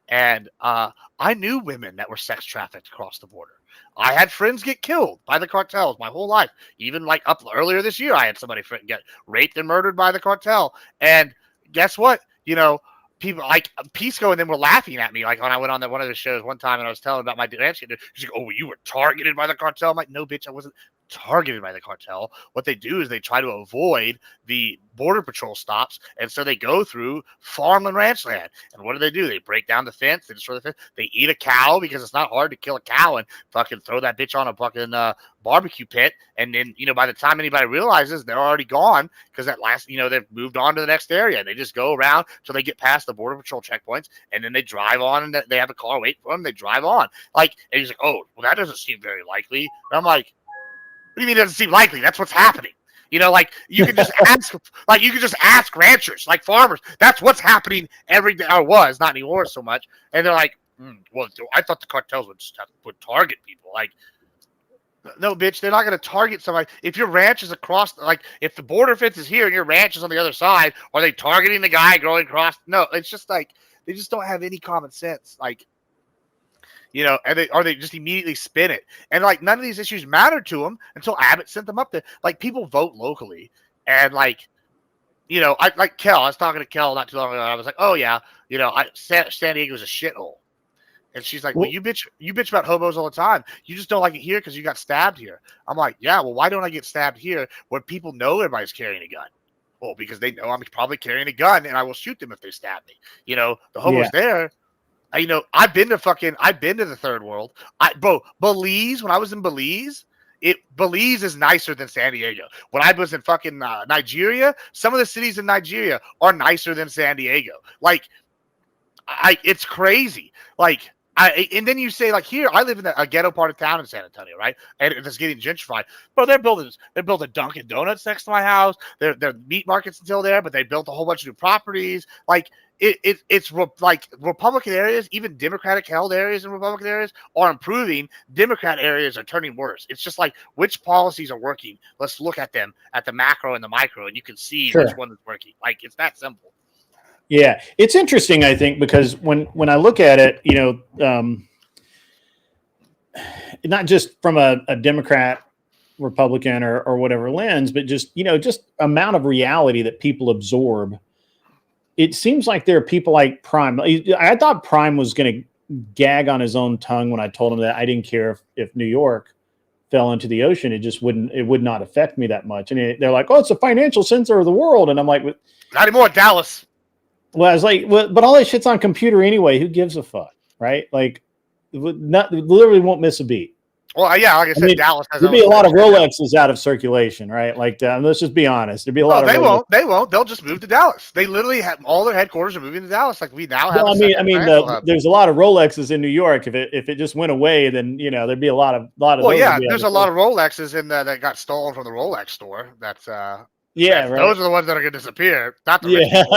and I knew women that were sex trafficked across the border. I had friends get killed by the cartels my whole life. Even like up earlier this year, I had somebody get raped and murdered by the cartel. And guess what? People like Pisco and them were laughing at me. Like when I went on one of the shows one time and I was telling about my dance, she's like, oh, you were targeted by the cartel. I'm like, no, bitch, I wasn't targeted by the cartel. What they do is they try to avoid the border patrol stops. And so they go through farm and ranch land. And what do? They break down the fence. They destroy the fence. They eat a cow because it's not hard to kill a cow and fucking throw that bitch on a fucking barbecue pit. And then, by the time anybody realizes, they're already gone because they've moved on to the next area. They just go around till they get past the border patrol checkpoints. And then they drive on and they have a car wait for them. They drive on. And he's like, oh, well, that doesn't seem very likely. And I'm like, what do you mean it doesn't seem likely? That's what's happening. You can just ask ranchers, like farmers. That's what's happening every day, or was, not anymore so much. And they're like, well, I thought the cartels would target people. Like, no, bitch, they're not going to target somebody. If your ranch is across, if the border fence is here and your ranch is on the other side, are they targeting the guy going across? No, it's just like they just don't have any common sense. And they just immediately spin it. And none of these issues mattered to them until Abbott sent them up there. People vote locally. And I was talking to Kel not too long ago. I was like, oh yeah, San Diego's a shithole. And she's like, well, you bitch about hobos all the time. You just don't like it here because you got stabbed here. I'm like, yeah, well, why don't I get stabbed here where people know everybody's carrying a gun? Well, because they know I'm probably carrying a gun and I will shoot them if they stab me. The hobos there. I've been to the third world. Belize, when I was in Belize, Belize is nicer than San Diego. When I was in fucking Nigeria, some of the cities in Nigeria are nicer than San Diego. It's crazy. And then you say, like, here, I live in a ghetto part of town in San Antonio, right? And it's getting gentrified. But they're building Dunkin' Donuts next to my house. Their meat market's still there, but they built a whole bunch of new properties. Like, it's like Republican areas, even Democratic held areas in Republican areas are improving. Democrat areas are turning worse. It's just like, which policies are working? Let's look at them at the macro and the micro, and you can see which one is working. Like, it's that simple. Yeah, it's interesting, I think, because when I look at it, you know, not just from a Democrat, Republican, or whatever lens, but just, you know, just amount of reality that people absorb. It seems like there are people like Prime. I thought Prime was going to gag on his own tongue when I told him that I didn't care if New York fell into the ocean. It would not affect me that much. And they're like, oh, it's a financial center of the world. And I'm like, not anymore, Dallas. Well, I was like, well, but all that shit's on computer anyway. Who gives a fuck, right? Like, literally won't miss a beat. Well, yeah, like I said, Dallas has. There'd be a lot of Rolexes out of circulation, right? Like, let's just be honest. There'd be a lot of. They won't. They'll just move to Dallas. They literally have all their headquarters are moving to Dallas. Like, we now have. Well, there's a lot of Rolexes in New York. If it just went away, then, you know, there'd be a lot of. Well, yeah, there's a lot of Rolexes in that got stolen from the Rolex store. That's Yeah, right. Those are the ones that are going to disappear. Not the rich people.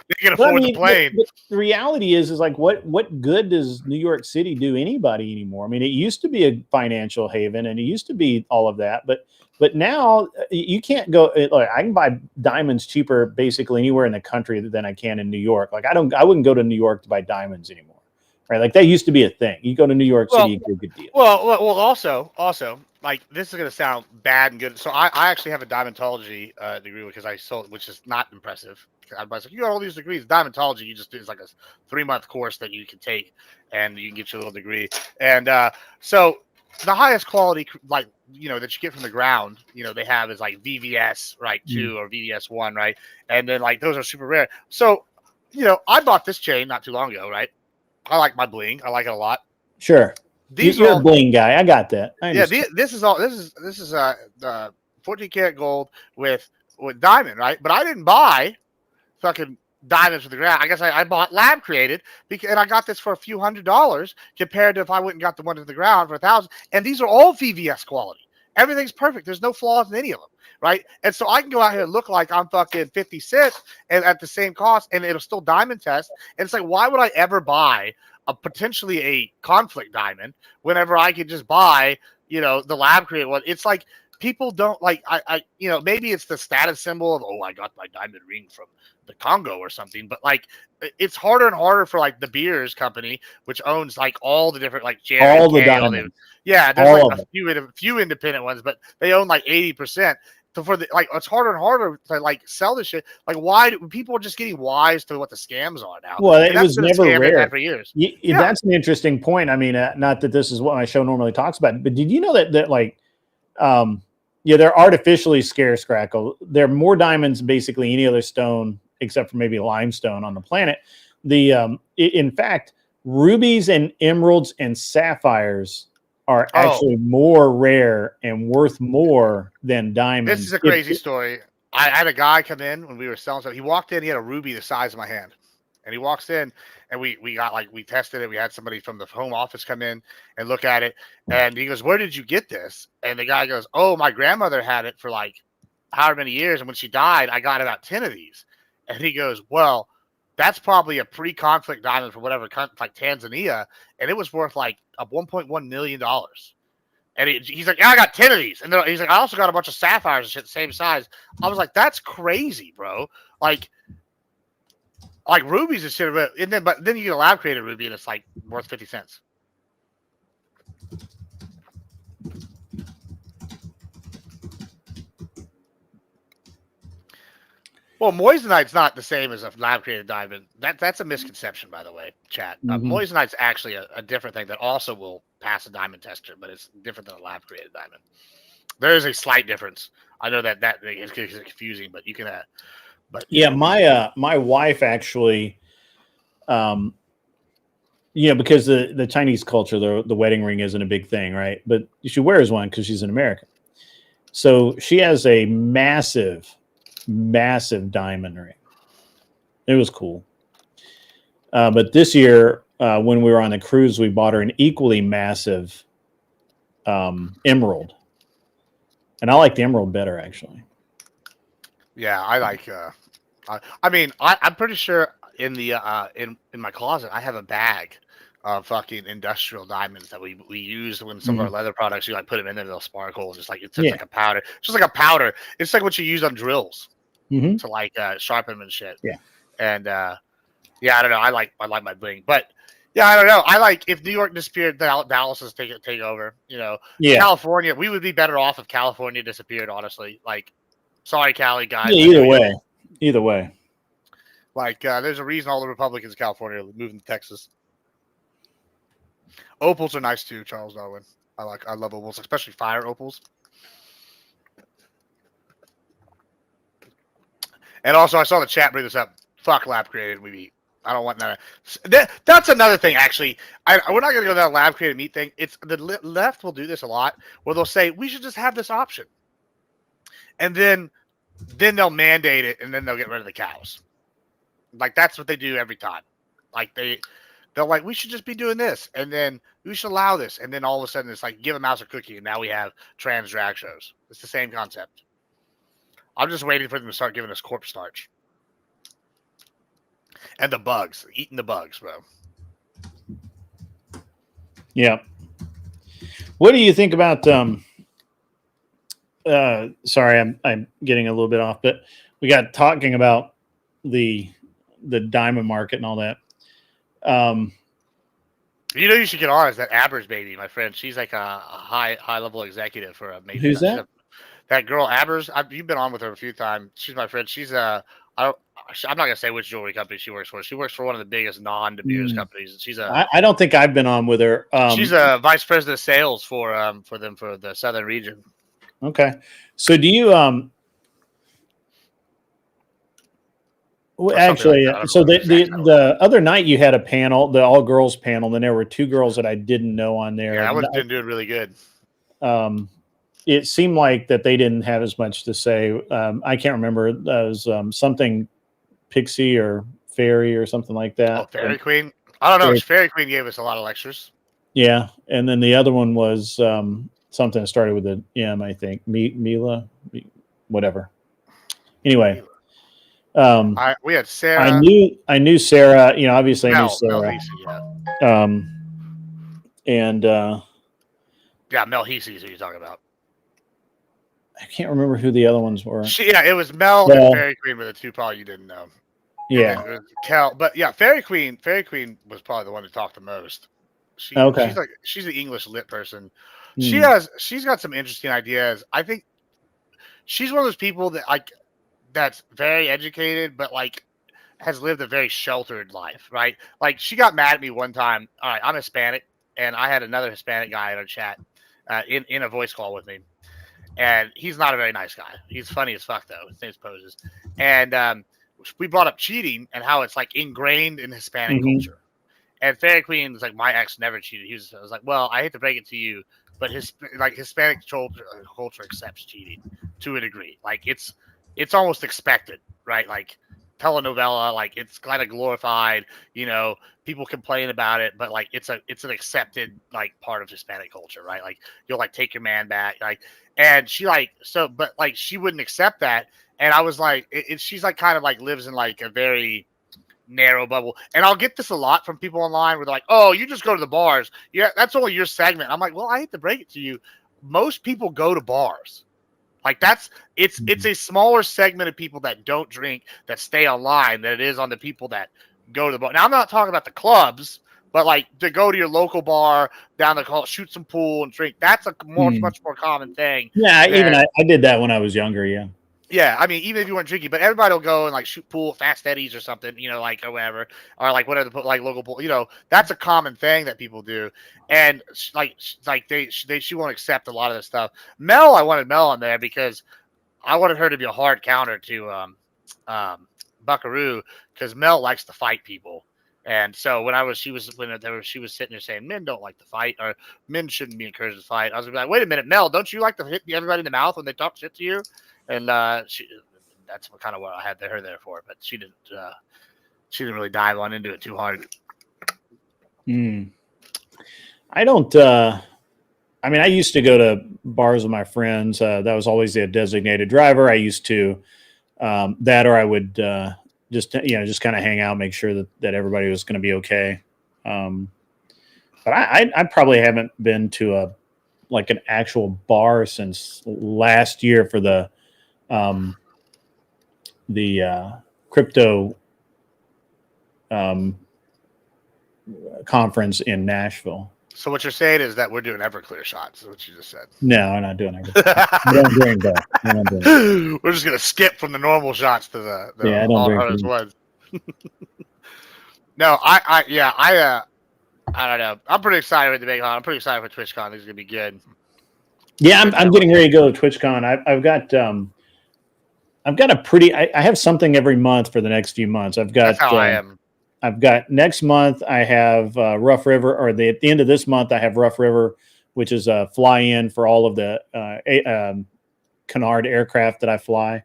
They can afford the plane. The reality is like, what good does New York City do anybody anymore? I mean, it used to be a financial haven, and it used to be all of that, but now you can't go. Like, I can buy diamonds cheaper basically anywhere in the country than I can in New York. Like, I wouldn't go to New York to buy diamonds anymore, right? Like, that used to be a thing. You go to New York City, you get a good deal. Well, also. Like, this is going to sound bad and good. So I actually have a diamondology degree because I sold, which is not impressive. I was like, you got all these degrees. Diamondology, you just do is like a 3-month course that you can take, and you can get your little degree. And so the highest quality, like, you know, that you get from the ground, you know, they have is like VVS, right, 2 or VVS 1, right? And then, like, those are super rare. So, you know, I bought this chain not too long ago, right? I like my bling. I like it a lot. Sure. You're a bling guy. I got that. This is 14 karat gold with diamond, right? But I didn't buy fucking diamonds from the ground. I guess I bought lab created and I got this for a few $100s compared to if I went and got the one in the ground for $1,000. And these are all VVS quality. Everything's perfect. There's no flaws in any of them, right? And so I can go out here and look like I'm fucking 50 cents and at the same cost, and it'll still diamond test. And it's like, why would I ever buy potentially a conflict diamond whenever I could just buy, you know, the lab created one? It's like, people don't like, I you know, maybe it's the status symbol of, oh, I got my diamond ring from the Congo or something, but like, it's harder and harder for like the Beers company, which owns like all the different, like all the diamonds. Yeah, there's all like a few independent ones, but they own like 80%. So for the, like, it's harder and harder to like sell this shit. Like, why do people are just getting wise to what the scams are now? Well, it was never rare for years. That's an interesting point. I mean, not that this is what my show normally talks about, but did you know that like, they're artificially scarce, Crackle. There are more diamonds than basically any other stone except for maybe limestone on the planet. In fact, rubies and emeralds and sapphires are actually more rare and worth more than diamonds. This is a crazy story. I had a guy come in when we were selling something. He walked in, he had a ruby the size of my hand. And he walks in, and we got, like, we tested it. We had somebody from the home office come in and look at it. And he goes, where did you get this? And the guy goes, oh, my grandmother had it for like however many years. And when she died, I got about 10 of these. And he goes, well, that's probably a pre-conflict diamond from whatever country, like Tanzania, and it was worth like $1.1 million. And he's like, yeah, I got 10 of these. And he's like, I also got a bunch of sapphires and shit the same size. I was like, that's crazy, bro. Like rubies and shit. But then you get a lab created ruby and it's like worth 50 cents. Well, moissanite's not the same as a lab-created diamond. That's a misconception, by the way, chat. Moissanite's actually a different thing that also will pass a diamond tester, but it's different than a lab-created diamond. There is a slight difference. I know that is confusing, but you can. But yeah, my wife actually, because the Chinese culture, the wedding ring isn't a big thing, right? But she wears one because she's an American. So she has a massive diamond ring. It was cool. But this year when we were on the cruise, we bought her an equally massive emerald, and I like the emerald better actually. Yeah, I like. I mean, I'm pretty sure in the in my closet I have a bag of fucking industrial diamonds that we use when some of our leather products. You like put them in there, they'll sparkle. Just like it's like a powder. It's just like a powder. It's like what you use on drills to like sharpen them and shit. Yeah. And yeah, I don't know. I like my bling, but yeah, I don't know. I like if New York disappeared, Dallas is take over. You know, California. We would be better off if California disappeared. Honestly, like, sorry, Cali guys. Yeah, either way. Like, there's a reason all the Republicans in California are moving to Texas. Opals are nice too, Charles Darwin. I love opals, especially fire opals. And also, I saw the chat bring this up. Fuck lab created meat. I don't want that. That's another thing, actually. We're not going to go that lab created meat thing. It's the left will do this a lot, where they'll say we should just have this option, and then they'll mandate it, and then they'll get rid of the cows. Like that's what they do every time. Like they're like, we should just be doing this, and then we should allow this, and then all of a sudden it's like give a mouse a cookie, and now we have trans drag shows. It's the same concept. I'm just waiting for them to start giving us corpse starch. And the bugs, eating the bugs, bro. Yeah. What do you think about sorry, I'm getting a little bit off, but we got talking about the diamond market and all that. You know, you should get on is that Abers baby, my friend. She's like a high level executive for a major. Who's that? That girl Abers. You've been on with her a few times. She's my friend. She's I'm not gonna say which jewelry company she works for. She works for one of the biggest non-De Beers companies. She's I don't think I've been on with her. She's a vice president of sales for them for the southern region. Okay, so do you actually? So the other night you had a panel, the all girls panel, and there were two girls that I didn't know on there. Yeah, I was doing really good. It seemed like that they didn't have as much to say. I can't remember. It was something Pixie or Fairy or something like that. Oh, Fairy Queen. I don't know. Fairy Queen gave us a lot of lectures. Yeah, and then the other one was something that started with an M, I think. Mila, whatever. Anyway, we had Sarah. I knew Sarah. You know, obviously I knew Sarah. Mel Heasey, and yeah, Mel Heasey is who you're talking about. I can't remember who the other ones were. It was Mel and Fairy Queen were the two probably you didn't know. Yeah, Kel, but yeah, Fairy Queen was probably the one who talked the most. She's an English lit person. She's got some interesting ideas. I think she's one of those people that that's very educated, but like has lived a very sheltered life, right? Like she got mad at me one time. All right, I'm Hispanic, and I had another Hispanic guy in our chat in a voice call with me. And he's not a very nice guy. He's funny as fuck, though. His name's Poses. And we brought up cheating and how it's like ingrained in Hispanic culture. And Fairy Queen was like, my ex never cheated. I was like, well, I hate to break it to you, but Hispanic culture accepts cheating to a degree. Like it's almost expected, right? Like telenovela, like it's kind of glorified. You know, people complain about it, but like it's an accepted like part of Hispanic culture, right? Like you'll like take your man back, like. And she but she wouldn't accept that. And I was like, she's like kind of like lives in like a very narrow bubble. And I'll get this a lot from people online where they're like, oh, you just go to the bars. Yeah, that's only your segment. I'm like, well, I hate to break it to you. Most people go to bars. Like it's a smaller segment of people that don't drink, that stay online than it is on the people that go to the bar. Now, I'm not talking about the clubs. But like to go to your local bar down the call, shoot some pool and drink, that's a much more common thing. Yeah, even I did that when I was younger. Yeah. Yeah, I mean, even if you weren't drinking, but everybody will go and like shoot pool, Fast Eddie's or something, you know, like or whatever, or like whatever, like local pool. You know, that's a common thing that people do, and she won't accept a lot of this stuff. I wanted Mel on there because I wanted her to be a hard counter to Buckaroo because Mel likes to fight people. And so she was sitting there saying men don't like to fight or men shouldn't be encouraged to fight. I was like, wait a minute, Mel, don't you like to hit everybody in the mouth when they talk shit to you? And that's kind of what I had her there for. But she didn't really dive on into it too hard. I don't. I mean, I used to go to bars with my friends. That was always the designated driver. I used to that, or I would just kind of hang out, make sure that everybody was going to be okay. But I probably haven't been to an actual bar since last year for the crypto conference in Nashville. So what you're saying is that we're doing Everclear shots, is what you just said. No, I'm not doing everything. I don't drink that. We're just gonna skip from the normal shots to the I don't drink ones. No, I don't know. I'm pretty excited with the big con. I'm pretty excited for TwitchCon. This is gonna be good. Yeah, I'm getting ready to go to TwitchCon. I've got a pretty. I have something every month for the next few months. That's how I am. I've got next month. I have Rough River, or at the end of this month, I have Rough River, which is a fly-in for all of the Canard aircraft that I fly.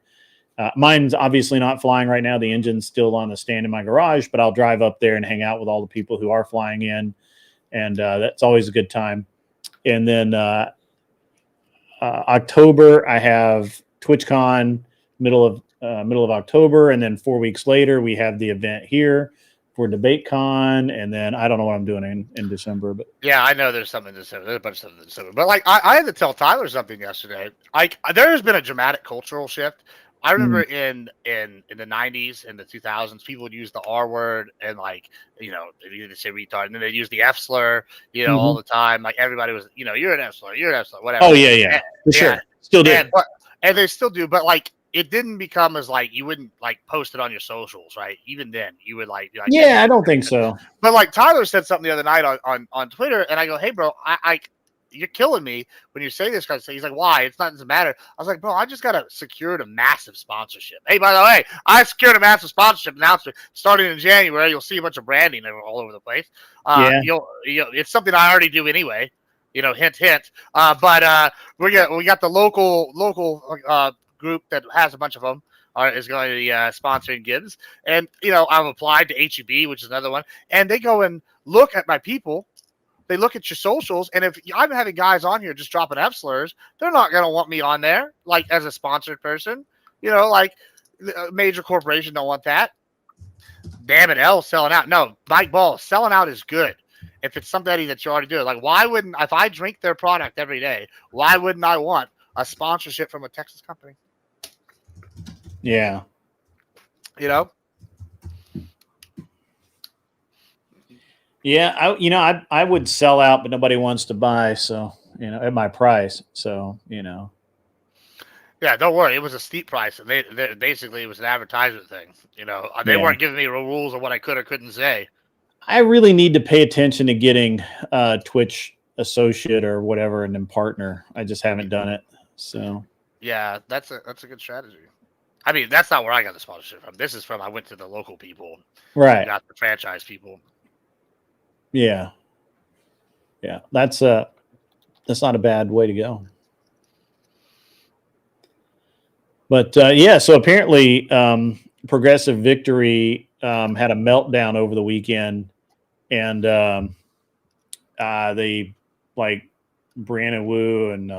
Mine's obviously not flying right now. The engine's still on the stand in my garage, but I'll drive up there and hang out with all the people who are flying in, and that's always a good time. And then October, I have TwitchCon middle of October, and then 4 weeks later, we have the event here for DebateCon, and then I don't know what I'm doing in December, but yeah, I know there's something in December. There's a bunch of stuff in December, but like I had to tell Tyler something yesterday. Like there has been a dramatic cultural shift. I remember in the 90s and the 2000s, people would use the R word and they say retard, and then they use the F slur, all the time. Like everybody was, you're an F slur, whatever. Oh yeah, for sure, still do. And they still do, but like it didn't become as like you wouldn't like post it on your socials, right? Even then, you would be like, yeah, I don't think so. But like Tyler said something the other night on Twitter, and I go, hey bro, I you're killing me when you say this kind of thing. He's like, why? It doesn't matter. I was like, bro, I just secured a massive sponsorship. Hey, by the way, I secured a massive sponsorship announcement starting in January. You'll see a bunch of branding all over the place. It's something I already do anyway. Hint, hint. But we got the local group that has a bunch of them is going to be sponsoring Gibbs, and I've applied to HEB, which is another one, and they go and look at my people. They look at your socials, and if I'm having guys on here just dropping F slurs, they're not going to want me on there, like as a sponsored person. Like a major corporation don't want that. Damn it, L selling out. No, Mike Ball, selling out is good. If it's somebody that you already do, like why wouldn't, if I drink their product every day, why wouldn't I want a sponsorship from a Texas company? Yeah. Yeah, I would sell out, but nobody wants to buy, so at my price. So Yeah, don't worry. It was a steep price. They basically it was an advertisement thing. They weren't giving me rules of what I could or couldn't say. I really need to pay attention to getting Twitch associate or whatever, and then partner. I just haven't done it. So yeah, that's a good strategy. I mean, that's not where I got the sponsorship from. This is from I went to the local people, right? Got the franchise people. Yeah, that's not a bad way to go. But so apparently, Progressive Victory had a meltdown over the weekend, and they like Brandon Wu and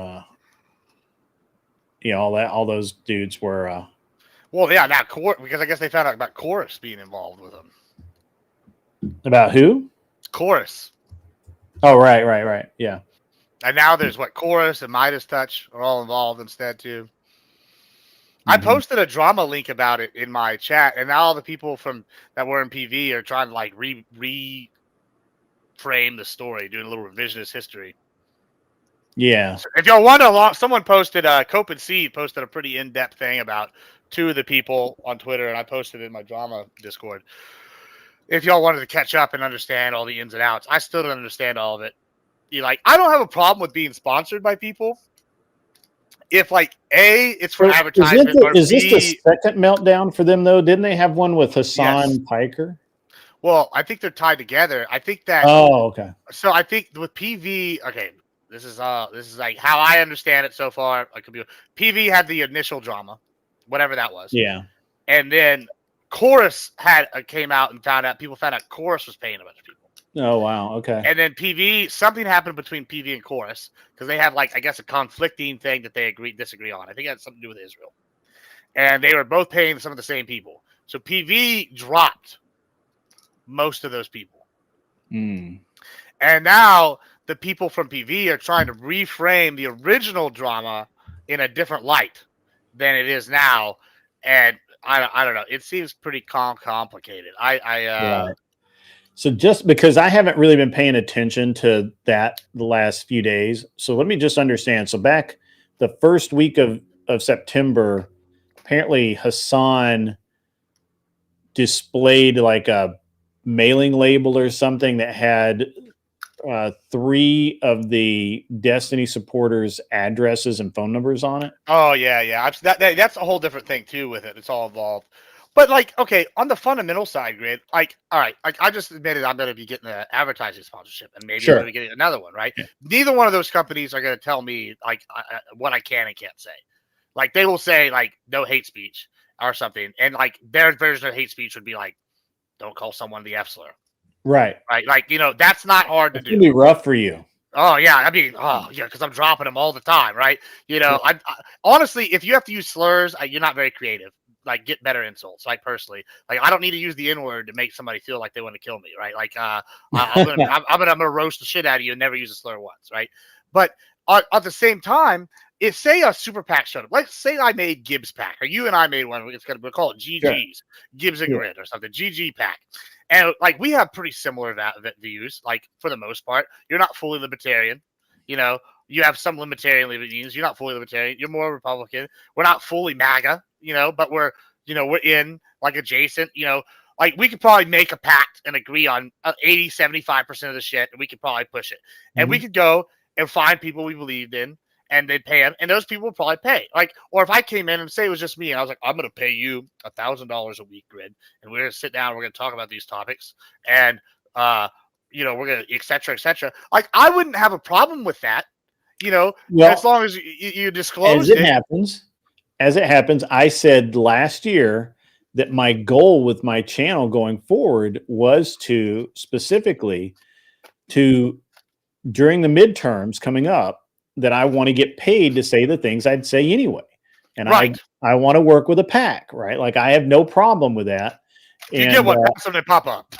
all those dudes were. Well, yeah, not because I guess they found out about Chorus being involved with them. About who? Chorus. Oh, right. Yeah. And now there's Chorus and Midas Touch are all involved instead too. I posted a drama link about it in my chat, and now all the people that were in PV are trying to reframe the story, doing a little revisionist history. Yeah. So if y'all want to, someone posted, Cope and Seed posted a pretty in-depth thing about two of the people on Twitter, and I posted it in my drama Discord. If y'all wanted to catch up and understand all the ins and outs, I still don't understand all of it. I don't have a problem with being sponsored by people. If it's for advertisement. Is this the second meltdown for them though? Didn't they have one with Hassan Piker? Well, I think they're tied together. I think that. Oh, okay. So I think with PV, okay, this is like how I understand it so far. PV had the initial drama, whatever that was. Yeah. And then Chorus came out and people found out Chorus was paying a bunch of people. Oh wow. Okay. And then PV, something happened between PV and Chorus because they have like I guess a conflicting thing that they disagree on. I think it had something to do with Israel, and they were both paying some of the same people. So PV dropped most of those people, Mm. and now the people from PV are trying to reframe the original drama in a different light than it is now, and I don't know. It seems pretty complicated. Right. So just because I haven't really been paying attention to that the last few days, so let me just understand. So back the first week of September, apparently Hassan displayed like a mailing label or something that had 3 of the Destiny supporters' addresses and phone numbers on it. Oh yeah. That's a whole different thing too with it. It's all involved. But like, okay, on the fundamental side, Grid, like, all right, like I just admitted I'm going to be getting an advertising sponsorship, and maybe I'm going to get another one, right? Yeah. Neither one of those companies are going to tell me like what I can and can't say. Like they will say like no hate speech or something, and like their version of hate speech would be like, don't call someone the F slur, Right. right? Like that's not hard to It's do. gonna be rough for you. Oh yeah, I mean, because I'm dropping them all the time, right? I honestly, if you have to use slurs, you're not very creative. Like, get better insults. Like personally, like I don't need to use the N word to make somebody feel like they want to kill me, right? Like, I'm gonna roast the shit out of you and never use a slur once, right? But at the same time, if say a super PAC showed up, let's say I made Gibbs PAC, or you and I made one. We'll call it GG's, Gibbs and Grid or something, GG PAC. And like we have pretty similar views, like for the most part. You're not fully libertarian, you have some libertarian leanings. You're not fully libertarian. You're more Republican. We're not fully MAGA, but we're in like adjacent, like we could probably make a pact and agree on 80-75% of the shit, and we could probably push it. And we could go and find people we believed in, and they'd pay them, and those people would probably pay. Like, or if I came in and say it was just me, and I was like, I'm going to pay you $1,000 a week, Grid, and we're going to sit down, we're going to talk about these topics, and we're going to et cetera. Like, I wouldn't have a problem with that, as long as you disclose it. As it happens, I said last year that my goal with my channel going forward was to specifically during the midterms coming up, that I want to get paid to say the things I'd say anyway. And I want to work with a PAC, right? Like I have no problem with that. If you get one, that's when they pop up.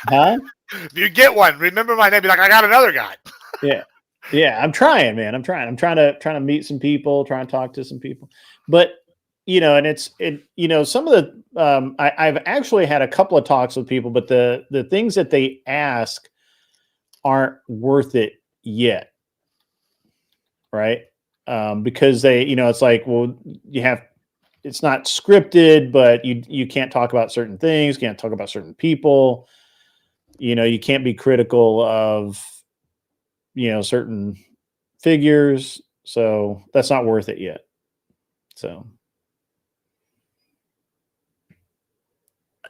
Huh? If you get one, remember my name, be like, I got another guy. Yeah. I'm trying, man. I'm trying to meet some people, trying to talk to some people. But and some of the I've actually had a couple of talks with people, but the things that they ask aren't worth it yet. Right. Because they, it's like, well, it's not scripted, but you can't talk about certain things, can't talk about certain people. You can't be critical of, certain figures. So that's not worth it yet. So.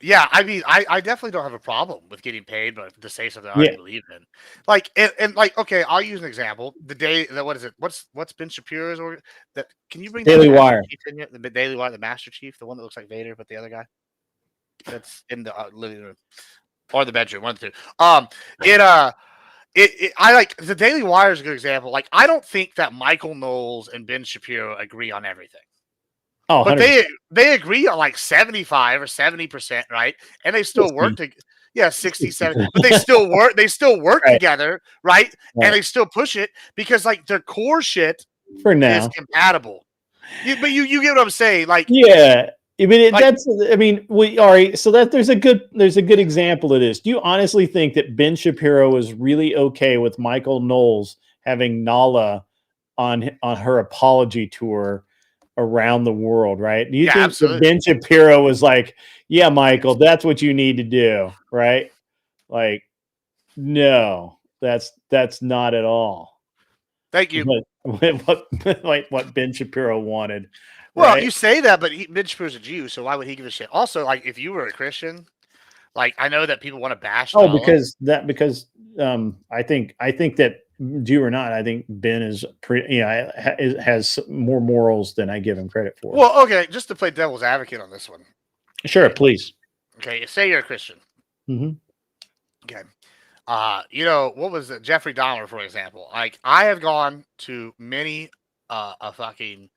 Yeah, I mean, I definitely don't have a problem with getting paid, but to say something I believe in, like, and like, okay, I'll use an example. What is it? What's Ben Shapiro's or that? Can you bring Daily Wire? The Daily Wire, the Master Chief, the one that looks like Vader, but the other guy that's in the living room or the bedroom, one of the two. I like the Daily Wire is a good example. Like, I don't think that Michael Knowles and Ben Shapiro agree on everything. Oh, but they agree on like 75 or 70%, right? And they still work together. Yeah, 67. But they still work. They still work together, right? And they still push it because like their core shit for now is compatible. But you get what I'm saying? Like, yeah. I mean, all right. So there's a good example of this. Do you honestly think that Ben Shapiro is really okay with Michael Knowles having Nala on her apology tour around the world, right? Do you think that Ben Shapiro was like, yeah, Michael, that's what you need to do, right? Like, no, that's not at all. Thank you. What Ben Shapiro wanted. Well, you say that, but Ben Shapiro's a Jew, so why would he give a shit? Also, like, if you were a Christian, like, I know that people want to bash. Because I think that, Jew or not, I think Ben is has more morals than I give him credit for. Well, okay, just to play devil's advocate on this one. Sure, please. Okay, say you're a Christian. Mm-hmm. Okay, What was it? Jeffrey Dahmer, for example. Like, I have gone to many a fucking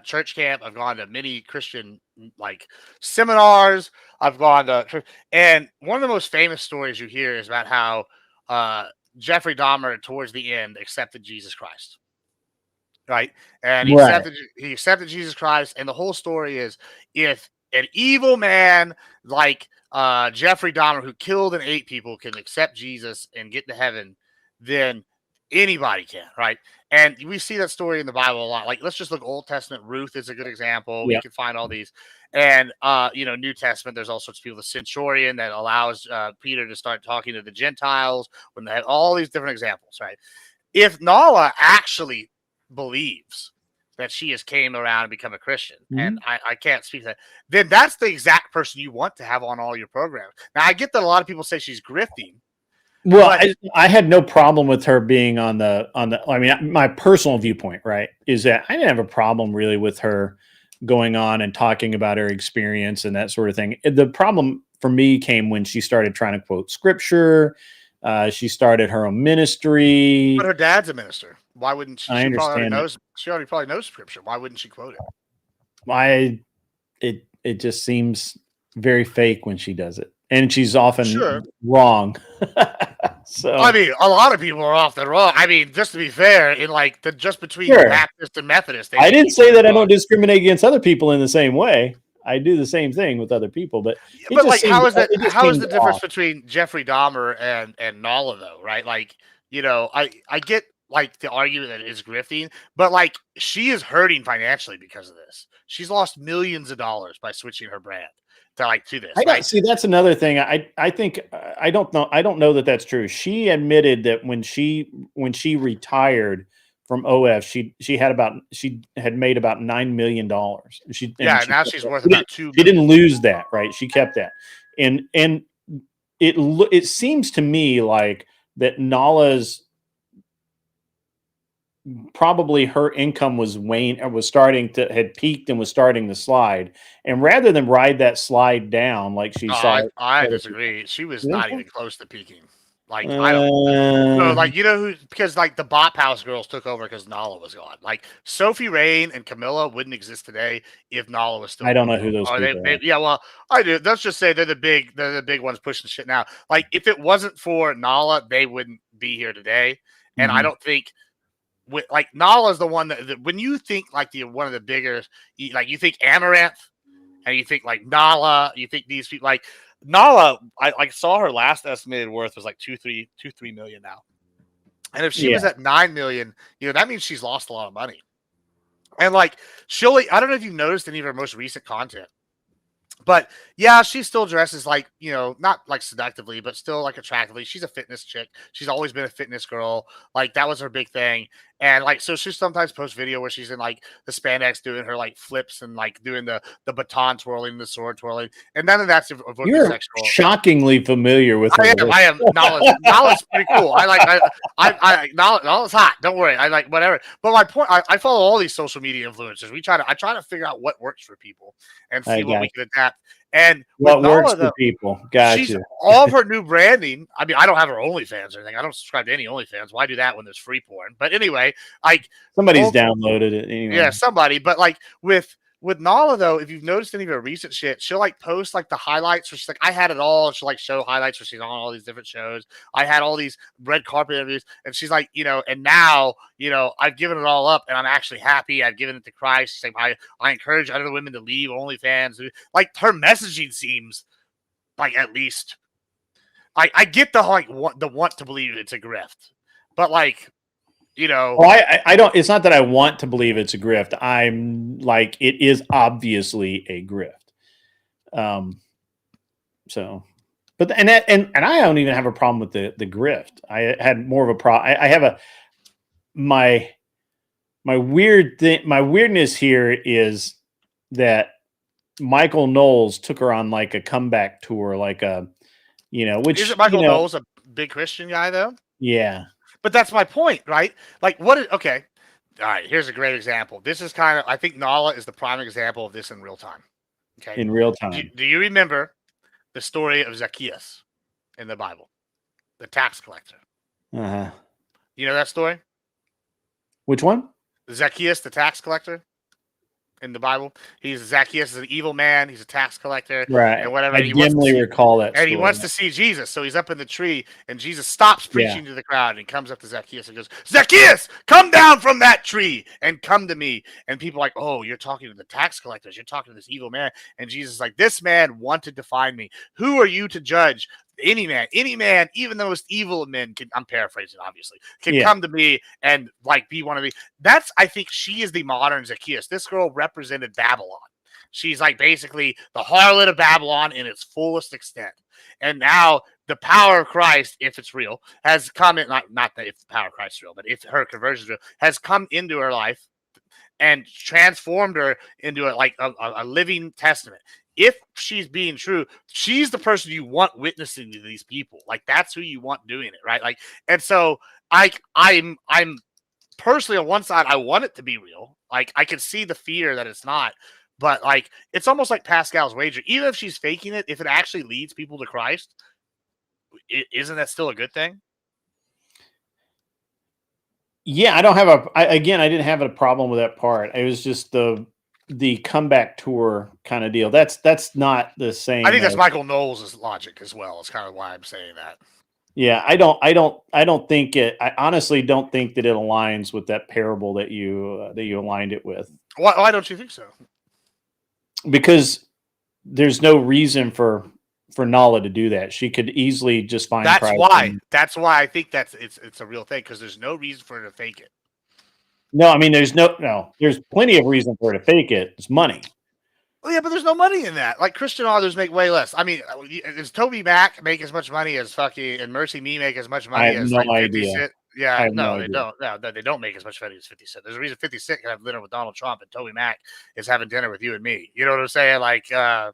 church camp. I've gone to many Christian like seminars. I've gone to church, and one of the most famous stories you hear is about how Jeffrey Dahmer, towards the end, accepted Jesus Christ. Right, and Right. he accepted Jesus Christ, and the whole story is, if an evil man like Jeffrey Dahmer, who killed and ate people, can accept Jesus and get to heaven, then anybody can, right? And we see that story in the Bible a lot. Like, let's just look Old Testament. Ruth is a good example. We Yeah. can find all these, and New Testament. There's all sorts of people. The centurion that allows Peter to start talking to the Gentiles, when they have all these different examples, right? If Nala actually believes that she has came around and become a Christian, and I can't speak to that, then that's the exact person you want to have on all your programs. Now, I get that a lot of people say she's grifting. Well, But- I had no problem with her being on the. I mean, my personal viewpoint, right, is that I didn't have a problem really with her going on and talking about her experience and that sort of thing. The problem for me came when she started trying to quote scripture. She started her own ministry. But her dad's a minister. Why wouldn't she? I She probably understand knows. She already probably knows scripture. Why wouldn't she quote it? It just seems very fake when she does it, and she's often Sure. wrong. So I mean, a lot of people are often wrong. I mean, just to be fair, in like just between Sure. Baptist and Methodist, I didn't say that I don't discriminate against other people in the same way. I do the same thing with other people, but But like, how is it just how is seems the difference off. between Jeffrey Dahmer and Nala, though? Right? Like, I get like the argument that it's grifting, but like, she is hurting financially because of this. She's lost millions of dollars by switching her brand to this. Right? See, that's another thing. I think I don't know that that's true. She admitted that when she retired from OF, she had made about $9 million. Now she's worth she about didn't- $2 She million. didn't lose that, right? She kept that, and it seems to me like that Nala's probably her income was had peaked and was starting to slide, and rather than ride that slide down like she saw, I disagree. She was You think not so? even close to peaking. Like, I don't. No, like, who? Because like the Bop House girls took over because Nala was gone. Like, Sophie Rain and Camilla wouldn't exist today if Nala was still. I don't know who those Are people are. Yeah, well, I do. Let's just say they're the big ones pushing shit now. Like, if it wasn't for Nala, they wouldn't be here today. And I Mhm. don't think. Like, Nala is the one that when you think like one of the bigger, like, you think Amaranth, and you think like Nala, you think these people like Nala. I like saw her last estimated worth was like 2-3 million now, and if she was at 9 million, that means she's lost a lot of money. And like, I don't know if you've noticed any of her most recent content, but yeah, she still dresses like, not like seductively, but still like attractively. She's a fitness chick. She's always been a fitness girl. Like, that was her big thing. And like, so she sometimes posts video where she's in like the spandex doing her like flips and like doing the baton twirling, the sword twirling. And none of that's You're sexual. shockingly familiar with her. I am. Nala's pretty cool. Nala's hot. Don't worry. I like whatever. But my point, I follow all these social media influencers. I try to figure out what works for people and see what we can adapt. And what works Nala, for people. Gotcha. All of her new branding. I mean, I don't have her OnlyFans or anything. I don't subscribe to any OnlyFans. Why do that when there's free porn? But anyway, like, somebody's downloaded it anyway. Yeah, somebody. But like with Nala, though, if you've noticed any of her recent shit, she'll like post like the highlights where she's like, I had it all. She'll like show highlights where she's on all these different shows. I had all these red carpet interviews. And she's like, and now, I've given it all up and I'm actually happy. I've given it to Christ. She's like, I encourage other women to leave OnlyFans. Like, her messaging seems like, at least, I get the want to believe it's a grift. But like, Well, I don't. It's not that I want to believe it's a grift. I'm like, it is obviously a grift. So, but and I don't even have a problem with the grift. I had more of a problem. I have my weird thing. My weirdness here is that Michael Knowles took her on like a comeback tour, like which isn't Michael Knowles a big Christian guy though? Yeah. But that's my point, right? Like, okay. All right, here's a great example. This is I think Nala is the prime example of this in real time. Okay. In real time. Do you remember the story of Zacchaeus in the Bible? the tax collector. Uh-huh. You know that story? Which one? Zacchaeus, the tax collector in the Bible. Zacchaeus is an evil man. He's a tax collector Right. and whatever. I And he wants to dimly see, recall that and story. he wants to see Jesus. So he's up in the tree, and Jesus stops preaching Yeah. to the crowd, and he comes up to Zacchaeus and goes, "Zacchaeus, come down from that tree and come to me." And people are like, "Oh, you're talking to the tax collectors. You're talking to this evil man." And Jesus is like, "This man wanted to find me. Who are you to judge? Any man, even the most evil of men can," I'm paraphrasing, obviously, "can Yeah. come to me and like be one of me." That's, I think she is the modern Zacchaeus. This girl represented Babylon. She's like basically the harlot of Babylon in its fullest extent. And now the power of Christ, if it's real, has come in, not that if the power of Christ is real, but if her conversion is real, has come into her life and transformed her into a living testament. If she's being true, she's the person you want witnessing to these people. Like, that's who you want doing it, right? Like, and so I'm personally on one side, I want it to be real. Like, I can see the fear that it's not, but like, it's almost like Pascal's wager. Even if she's faking it, if it actually leads people to Christ, isn't that still a good thing? Yeah, I don't have I didn't have a problem with that part. It was just the comeback tour kind of deal. That's not the same. I think that's Michael Knowles' logic as well. It's kind of why I'm saying that. Yeah, I don't think it. I honestly don't think that it aligns with that parable that you aligned it with. Why don't you think so? Because there's no reason for Nala to do that. She could easily just find. That's why. That's why I think it's a real thing, because there's no reason for her to fake it. No, I mean, there's plenty of reason for her to fake it. It's money. Well, yeah, but there's no money in that. Like, Christian authors make way less. I mean, does Toby Mac make as much money as fucking and Mercy Me make as much money as like 50 Cent? Yeah, no, they don't. No, they don't make as much money as 50 Cent. There's a reason 50 Cent can have dinner with Donald Trump and Toby Mac is having dinner with you and me. You know what I'm saying? Like, but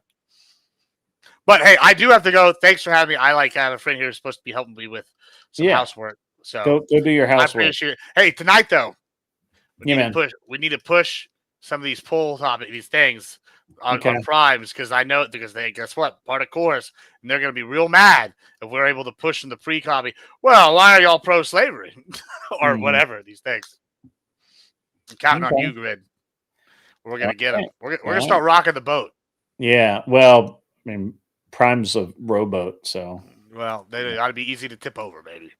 hey, I do have to go. Thanks for having me. I have a friend here who's supposed to be helping me with some housework. So go do your housework. I appreciate it. Hey, tonight though, we need to push some of these these things on primes, because guess what? Part of course, and they're going to be real mad if we're able to push them the pre-copy. Well, why are y'all pro-slavery or whatever these things? I'm counting on you, Grid. We're going to get them. We're going to start rocking the boat. Yeah. Well, I mean, Prime's a rowboat, so. Well, they ought to be easy to tip over, baby.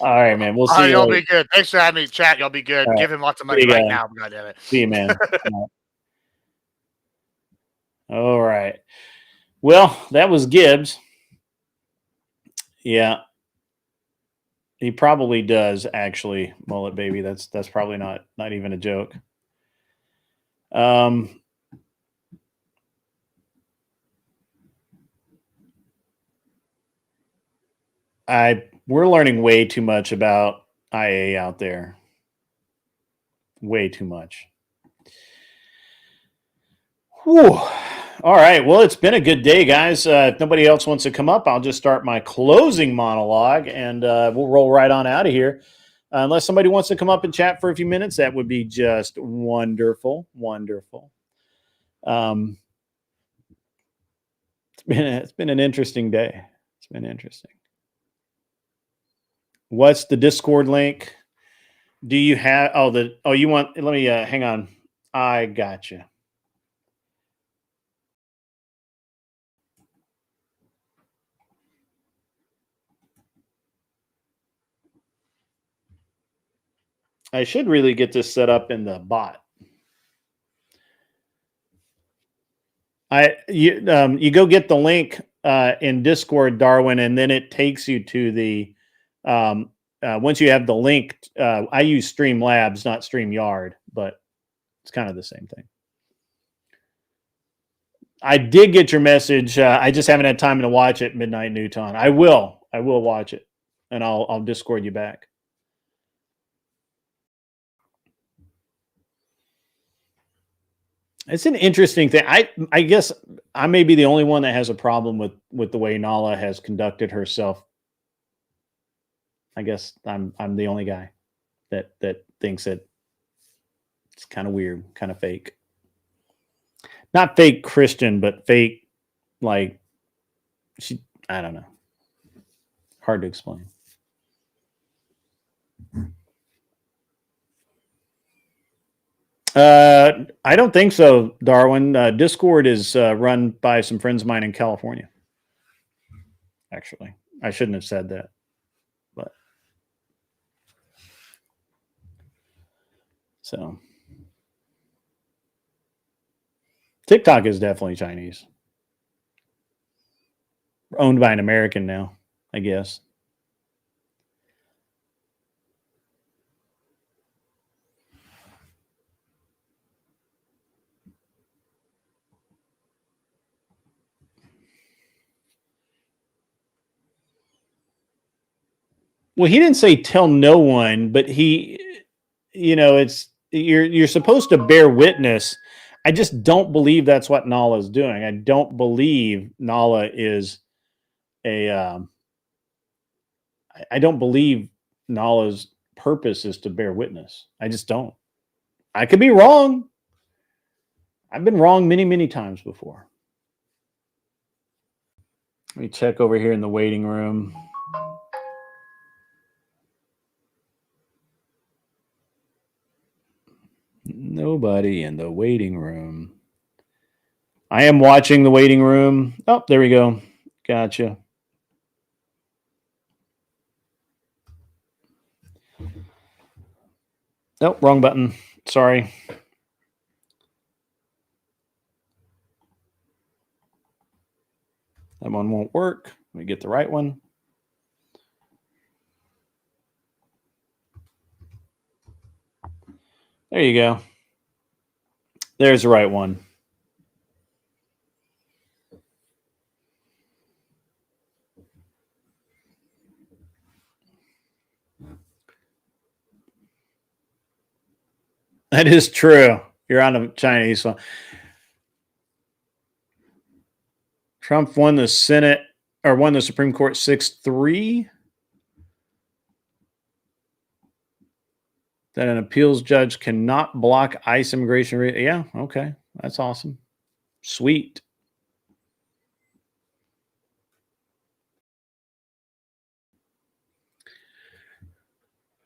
All right, man. We'll see you. Y'all be good. Thanks for having me, chat. Y'all be good. Give him lots of money right now. God damn it. See you, man. All right. Well, that was Gibbs. Yeah. He probably does actually mullet baby. That's probably not even a joke. We're learning way too much about IA out there. Way too much. Whew. All right. Well, it's been a good day, guys. If nobody else wants to come up, I'll just start my closing monologue, and we'll roll right on out of here. Unless somebody wants to come up and chat for a few minutes, that would be just wonderful. Wonderful. It's been an interesting day. It's been interesting. What's the Discord link? Do you have? You want? Let me hang on. I got you. I should really get this set up in the bot. You go get the link in Discord, Darwin, and then it takes you to the once you have the link. I use Streamlabs, not StreamYard, but it's kind of the same thing. I did get your message. I just haven't had time to watch it. Midnight Newton. I will watch it, and I'll Discord you back. It's an interesting thing. I guess I may be the only one that has a problem with the way Nala has conducted herself. I guess I'm the only guy that thinks that it's kind of weird, kind of fake. Not fake Christian, but fake, like, I don't know. Hard to explain. I don't think so, Darwin. Discord is run by some friends of mine in California. Actually, I shouldn't have said that, but so TikTok is definitely Chinese, owned by an American now, I guess. Well, he didn't say tell no one, but he, it's you're supposed to bear witness. I just don't believe that's what Nala is doing. I don't believe Nala is a. I don't believe Nala's purpose is to bear witness. I just don't. I could be wrong. I've been wrong many, many times before. Let me check over here in the waiting room. Nobody in the waiting room. I am watching the waiting room. Oh, there we go. Gotcha. Nope, wrong button. Sorry. That one won't work. Let me get the right one. There you go. There's the right one. That is true. You're on a Chinese one. Trump won the Senate or won the Supreme Court 6-3. That an appeals judge cannot block ICE immigration. Yeah, okay. That's awesome. Sweet.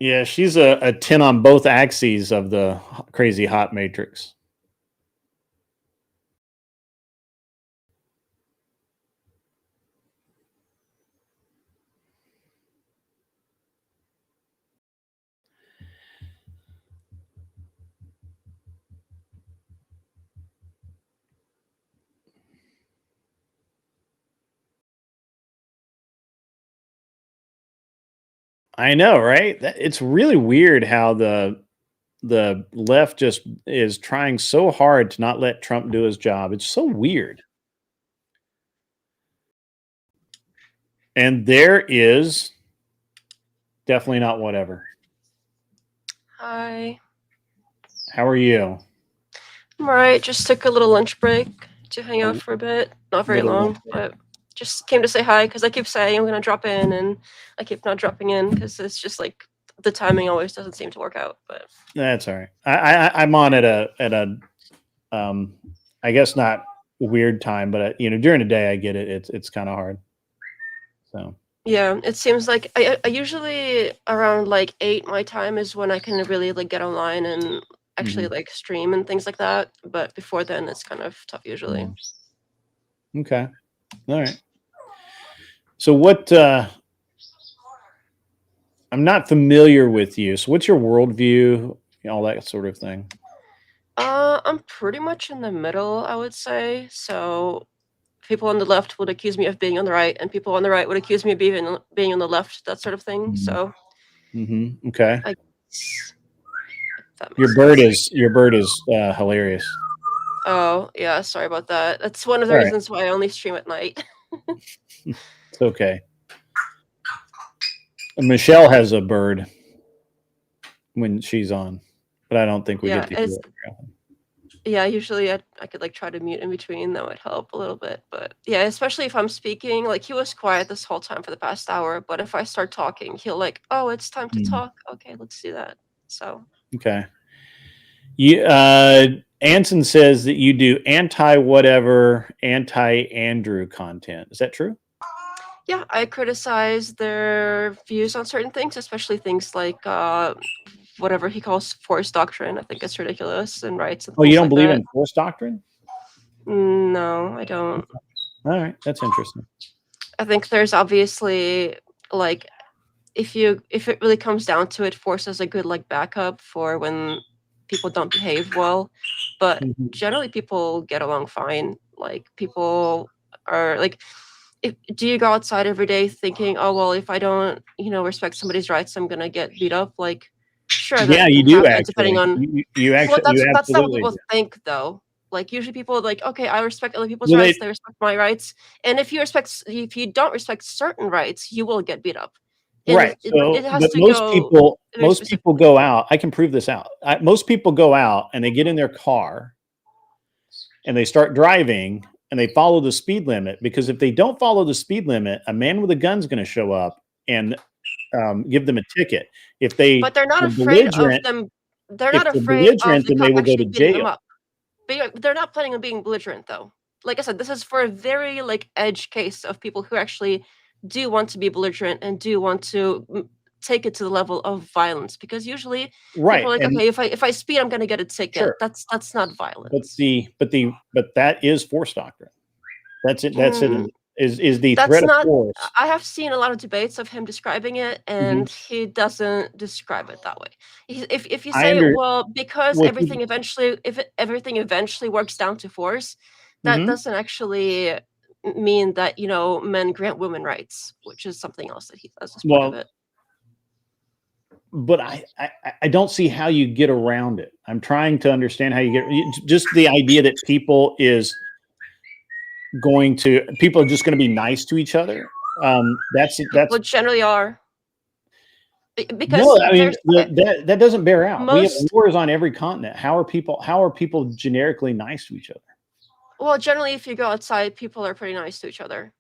Yeah, she's a 10 on both axes of the crazy hot matrix. I know, right? It's really weird how the left just is trying so hard to not let Trump do his job. It's so weird. And there is definitely not whatever. Hi. How are you? I'm alright. Just took a little lunch break to hang out for a bit. Not very Little long, but just came to say hi because I keep saying I'm going to drop in and I keep not dropping in because it's just like the timing always doesn't seem to work out. But That's all right. I'm on at a I guess not weird time, but during the day I get it. It's kind of hard. So yeah, it seems like I usually around like 8 my time is when I can really like get online and actually like stream and things like that. But before then, it's kind of tough usually. Okay. All right. So what? I'm not familiar with you. So what's your worldview? All that sort of thing. I'm pretty much in the middle, I would say. So people on the left would accuse me of being on the right, and people on the right would accuse me of being on the left, that sort of thing. So, Okay. I guess that makes Your bird is hilarious. Oh yeah, sorry about that. That's one of the All right. reasons why I only stream at night. It's okay. Michelle has a bird when she's on, but I don't think we Yeah, get to hear it's- it. Yeah, usually I could like try to mute in between. That would help a little bit. But yeah, especially if I'm speaking. Like he was quiet this whole time for the past hour, but if I start talking, he'll like, oh, it's time to talk. Okay, let's do that. So Okay. You Anson says that you do anti-whatever, anti-Andrew content. Is that true? Yeah, I criticize their views on certain things, especially things like whatever he calls force doctrine. I think it's ridiculous and rights and Oh, you things don't like believe that. in force doctrine? No, I don't. All right, that's interesting. I think there's obviously like if it really comes down to it, force is a good like backup for when people don't behave well. But Mhm. generally people get along fine. Like people are like do you go outside every day thinking, oh well, if I don't, respect somebody's rights, I'm gonna get beat up? Like, sure, Yeah, that you can do happen depending actually. on. You Well, actually, that's you that's not what absolutely people do. think, though. Like usually people are like, okay, I respect other people's Well, they, rights, they respect my rights, and if you don't respect certain rights, you will get beat up, and right. it So, has but to go very most people specifically. go out. I can prove this out. Most people go out and they get in their car and they start driving and they follow the speed limit, because if they don't follow the speed limit, a man with a gun's going to show up and give them a ticket. If they But they're not are afraid of belligerent, them. They're if not they're afraid of belligerent, the then they cop will go to actually beating them jail. up. They're not planning on being belligerent, though. Like I said, this is for a very like edge case of people who actually do want to be belligerent and do want to take it to the level of violence. Because usually people Right. are like, And okay, if I speed, I'm going to get a ticket. sure. That's not But violence. but that is force doctrine. That's it. That's it. Mm, Is the that's threat of not. force. I have seen a lot of debates of him describing it, Mhm. and he doesn't describe it that way. If you I say, under well, because what you, everything eventually works down to force, that mhm. doesn't actually mean that men grant women rights, which is something else that he does as part of Well, it. but I don't see how you get around it. I'm trying to understand how you get just the idea that people are just going to be nice to each other. That's People generally are because no. I mean, there's that doesn't bear out. We have most wars on every continent. How are people generically nice to each other? well, generally, if you go outside, people are pretty nice to each other.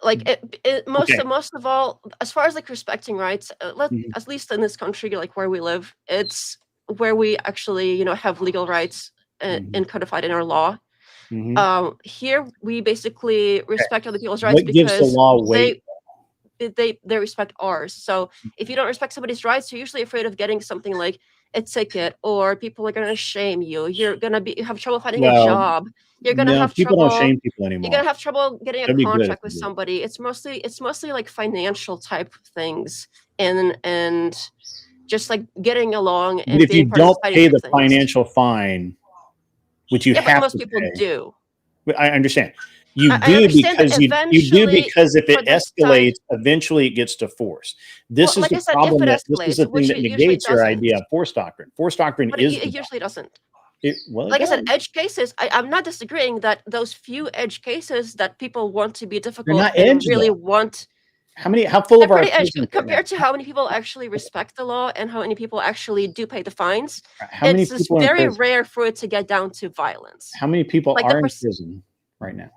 Like Okay. most of all, as far as like respecting rights, Mhm. at least in this country, like where we live, it's where we actually have legal rights Mhm. and codified in our law. Mhm. Here we basically respect other people's rights What gives the because law weight? they respect ours. So if you don't respect somebody's rights, you're usually afraid of getting something like a ticket, or people are gonna shame you. You're gonna have trouble finding a Well, job. You're gonna no, have people don't trouble. shame people You're anymore. gonna have trouble getting a That'd be good if contract they with did. somebody. It's mostly like financial type things and just like getting along But and if being you part of don't society pay type the things. financial fine, which you Yeah, but have most to people pay, do. I understand. You I do understand that because eventually if for it the side. escalates, eventually it gets to force. Well, This is like the I said, if problem. it This is escalates, the thing which that it usually negates your doesn't, idea of force doctrine. Force doctrine but is it usually doesn't. it Like I said, does. edge cases, I'm not disagreeing that those few edge cases that people want to be They're difficult not and edge really though. want, How full they're of our pretty edge prisons right now? compared to how many people actually respect the law and how many people actually do pay the fines. How many It's just people are in very prison? rare for it to get down to violence. How many people Like the are in prison right now?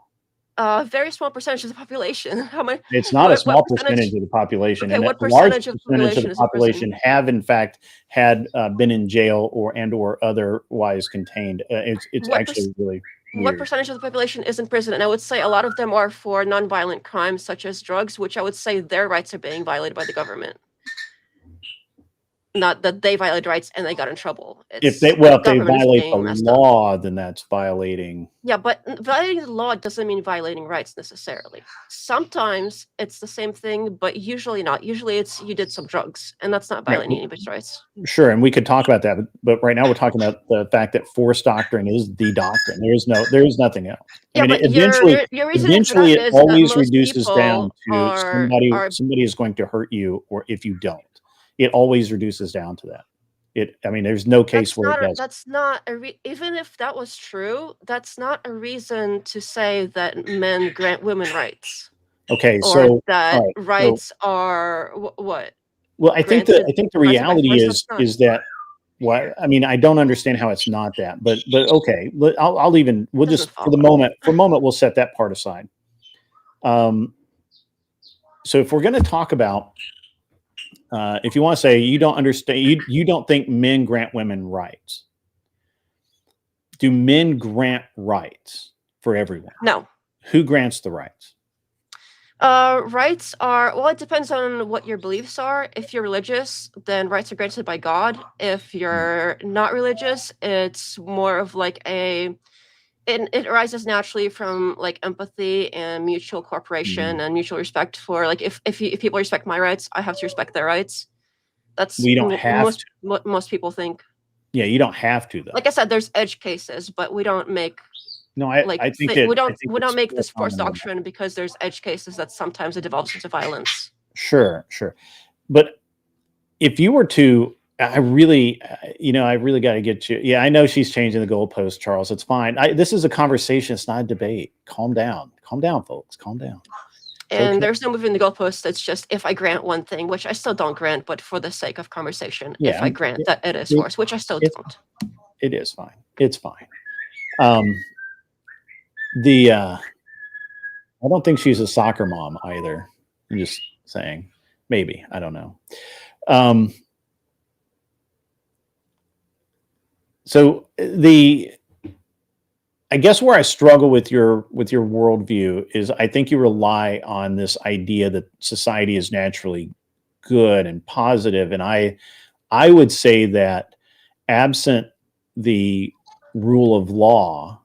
very small percentage of the population. How many? It's not a What small percentage? percentage of the population, Okay, and a what large percentage of the percentage of population the is in prison? population have, in fact, had been in jail or otherwise contained. It's What perc- actually really what weird. percentage of the population is in prison? And I would say a lot of them are for nonviolent crimes such as drugs, which I would say their rights are being violated by the government. Not that they violated rights and they got in trouble. If It's the they government is violate the being messed up. law, then that's violating. Yeah, but violating the law doesn't mean violating rights necessarily. Sometimes it's the same thing, but usually not. Usually it's you did some drugs, and that's not Yeah, violating anybody's rights. sure, and we could talk about that, but right now we're talking about the fact that force doctrine is the doctrine. There is nothing else. I Yeah, mean, but your reasoning for that eventually, it is that always most reduces down people to are somebody is going to hurt you, or if you don't, it always reduces down to that. I mean, there's no case where it doesn't. that's not even if that was true, that's not a reason to say that men grant women rights Okay, or so all that right, so rights are what well, granted I think the granted by reality force. That's not. is that what I mean, I don't understand how it's not that, but okay, I'll even we'll Doesn't just follow. for a moment we'll set that part aside. So if we're going to talk about, if you want to say you don't understand, you don't think men grant women rights. Do men grant rights for everyone? No. Who grants the rights? Rights are, well, it depends on what your beliefs are. If you're religious, then rights are granted by God. If you're not religious, it's more of like it arises naturally from like empathy and mutual cooperation and mutual respect for like if people respect my rights, I have to respect their rights. That's We don't have to. what most people think. Yeah, you don't have to though. Like I said, there's edge cases, but we don't make No, I think that we I think don't it's make still this forced common. doctrine because there's edge cases that sometimes it develops into violence. Sure, sure. But if you were to, I really got to get you. Yeah, I know she's changing the goalpost, Charles. It's fine. This is a conversation. It's not a debate. Calm down, folks. Calm down. And okay. There's no moving the goalpost. It's just if I grant one thing, which I still don't grant, but for the sake of conversation, Yeah, if I grant that it is force, which I still don't. It is fine. It's fine. I don't think she's a soccer mom either. I'm just saying. Maybe. I don't know. So I guess where I struggle with your worldview is I think you rely on this idea that society is naturally good and positive, and I would say that absent the rule of law,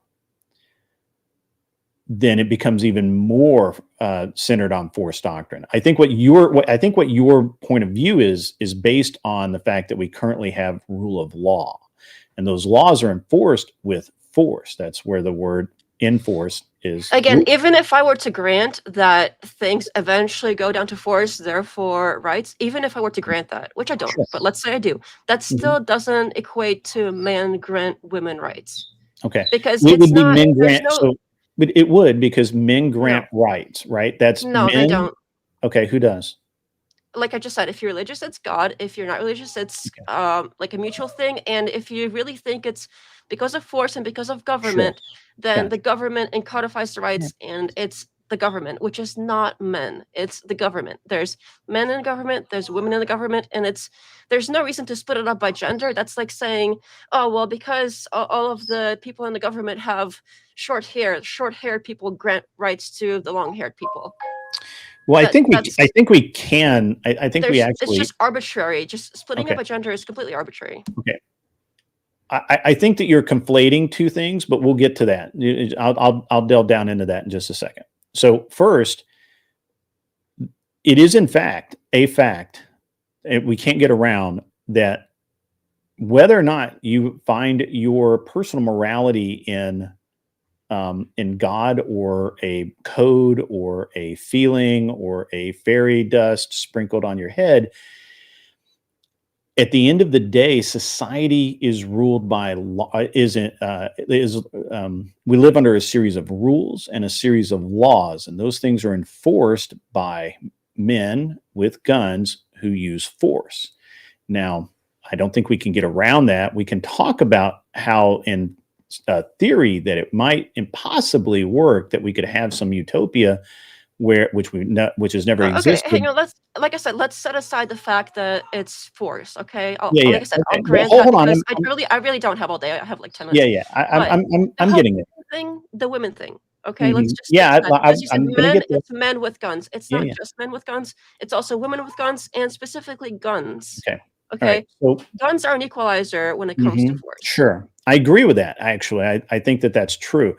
then it becomes even more centered on force doctrine. I think what your point of view is based on the fact that we currently have rule of law, and those laws are enforced with force. That's where the word enforce is. Again, even if I were to grant that things eventually go down to force, therefore rights, even if I were to grant that, which I don't, Sure. but let's say I do, that still doesn't equate to man grant women rights. Okay. Because it it's would be not, men there's grant. no, So it would, because men grant rights, right? That's no, men. they don't. Okay, who does? Like I just said, if you're religious, it's God. If you're not religious, it's like a mutual thing. And if you really think it's because of force and because of government, then Gotcha. the government codifies the rights, and it's the government, which is not men. It's the government. There's men in the government, there's women in the government, and there's no reason to split it up by gender. That's like saying, oh, well, because all of the people in the government have short-haired people grant rights to the long-haired people. Well, I think we can. I think we actually. It's just arbitrary. Just splitting it by gender is completely arbitrary. Okay. I think that you're conflating two things, but we'll get to that. I'll delve down into that in just a second. So first, it is in fact a fact, and we can't get around that, whether or not you find your personal morality in God or a code or a feeling or a fairy dust sprinkled on your head, at the end of the day, society is ruled by law. We live under a series of rules and a series of laws, and those things are enforced by men with guns who use force. Now, I don't think we can get around that. We can talk about how in theory that it might impossibly work, that we could have some utopia which has never existed. Okay, hang on. Let's set aside the fact that it's force. Okay. I'll grant that because I really don't have all day. I have like 10 minutes. I'm getting it. The women thing. Okay, let's just it's men with guns. It's not just men with guns. It's also women with guns, and specifically guns. Okay. So guns are an equalizer when it comes to force. Sure, I agree with that. Actually, I think that that's true.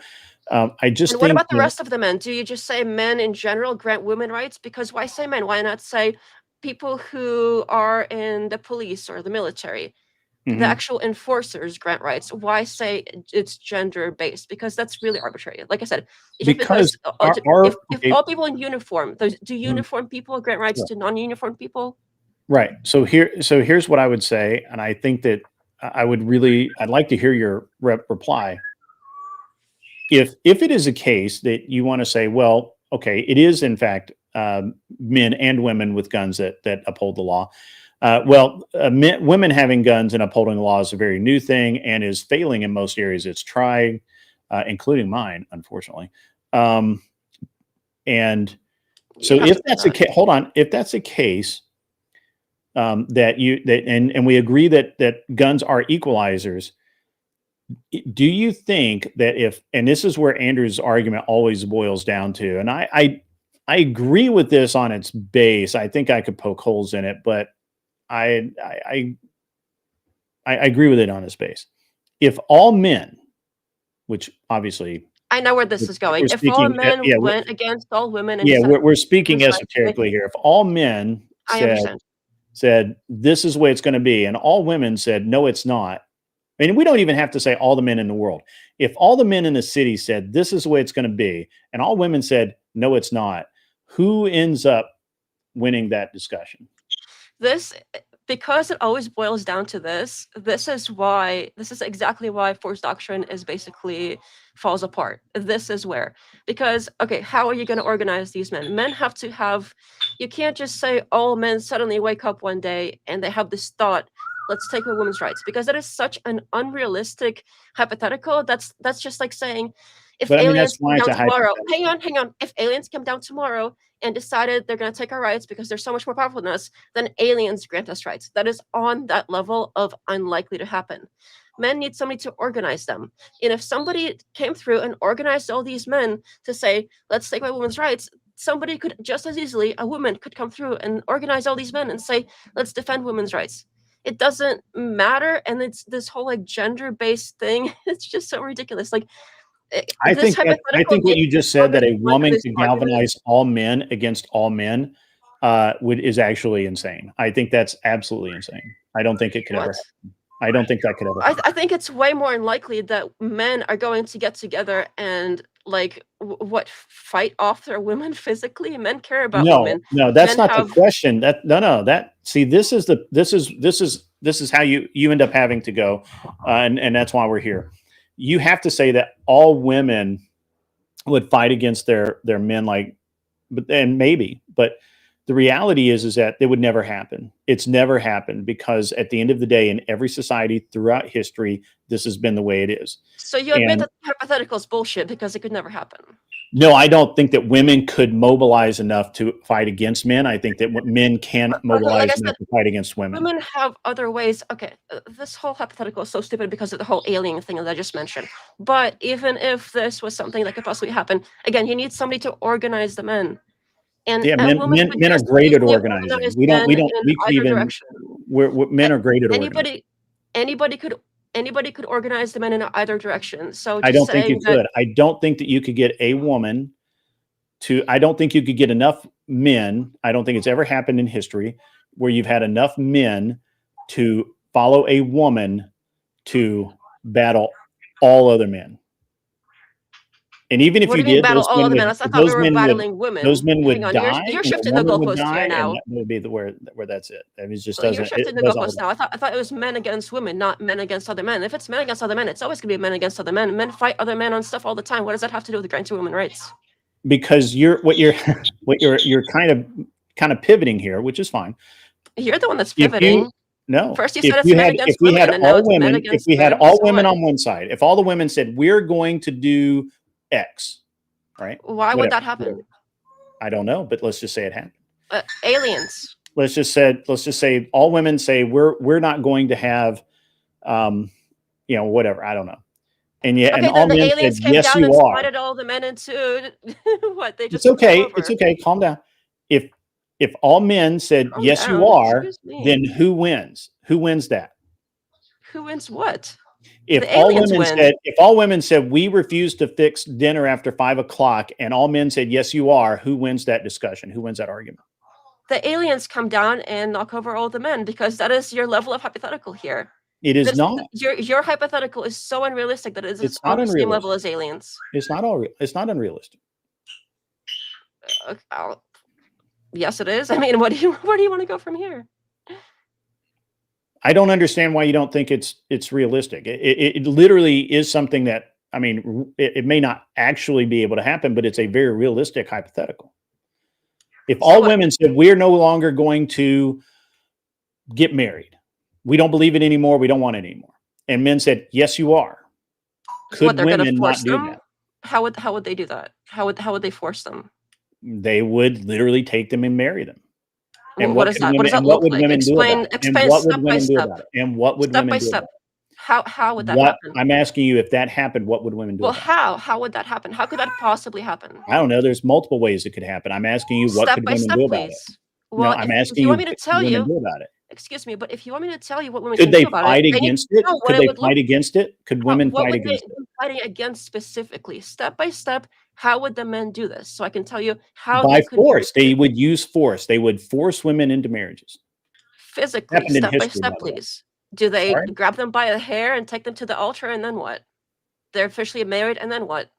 I just. And what about the rest of the men? Do you just say men in general grant women rights? Because why say men? Why not say people who are in the police or the military? The actual enforcers grant rights. Why say it's gender based? Because that's really arbitrary. Like I said, if all people in uniform, do uniform people grant rights to non-uniform people? Right. So here's what I would say, and I think that I'd like to hear your reply. If it is a case that you want to say, well, okay, it is in fact men and women with guns that uphold the law. Women having guns and upholding the law is a very new thing and is failing in most areas it's trying, including mine, unfortunately. And so if that's a case, if that's a case, and we agree that guns are equalizers, do you think that and this is where Andrew's argument always boils down to, and I I agree with this on its base. I think I could poke holes in it, but I agree with it on its base. If all men, which obviously I know where this is going. we're If all speaking, men yeah, went against all women and yeah, decided we're speaking women's rights, esoterically here. If all men I understand. said this is the way it's going to be, and all women said no, it's not. I mean, we don't even have to say all the men in the world. If all the men in the city said this is the way it's going to be, and all women said no, it's not, who ends up winning that discussion? This, because it always boils down to this is exactly why force doctrine is basically falls apart. This is where, because, okay, how are you going to organize these men? Men have to have, you can't just say all men suddenly wake up one day and they have this thought, let's take away women's rights, because that is such an unrealistic hypothetical. That's just like saying, if aliens come down tomorrow, hang on. If aliens come down tomorrow and decided they're going to take our rights because they're so much more powerful than us, then aliens grant us rights. That is on that level of unlikely to happen. Men need somebody to organize them. And if somebody came through and organized all these men to say, let's take away women's rights, somebody could just as easily, a woman could come through and organize all these men and say, let's defend women's rights. It doesn't matter. And it's this whole like gender-based thing. It's just so ridiculous. Like, I think what you just said, that a woman could galvanize all men against all men, is actually insane. I think that's absolutely insane. I don't think it could ever happen. I don't think that could ever happen. I think it's way more unlikely that men are going to get together and like fight off their women physically. Men care about women. No, that's not the question. This is how you end up having to go, and that's why we're here. You have to say that all women would fight against their men, but the reality is that it would never happen. It's never happened, because at the end of the day, in every society throughout history, this has been the way it is. So you admit that the hypothetical is bullshit because it could never happen. No, I don't think that women could mobilize enough to fight against men. I think that men can mobilize enough to fight against women. Women have other ways. Okay, this whole hypothetical is so stupid because of the whole alien thing that I just mentioned. But even if this was something that could possibly happen, again, you need somebody to organize the men. And men are great at organizing. Men are great at organizing. Anybody could organize the men in either direction. So I don't think you could. I don't think that you could get a woman to. I don't think you could get enough men. I don't think it's ever happened in history where you've had enough men to follow a woman to battle all other men. And even if you did, battle all other men? I thought we were battling women. Those men would die. You're shifting the goalpost here now. That would be where that's it. I mean, it just You're doesn't. shifting the goalpost now. I thought it was men against women, not men against other men. If it's men against other men, it's always gonna be men against other men. Men fight other men on stuff all the time. What does that have to do with granting women rights? Because you're kind of pivoting here, which is fine. You're the one that's pivoting. No. First you said it's men against women, and now it's men against men. If we had all women on one side, if all the women said we're going to do X, right? Why would that happen? I don't know, but let's just say it happened. Aliens. Let's just say all women say we're not going to have, whatever. I don't know. And yet, okay, and all men said yes, you are. Divided all the men into what they just. It's okay. It's okay. Calm down. If all men said yes, you are, then who wins? Who wins that? Who wins what? If all women said we refuse to fix dinner after 5 o'clock, and all men said yes, you are, who wins that discussion? Who wins that argument? The aliens come down and knock over all the men, because that is your level of hypothetical here. It is not. Your hypothetical is so unrealistic that it's on the same level as aliens. It's not unrealistic. Yes, it is. I mean, where do you want to go from here? I don't understand why you don't think it's realistic. It literally is something that, I mean, it may not actually be able to happen, but it's a very realistic hypothetical. If all women said we're no longer going to get married, we don't believe it anymore, we don't want it anymore, and men said yes, you are, could women not do that? How would they do that? How would they force them? They would literally take them and marry them. And what does that look like? Explain step by step. And what would women do about it? How would that What happen? I'm asking you, if that happened, what would women do Well, about it? how would that happen? How could that possibly happen? I don't know. There's multiple ways it could happen. I'm asking you, what Step could by women step, do about it? please. No, Well, I'm if asking you you, want me to what tell could women you, do about it? excuse me, but if you want me to tell you what women Could can they do about fight it, then you against it? know what Could it they would look fight against it? Could women what fight would they against it? be fighting against specifically? Step by step, how would the men do this? So I can tell you how By they could be force. They restricted. would use force. They would force women into marriages. Physically, Happened in step by history, by step, the way. please. Do they Sorry? grab them by the hair and take them to the altar, and then what? They're officially married, and then what?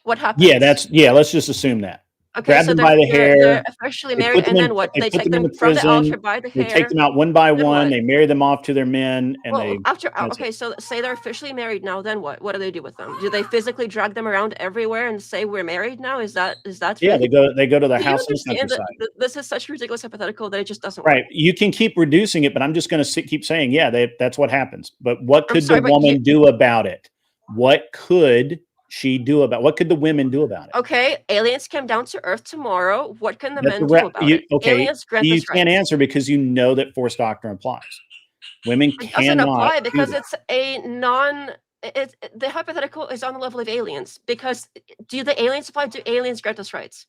What happens? Yeah, let's just assume that. Okay, Grab so them by the they're hair. officially They married, put them and in. then what? They They put take them in them the from the altar prison. by the They take hair. them out one by Then one. what? They marry them off to their men, and Well, that's it. okay, so say they're officially married now, then what? What do they do with them? Do they physically drag them around everywhere and say we're married now? Is that Yeah, fake? they go to their Do you house in the understand that countryside. this is such a ridiculous hypothetical that it just doesn't work? Right. You can keep reducing it, but I'm just going to keep saying, yeah, that's what happens. But what I'm could sorry, the but woman do about it? What could she do about? What could the women do about it? okay, aliens came down to Earth tomorrow. What can the That's men do about it? okay. Aliens grant You us can't rights. answer because you know that force doctrine applies. Women It doesn't cannot apply do because that. it's a non. The hypothetical is on the level of aliens. Because do the aliens apply? Do aliens grant us rights?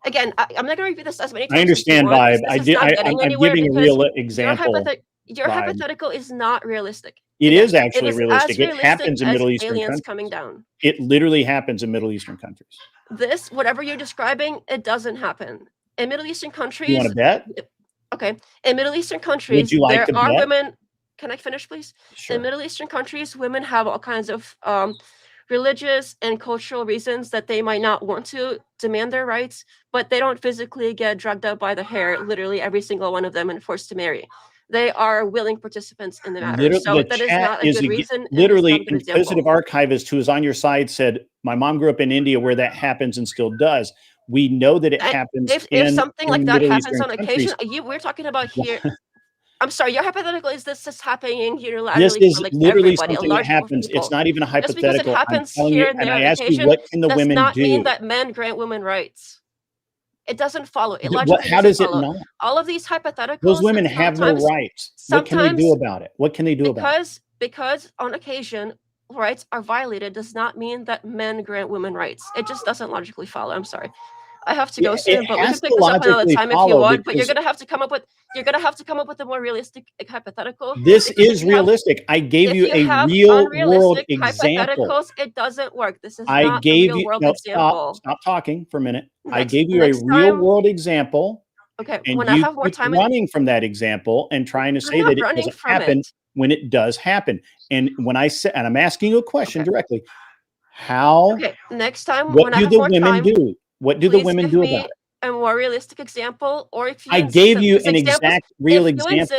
Again, I'm not going to repeat this as many times. I understand, as you want, Vibe. because this is not getting I'm anywhere giving a because real example. your Vibe. hypothetical is not realistic. It Again, is actually it is realistic. as It realistic happens in as Middle Eastern aliens countries. coming down. It literally happens in Middle Eastern countries. This, whatever you're describing, it doesn't happen in Middle Eastern countries. You want to bet? Okay, in Middle Eastern Would countries, you like there to are bet? women. Can I finish, please? Sure. In Middle Eastern countries, women have all kinds of religious and cultural reasons that they might not want to demand their rights, but they don't physically get dragged out by the hair, literally every single one of them, and forced to marry. They are willing participants in the matter. So The that is chat not a is good reason. And this is literally not a good inquisitive example. archivist who is on your side said, my mom grew up in India where that happens and still does. We know that it happens If something like that Middle happens Eastern on countries. occasion, we're talking about here. I'm sorry, your hypothetical is this is happening unilaterally This is for like literally everybody, a something that large group of happens. It's people. not even a Just because it hypothetical. I'm happens telling here you, and and there I on ask you, occasion, what can the does women not mean do? that men grant women rights. It doesn't follow. It What? logically How doesn't does it follow. not? All of these hypotheticals. Those women have no rights. What can they do about it? What can they do about it? Because on occasion rights are violated does not mean that men grant women rights. It just doesn't logically follow. I'm sorry. I have to go soon, but we can pick this up another time if you want. But you're gonna have to come up with a more realistic hypothetical. This is realistic. I gave you a real world example. Hypotheticals, it doesn't work. This is I not gave a real you world no, example. stop talking for a minute. I gave you a real world example. Okay, and when you I have more keep time, running from that example and trying to say that it doesn't happen when it does happen. And when I say, and I'm asking you a question directly, how? Okay, next time what when do I have the more women time, do? What do the women do about it? a more realistic example, or if you I gave you an exact real example.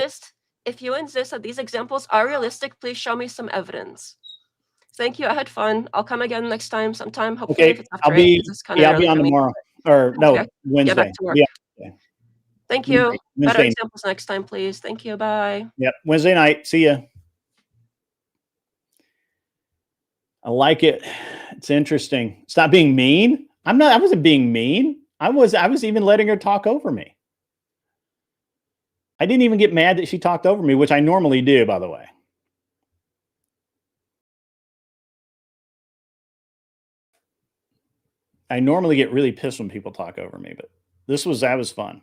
If you insist that these examples are realistic, please show me some evidence. Thank you. I had fun. I'll come again next time sometime. Hopefully, if it's after 8, I'll be on tomorrow or no, Wednesday. Get back to work. Yeah. Thank you. Wednesday. Better examples next time, please. Thank you. Bye. Yep. Wednesday night. See ya. I like it. It's interesting. Stop being mean. I wasn't being mean. I was even letting her talk over me. I didn't even get mad that she talked over me, which I normally do, by the way. I normally get really pissed when people talk over me, but that was fun.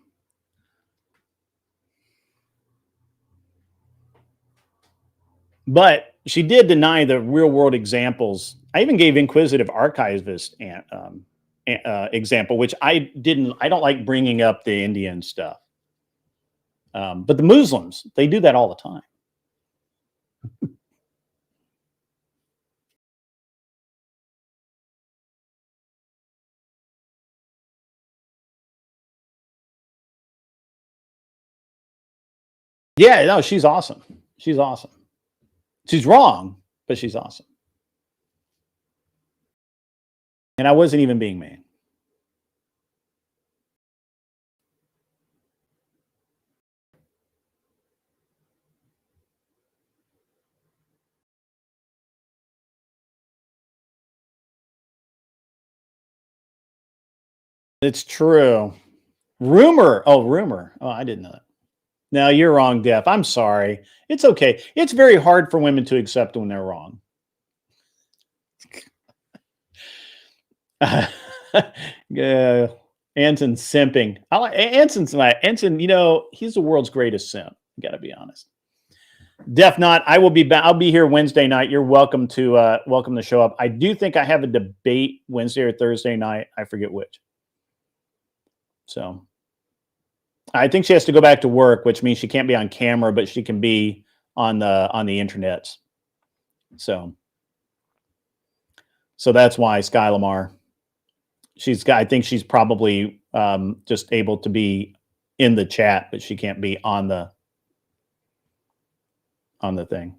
But she did deny the real world examples. I even gave inquisitive archivist example, which I don't like bringing up the Indian stuff. But the Muslims, they do that all the time. Yeah, no, she's awesome. She's awesome. She's wrong, but she's awesome. And I wasn't even being mean. It's true. Rumor. Oh, I didn't know that. No, you're wrong, Def. I'm sorry. It's okay. It's very hard for women to accept when they're wrong. Yeah, Anson simping. I like Anson. You know, he's the world's greatest simp. Got to be honest. Def not. I will be back. I'll be here Wednesday night. You're welcome to show up. I do think I have a debate Wednesday or Thursday night. I forget which. So I think she has to go back to work, which means she can't be on camera, but she can be on the internets. So that's why Sky Lamar. I think she's probably just able to be in the chat, but she can't be on the thing.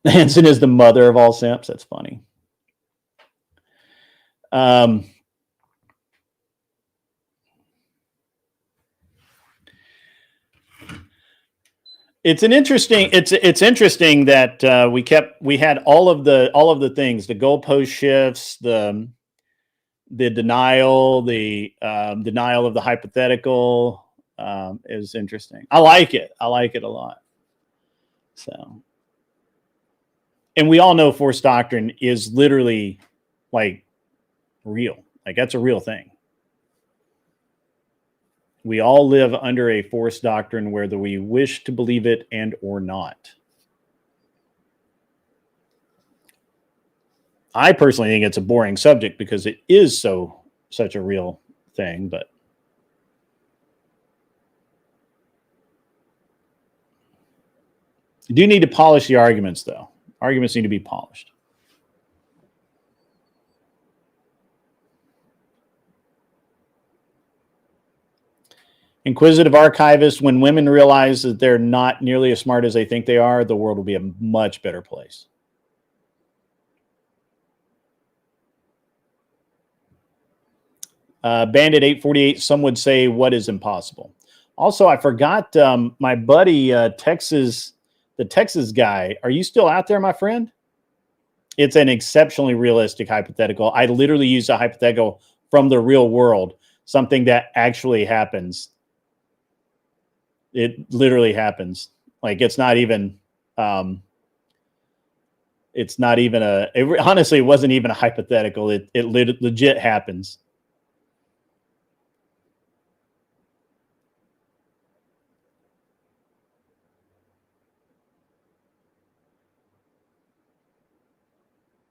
Hanson is the mother of all simps. That's funny. It's interesting that we had all of the things, the goalpost shifts, the denial, denial of the hypothetical. It was interesting. I like it a lot. So, and we all know forced doctrine is literally like real. Like that's a real thing. We all live under a forced doctrine, whether we wish to believe it and or not. I personally think it's a boring subject because it is such a real thing, but you do need to polish the arguments, though. Arguments need to be polished. Inquisitive archivist, when women realize that they're not nearly as smart as they think they are, the world will be a much better place. Bandit 848, some would say, what is impossible? Also, I forgot my buddy, the Texas guy. Are you still out there, my friend? It's an exceptionally realistic hypothetical. I literally used a hypothetical from the real world, something that actually happens. It literally happens. Like it's not even honestly, it wasn't even a hypothetical. It legit happens.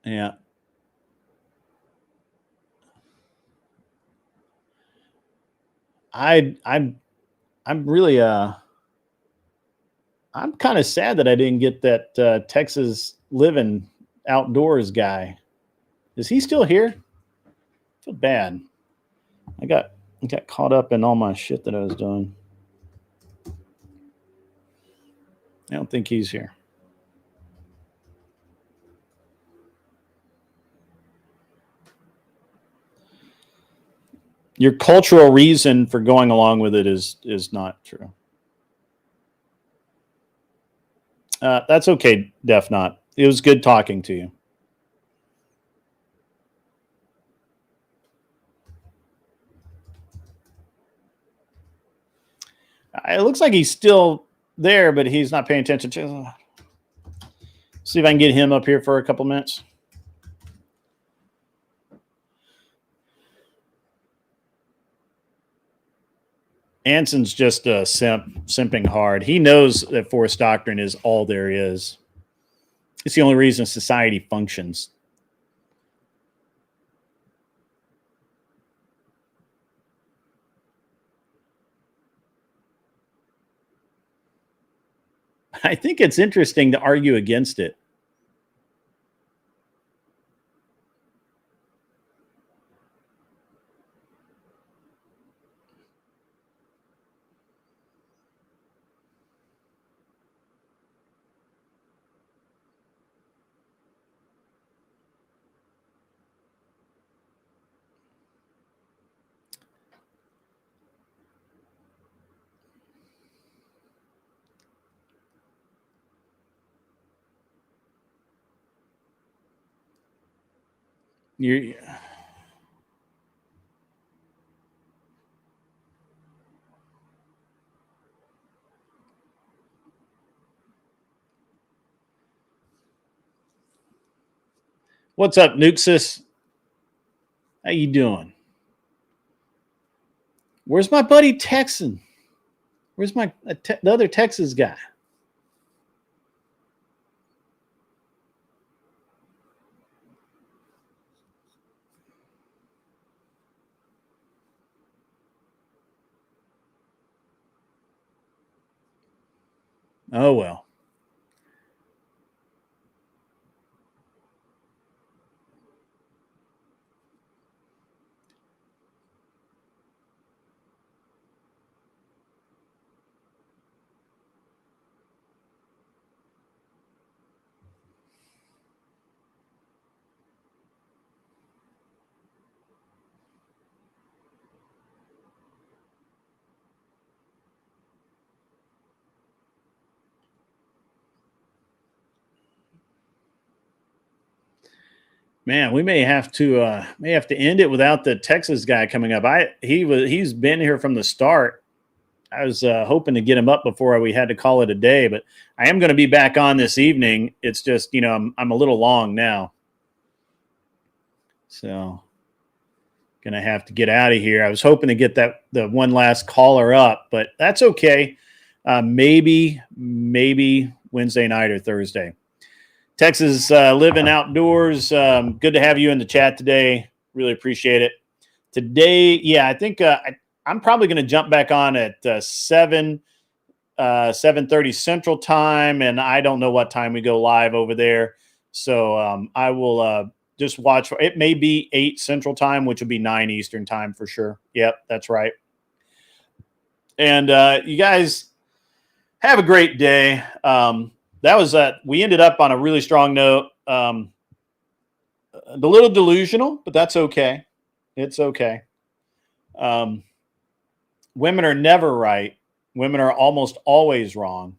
Yeah. I'm really I'm kind of sad that I didn't get that Texas living outdoors guy. Is he still here? I feel bad. I got caught up in all my shit that I was doing. I don't think he's here. Your cultural reason for going along with it is not true. That's okay, Def Not. It was good talking to you. It looks like he's still there, but he's not paying attention to. See if I can get him up here for a couple minutes. Anson's just a simping hard. He knows that forced doctrine is all there is. It's the only reason society functions. I think it's interesting to argue against it. What's up, Nuxus? How you doing? Where's my buddy Texan? Where's the other Texas guy? Oh, well. Man, we may have to end it without the Texas guy coming up. He's been here from the start. I was hoping to get him up before we had to call it a day, but I am going to be back on this evening. It's just, I'm a little long now. So going to have to get out of here. I was hoping to get the one last caller up, but that's okay. Maybe Wednesday night or Thursday. Texas living outdoors. Good to have you in the chat today. Really appreciate it. Today, yeah, I think I'm probably going to jump back on at 7:30 Central Time, and I don't know what time we go live over there. So I will just watch. It may be 8 Central Time, which would be 9 Eastern Time for sure. Yep, that's right. And you guys have a great day. That was we ended up on a really strong note. A little delusional, but that's okay. It's okay. Women are never right. Women are almost always wrong.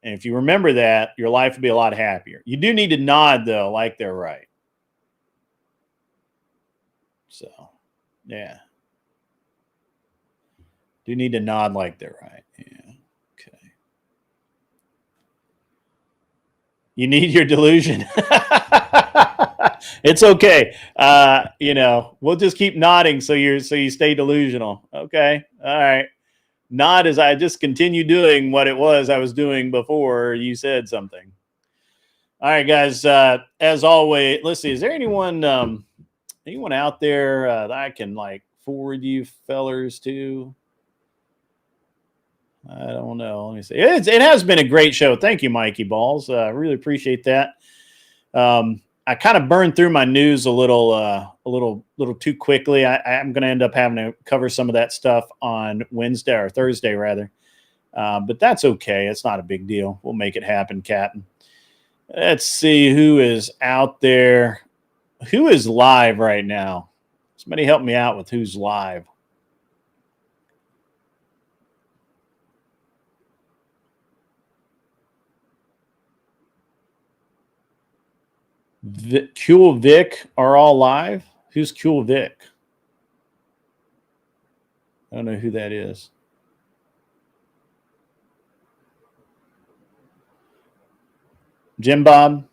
And if you remember that, your life will be a lot happier. You do need to nod, though, like they're right. So, yeah. Do need to nod like they're right. Yeah. Okay. You need your delusion. It's okay. We'll just keep nodding so you stay delusional. Okay. All right. Nod as I just continue doing what it was I was doing before you said something. All right, guys. As always, let's see. Is there anyone out there that I can forward you fellers to? I don't know. Let me see. It has been a great show. Thank you, Mikey Balls. I really appreciate that. I kind of burned through my news a little too quickly. I'm going to end up having to cover some of that stuff on Wednesday or Thursday, rather. But that's okay. It's not a big deal. We'll make it happen, Captain. Let's see who is out there. Who is live right now? Somebody help me out with who's live. Cool Vic are all live. Who's Cool Vic? I don't know who that is. Jim Bob.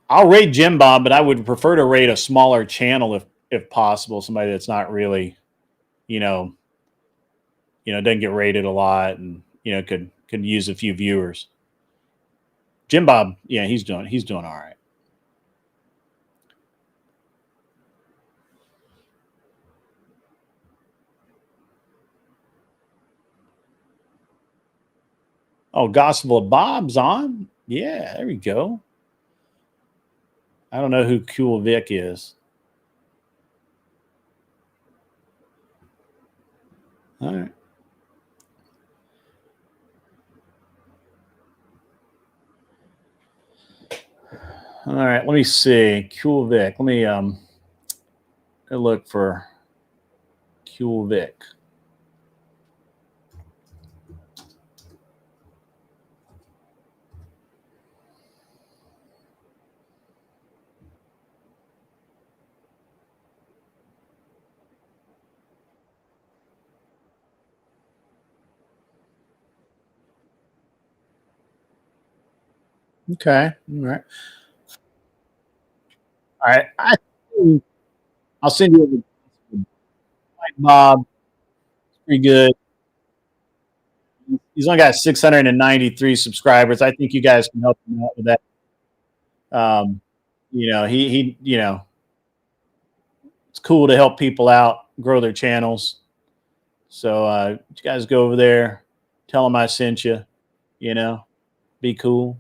I'll raid Jim Bob, but I would prefer to raid a smaller channel if possible. Somebody that's not really, doesn't get rated a lot and could use a few viewers. Jim Bob, yeah, he's doing all right. Oh, Gospel of Bob's on. Yeah, there we go. I don't know who Cool Vic is. All right. All right, let me see. Cool Vic. Let me look for Cool Vic. Okay. All right. All right. I'll send you a Bob. Pretty good. He's only got 693 subscribers. I think you guys can help him out with that. It's cool to help people out, grow their channels. So you guys go over there, tell them I sent you, be cool.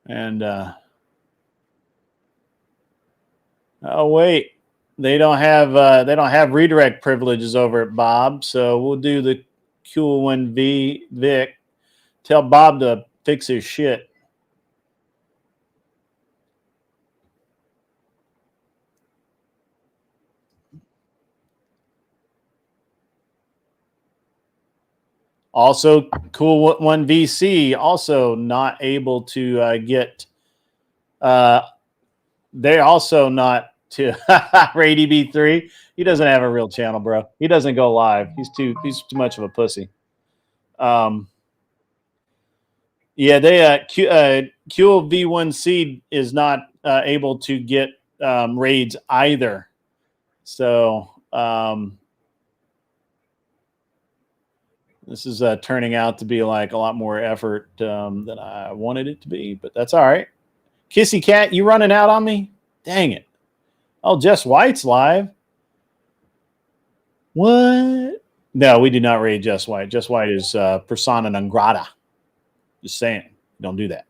And oh wait, they don't have redirect privileges over at Bob, so we'll do the cool one. Vic, tell Bob to fix his shit. Also, cool one VC also not able to get. They're also not to Ray DB3. He doesn't have a real channel, bro. He doesn't go live. He's too much of a pussy. Yeah, they QLV1C is not able to get raids either. So this is turning out to be like a lot more effort than I wanted it to be, but that's all right. Kissy Cat, you running out on me? Dang it. Oh, Jess White's live. What? No, we did not raid Jess White. Jess White is persona non grata. Just saying. Don't do that.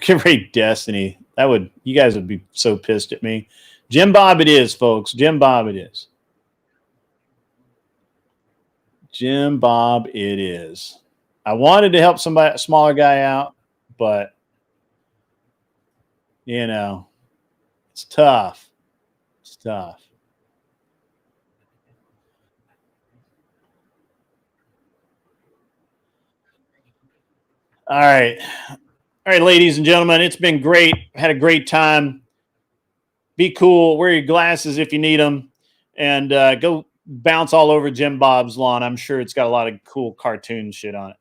Could raid Destiny. You guys would be so pissed at me. Jim Bob it is, folks. Jim Bob it is. Jim Bob it is. I wanted to help a smaller guy out, but it's tough. It's tough. All right, ladies and gentlemen, it's been great. Had a great time. Be cool. Wear your glasses if you need them, and go bounce all over Jim Bob's lawn. I'm sure it's got a lot of cool cartoon shit on it.